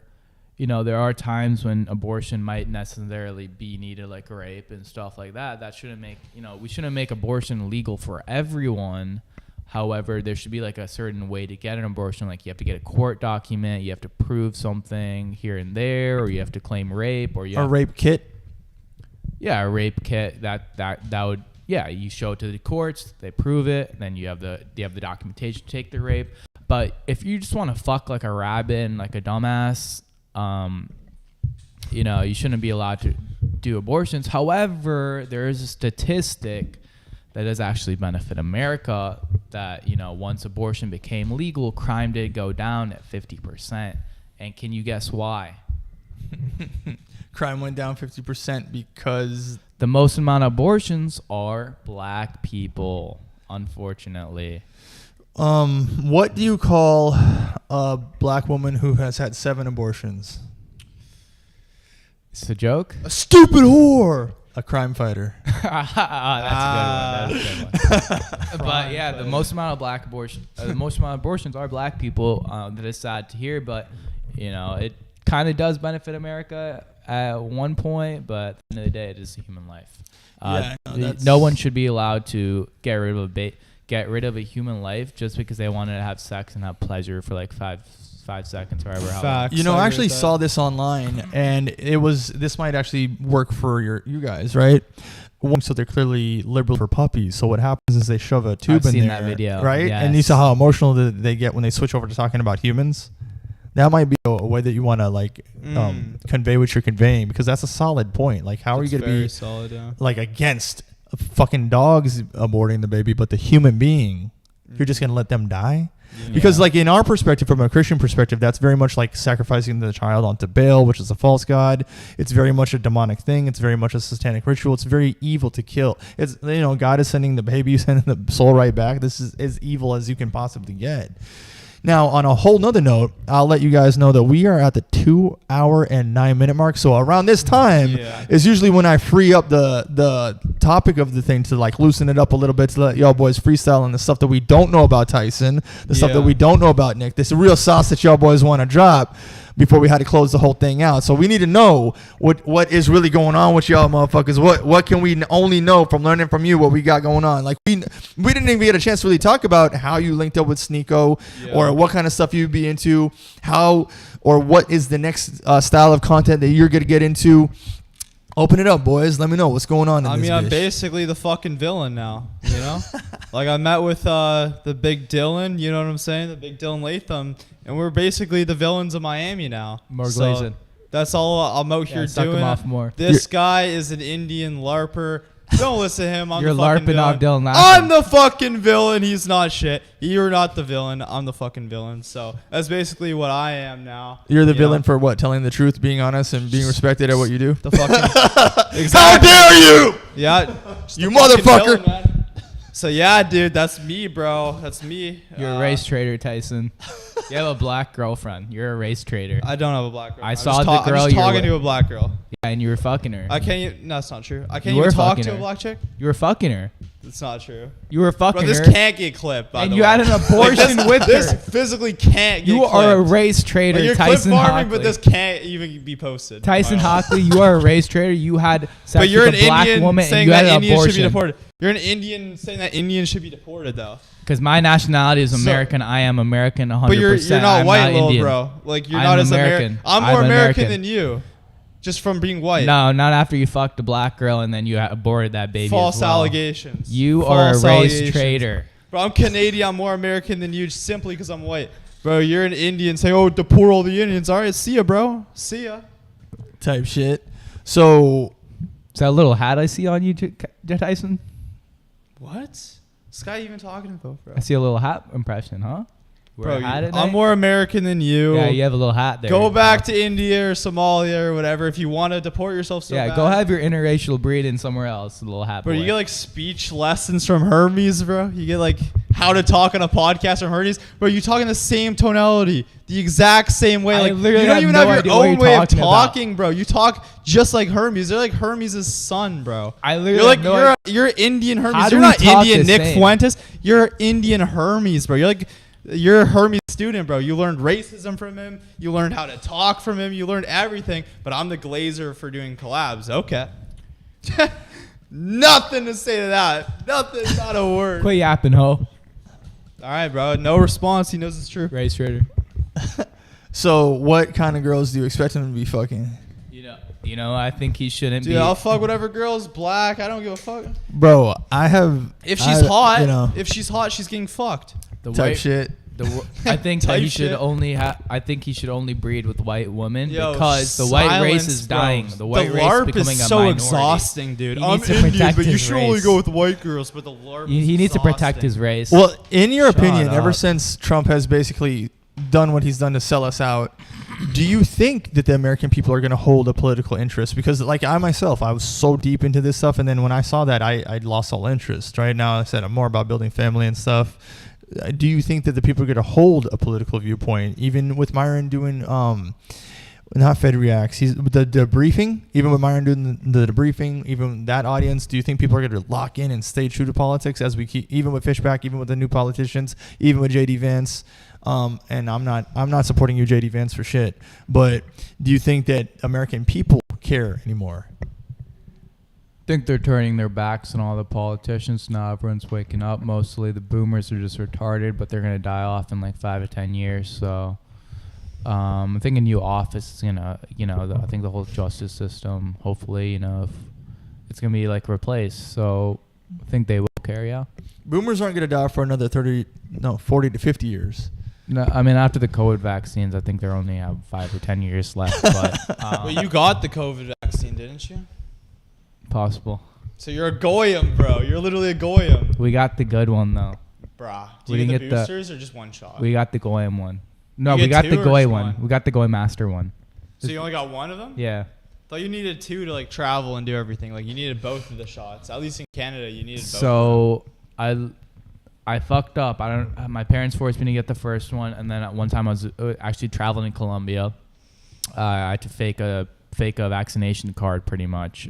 there are times when abortion might necessarily be needed, like rape and stuff like that. That shouldn't make, we shouldn't make abortion legal for everyone. However, there should be like a certain way to get an abortion. Like you have to get a court document, you have to prove something here and there, or you have to claim rape, or a rape kit. Yeah, a rape kit that would. Yeah, you show it to the courts, they prove it, then you have the documentation to take the rape. But if you just want to fuck like a rabbit and like a dumbass, you shouldn't be allowed to do abortions. However, there is a statistic that does actually benefit America that, once abortion became legal, crime did go down at 50%. And can you guess why? Crime went down 50% because the most amount of abortions are black people, unfortunately. What do you call a black woman who has had 7 abortions? It's a joke? A stupid whore. A crime fighter. That's a good one. But yeah, the most amount of abortions are black people. That is sad to hear, but it kind of does benefit America at one point. But at the end of the day, it is a human life. No one should be allowed to get rid of a human life just because they wanted to have sex and have pleasure for like 5 seconds or however. Facts. I actually saw this online, and this might actually work for you guys, right? So they're clearly liberal for puppies. So what happens is they shove a tube in there. I've seen that video, right? Yes. And you saw how emotional they get when they switch over to talking about humans. That might be a way that you want to convey what you're conveying, because that's a solid point. Like, how are you going to be solid, like against fucking dogs aborting the baby, but the human being, you're just going to let them die? Yeah. Because like in our perspective, from a Christian perspective, that's very much like sacrificing the child onto Baal, which is a false god. It's very much a demonic thing. It's very much a satanic ritual. It's very evil to kill. It's, God is sending the baby, sending the soul right back. This is as evil as you can possibly get. Now, on a whole nother note, I'll let you guys know that we are at the 2 hour and 9 minute mark. So around this time is usually when I free up the topic of the thing to like loosen it up a little bit, to let y'all boys freestyle on the stuff that we don't know about Tyson, the stuff that we don't know about Nick. This is real sauce that y'all boys want to drop. before we had to close the whole thing out. So we need to know what is really going on with y'all motherfuckers. What can we only know from learning from you what we got going on? Like we didn't even get a chance to really talk about how you linked up with Sneeko, or what kind of stuff you'd be into, how or what is the next style of content that you're gonna get into. Open it up, boys. Let me know what's going on. I'm basically the fucking villain now. You know, like I met with the big Dylan. You know what I'm saying? The big Dylan Latham, and we're basically the villains of Miami now. More glazing. That's all I'm out here suck doing. him off more. This guy is an Indian LARPer. Don't listen to him. I'm You're the fucking LARPing off villain. Dylan Latham. I'm the fucking villain. He's not shit. You're not the villain. I'm the fucking villain. So that's basically what I am now. You're the villain for what? Telling the truth, being honest, and being respected at what you do? The fucking exactly. How dare you? Yeah, you motherfucker. Villain, so yeah, dude, that's me, bro. That's me. You're a race traitor, Tyson. You have a black girlfriend. You're a race traitor. I don't have a black girl. I saw the girl. I'm just talking to a black girl. Yeah, and you were fucking her. I can't. No, that's not true. I can't You were even talk fucking to her. a black chick. You were fucking her. It's not true. You were fucking Bro, this her. can't get clipped. By And the you way. had an abortion with This her. physically can't get You clipped. are a race traitor, Like, you're Tyson clip farming, Hackley. but this can't even be posted. Tyson Hackley, you are a race traitor. You had sex But you're with an a black Indian woman saying and you that had an Indians should be abortion. deported. You're an Indian saying that Indians should be deported, though. Because my nationality is American. I am American 100%. But you're not I'm white, not little Indian. bro. Like you're I'm not as American. I'm more American than you, just from being white. No, not after you fucked a black girl and then you aborted that baby. False as well. allegations. You False are a race allegations. traitor. Bro, I'm Canadian. I'm more American than you simply because I'm white. Bro, you're an Indian. Say, oh, deport all the Indians. All right, see ya, bro. See ya. Type shit. So, is that a little hat I see on you, Tyson? What? This guy even talking about, bro? I see a little hat impression, huh? Bro, hat I'm more American than you. Yeah, you have a little hat there. Go back to India or Somalia or whatever if you want to deport yourself so bad. go have your interracial breeding somewhere else, a little hat Bro, boy. you get like speech lessons from Hermes, bro. You get like how to talk on a podcast from Hermes. Bro, you talk in the same tonality, the exact same way. I Like literally you don't have even no have idea your what own you're way of talking about. talking, bro. You talk just like Hermes. They're like Hermes' son, bro. I literally You're like have no you're Indian Hermes. How do You're we not talk Indian the Nick same? Fuentes. You're Indian Hermes, bro. You're a Hermes student, bro. You learned racism from him. You learned how to talk from him. You learned everything. But I'm the glazer for doing collabs. Okay. Nothing to say to that. Nothing. Not a word. Quit yapping, ho. All right, bro. No response. He knows it's true. Race trader. so what kind of girls do you expect him to be fucking? You know, I think he shouldn't be. Dude, I'll fuck whatever girl's black. I don't give a fuck. Bro, I have. If she's hot, you know, if she's hot, she's getting fucked. The type white, shit. I think that Type he should shit. only I think he should only breed with white women Yo, because the white race silence, is bro. dying. The white race LARP becoming is a so minority. exhausting, dude. He I'm needs to Indian, protect but you his should only race. go with white girls. But the LARP He is needs to protect exhausting. his race. Well, in your Shut opinion, ever up. since Trump has basically done what he's done to sell us out, do you think that the American people are going to hold a political interest? Because like I myself, I was so deep into this stuff. And then when I saw that, I lost all interest. Right now, I said I'm more about building family and stuff. Do you think that the people are going to hold a political viewpoint? Even with Myron doing, not Fed Reacts, he's the debriefing, even with Myron doing the debriefing, even that audience, do you think people are going to lock in and stay true to politics as we keep, even with Fishback, even with the new politicians, even with JD Vance? And I'm not supporting you, JD Vance, for shit. But do you think that American people care anymore? I think they're turning their backs on all the politicians now. Everyone's waking up. Mostly the boomers are just retarded, but they're going to die off in like 5 to 10 years. So I think a new office is going to, I think the whole justice system, hopefully, if it's going to be like replaced. So I think they will care, yeah. Boomers aren't going to die for another 40 to 50 years. No, I mean, after the COVID vaccines, I think they only have 5 or 10 years left. But Well, you got the COVID vaccine, didn't you? possible. So you're a goyim, bro. You're literally a goyim. We got the good one, though. Brah. Do We you didn't get the get the- boosters or just one shot? We got the Goyim one. No, You we get got two the or Goy just one. one? We got the Goy Master one. So you only got one of them? Yeah. Thought you needed two to like travel and do everything. Like you needed both of the shots. At least in Canada, you needed both. So I fucked up. My parents forced me to get the first one, and then at one time I was actually traveling in Colombia. I had to fake a vaccination card, pretty much.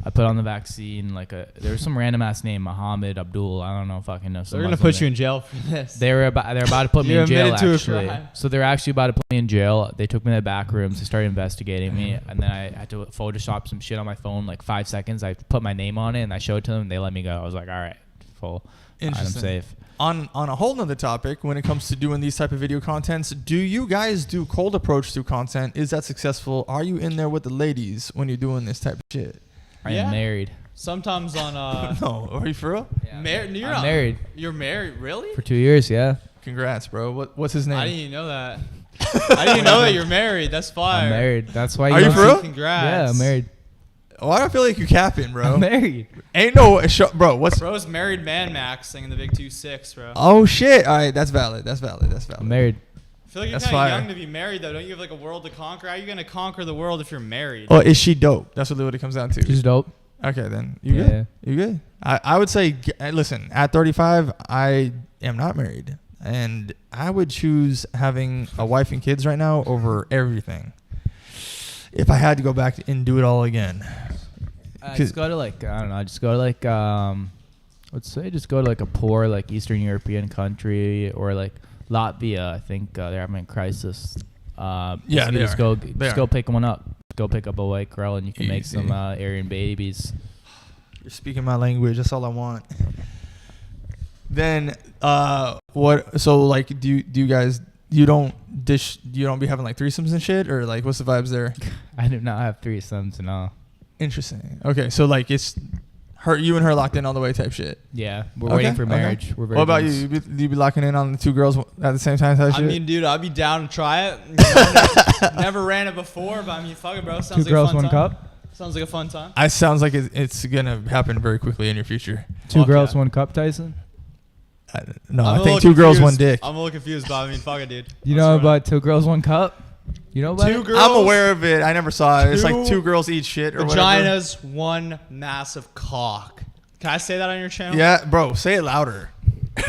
I put on the vaccine. There was some random ass name, Muhammad Abdul. I don't know, fucking know. They're gonna put you in jail for this. They're about to put me in jail. admitted to a Actually, crime. so they're actually about to put me in jail. They took me to the back rooms. They started investigating me, and then I had to Photoshop some shit on my phone, like 5 seconds. I put my name on it, and I showed it to them. And they let me go. I was like, all right, full. I'm safe. On a whole nother topic, when it comes to doing these type of video contents, do you guys do cold approach through content? Is that successful? Are you in there with the ladies when you're doing this type of shit? I am married. Sometimes on No, are you for real? Yeah, I'm I'm married You're married, really? for 2 years. Yeah, Congrats, bro. What's his name? I didn't even know that. I didn't even know that you're married. That's fire. I'm married. That's why. Are you don't for see- real? Congrats. Yeah, I'm married. Why do I feel like you capping, bro? I'm married. Ain't no bro. What's Bro's married man maxing in the big 2-6, bro. Oh shit! All right, that's valid. That's valid. I'm married. I feel like you're That's kind of fire. young to be married, though. Don't you have like a world to conquer? How are you gonna conquer the world if you're married? Oh, is she dope? That's what it comes down to. She's dope. Okay, then you Yeah. good? You good? I would say, listen, at 35, I am not married, and I would choose having a wife and kids right now over everything. If I had to go back and do it all again, Just go to I don't know. Just go to let's say just go to a poor Eastern European country or Latvia. I think they're having a crisis. Yeah, they just are. go pick one up. Go pick up a white girl and you can make Easy. some Aryan babies. You're speaking my language. That's all I want. Then, what? So, do you guys? You don't be having threesomes and shit, or what's the vibes there? I do not have threesomes and all. Interesting. Okay, so it's you and her locked in all the way type shit. Yeah, we're waiting for marriage. We're What about you? virgins. You be locking in on the two girls at the same time type I shit? mean, dude, I'd be down to try it. You know, never ran it before, but I mean, fuck it, bro. Sounds Two like girls, a fun one time. cup. Sounds like a fun time. It sounds like it's gonna happen very quickly in your future. Two Fuck girls, yeah. one cup, Tyson. No, I'm I a think little two girls, one confused. dick. I'm a little confused, but I mean, fuck it, dude. You Let's know run it. about two girls, one cup? You know about Two it? girls? I'm aware of it. I never saw it. It's Two two girls eat shit or whatever. Vaginas, one massive cock. Can I say that on your channel? Yeah, bro, say it louder.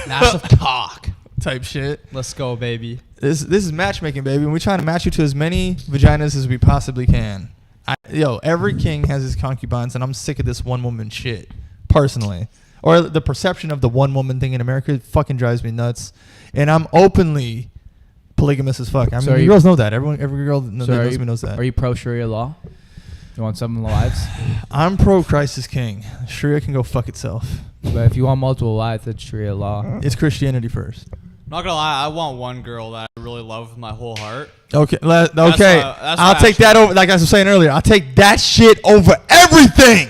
Massive cock. Type shit. Let's go, baby. This is matchmaking, baby. And we're trying to match you to as many vaginas as we possibly can. Every king has his concubines, and I'm sick of this one woman shit, personally. Or the perception of the one woman thing in America fucking drives me nuts. And I'm openly polygamous as fuck. I mean, So are you you- girls know that. Every girl that So knows me knows that. Are you pro Sharia law? You want some wives? I'm pro Christ is king. Sharia can go fuck itself. But if you want multiple wives, that's Sharia law. It's Christianity first. Not gonna lie, I want one girl that I really love with my whole heart. Okay, that's I'll why take that over. Like I was saying earlier, I'll take that shit over everything.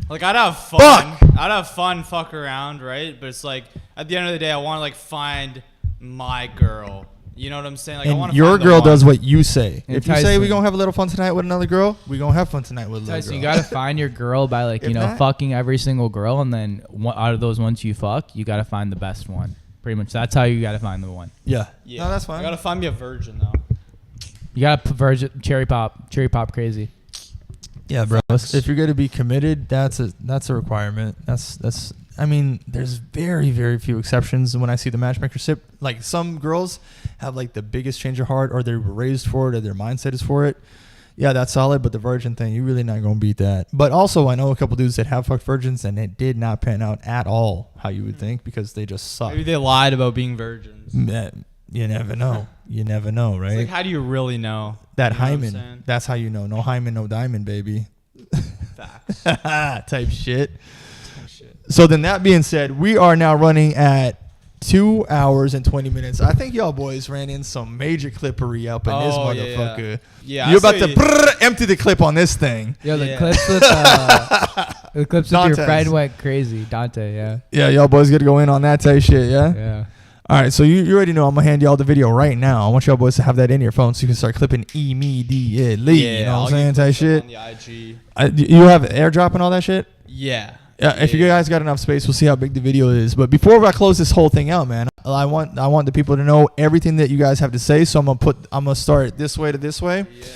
Like I'd have fun. Fuck. I'd have fun, fuck around, right? But it's at the end of the day, I want to find my girl. You know what I'm saying? I And want your girl does what you say. And If you say Tyson. we gonna have a little fun tonight with another girl, we gonna have fun tonight with a little Tyson, girl. you gotta find your girl by If not- fucking every single girl, and then out of those ones you fuck, you gotta find the best one. Pretty much, that's how you gotta find the one. Yeah. Yeah, No, that's fine. I gotta find me a virgin though. You gotta virgin cherry pop crazy. Yeah, bro. If you're gonna be committed, that's a requirement. That's. I mean, there's very, very few exceptions when I see the matchmaker sip. Like some girls have the biggest change of heart, or they were raised for it, or their mindset is for it. Yeah, that's solid. But the virgin thing, you're really not gonna beat that. But also, I know a couple dudes that have fucked virgins, and it did not pan out at all how you would think because they just suck. Maybe they lied about being virgins. You never know. You never know, right? It's how do you really know? That You know what I'm hymen. saying? That's how you know. No hymen, no diamond, baby. Facts. Type shit. So then that being said, we are now running at 2 hours and 20 minutes. I think y'all boys ran in some major clippery up in this Oh, yeah, motherfucker. Yeah, You're I about saw to empty the clip on this thing. Yeah, the Yeah. clips with your Dante's. friend went crazy. Dante, yeah. Yeah, y'all boys got to go in on that type shit, yeah? Yeah. All right, so you already know I'm going to hand y'all the video right now. I want y'all boys to have that in your phone so you can start clipping immediately. Yeah, you know I'll what I'm saying? get Type clips up shit. on the IG. You have airdrop and all that shit? Yeah. If you guys got enough space, we'll see how big the video is. But before I close this whole thing out, man, I want the people to know everything that you guys have to say. So I'm gonna start this way to this way. Yeah.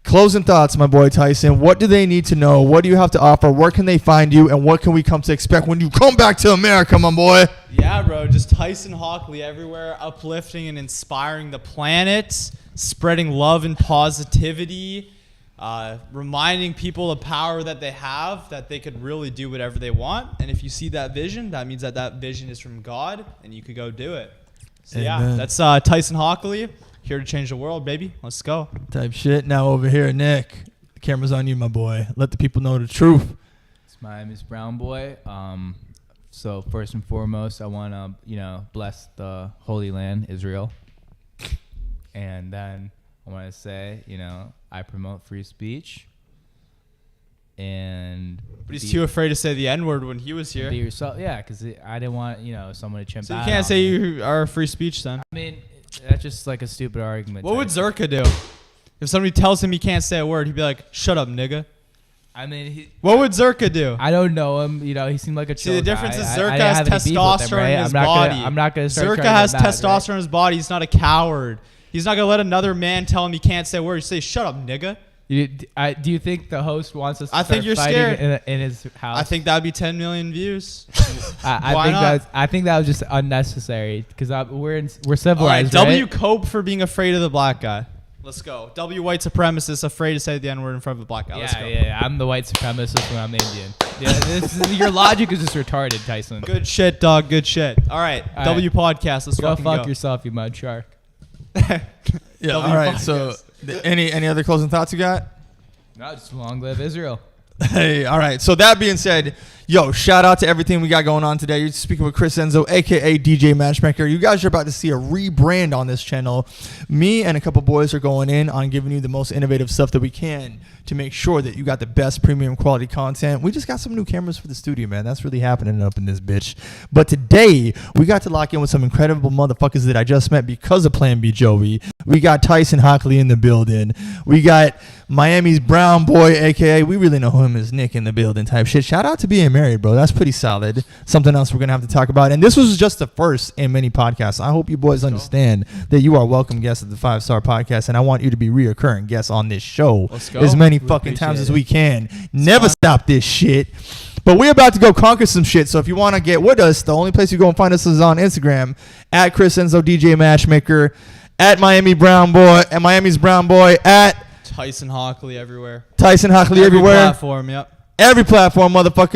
Closing thoughts, my boy Tyson. What do they need to know? What do you have to offer? Where can they find you? And what can we come to expect when you come back to America, my boy? Yeah, bro. Just Tyson Hackley everywhere, uplifting and inspiring the planet, spreading love and positivity. reminding people the power that they have, that they could really do whatever they want. And if you see that vision, that means that that vision is from God, and you could go do it. So yeah, that's Tyson Hackley, here to change the world, baby. Let's go. Type shit. Now over here, Nick, the camera's on you, my boy. Let the people know the truth. It's Miami's Brown Boy. So first and foremost, I want to, bless the Holy Land, Israel. And then I want to say, I promote free speech. But he's too afraid to say the N-word when he was here. Be yourself, yeah, because I didn't want someone to chimp So out. you can't say you are free speech then. I mean, that's just like a stupid argument. What would Zerka do? If somebody tells him he can't say a word, he'd be like, "Shut up, nigga." I mean, what would Zerka do? I don't know him. He seemed like a chill See, the difference guy. is Zerka has testosterone in his body. I'm not gonna. Zerka has testosterone in his body. He's not a coward. He's not gonna let another man tell him he can't say a word. He say, "Shut up, nigga." Do you think the host wants us to I think you're fighting scared. in his house? I think that would be 10 million views. I think that was just unnecessary because we're civilized. All right, right? W cope for being afraid of the black guy. Let's go. W white supremacist afraid to say the N-word in front of a black guy. Let's go. Yeah. I'm the white supremacist when I'm Indian. Yeah, your logic is just retarded, Tyson. Good shit, dog. Good shit. All right, W podcast. Let's go fucking fuck go. yourself, you mud shark. Yeah. All right. So, any other closing thoughts you got? No, just long live Israel. Hey, all right. So that being said, shout out to everything we got going on today. You're speaking with Chris Enzo, aka DJ Matchmaker. You guys are about to see a rebrand on this channel. Me and a couple boys are going in on giving you the most innovative stuff that we can to make sure that you got the best premium quality content. We just got some new cameras for the studio, man. That's really happening up in this bitch. But today, we got to lock in with some incredible motherfuckers that I just met because of Plan B Joey. We got Tyson Hackley in the building. We got Miami's Brown Boy, a.k.a. we really know him as Nick in the building type shit. Shout out to being married, bro. That's pretty solid. Something else we're going to have to talk about. And this was just the first in many podcasts. I hope you boys understand that you are welcome guests of the 5-Star Podcast, and I want you to be reoccurring guests on this show as many fucking times as we can. Never stop this shit. But we're about to go conquer some shit. So if you want to get with us, the only place you go and find us is on Instagram at Chris Enzo DJ Matchmaker, at Miami Brown Boy, at Miami's Brown Boy, at Tyson Hackley everywhere. Tyson Hackley everywhere. Every platform, yep. Every platform, motherfucker.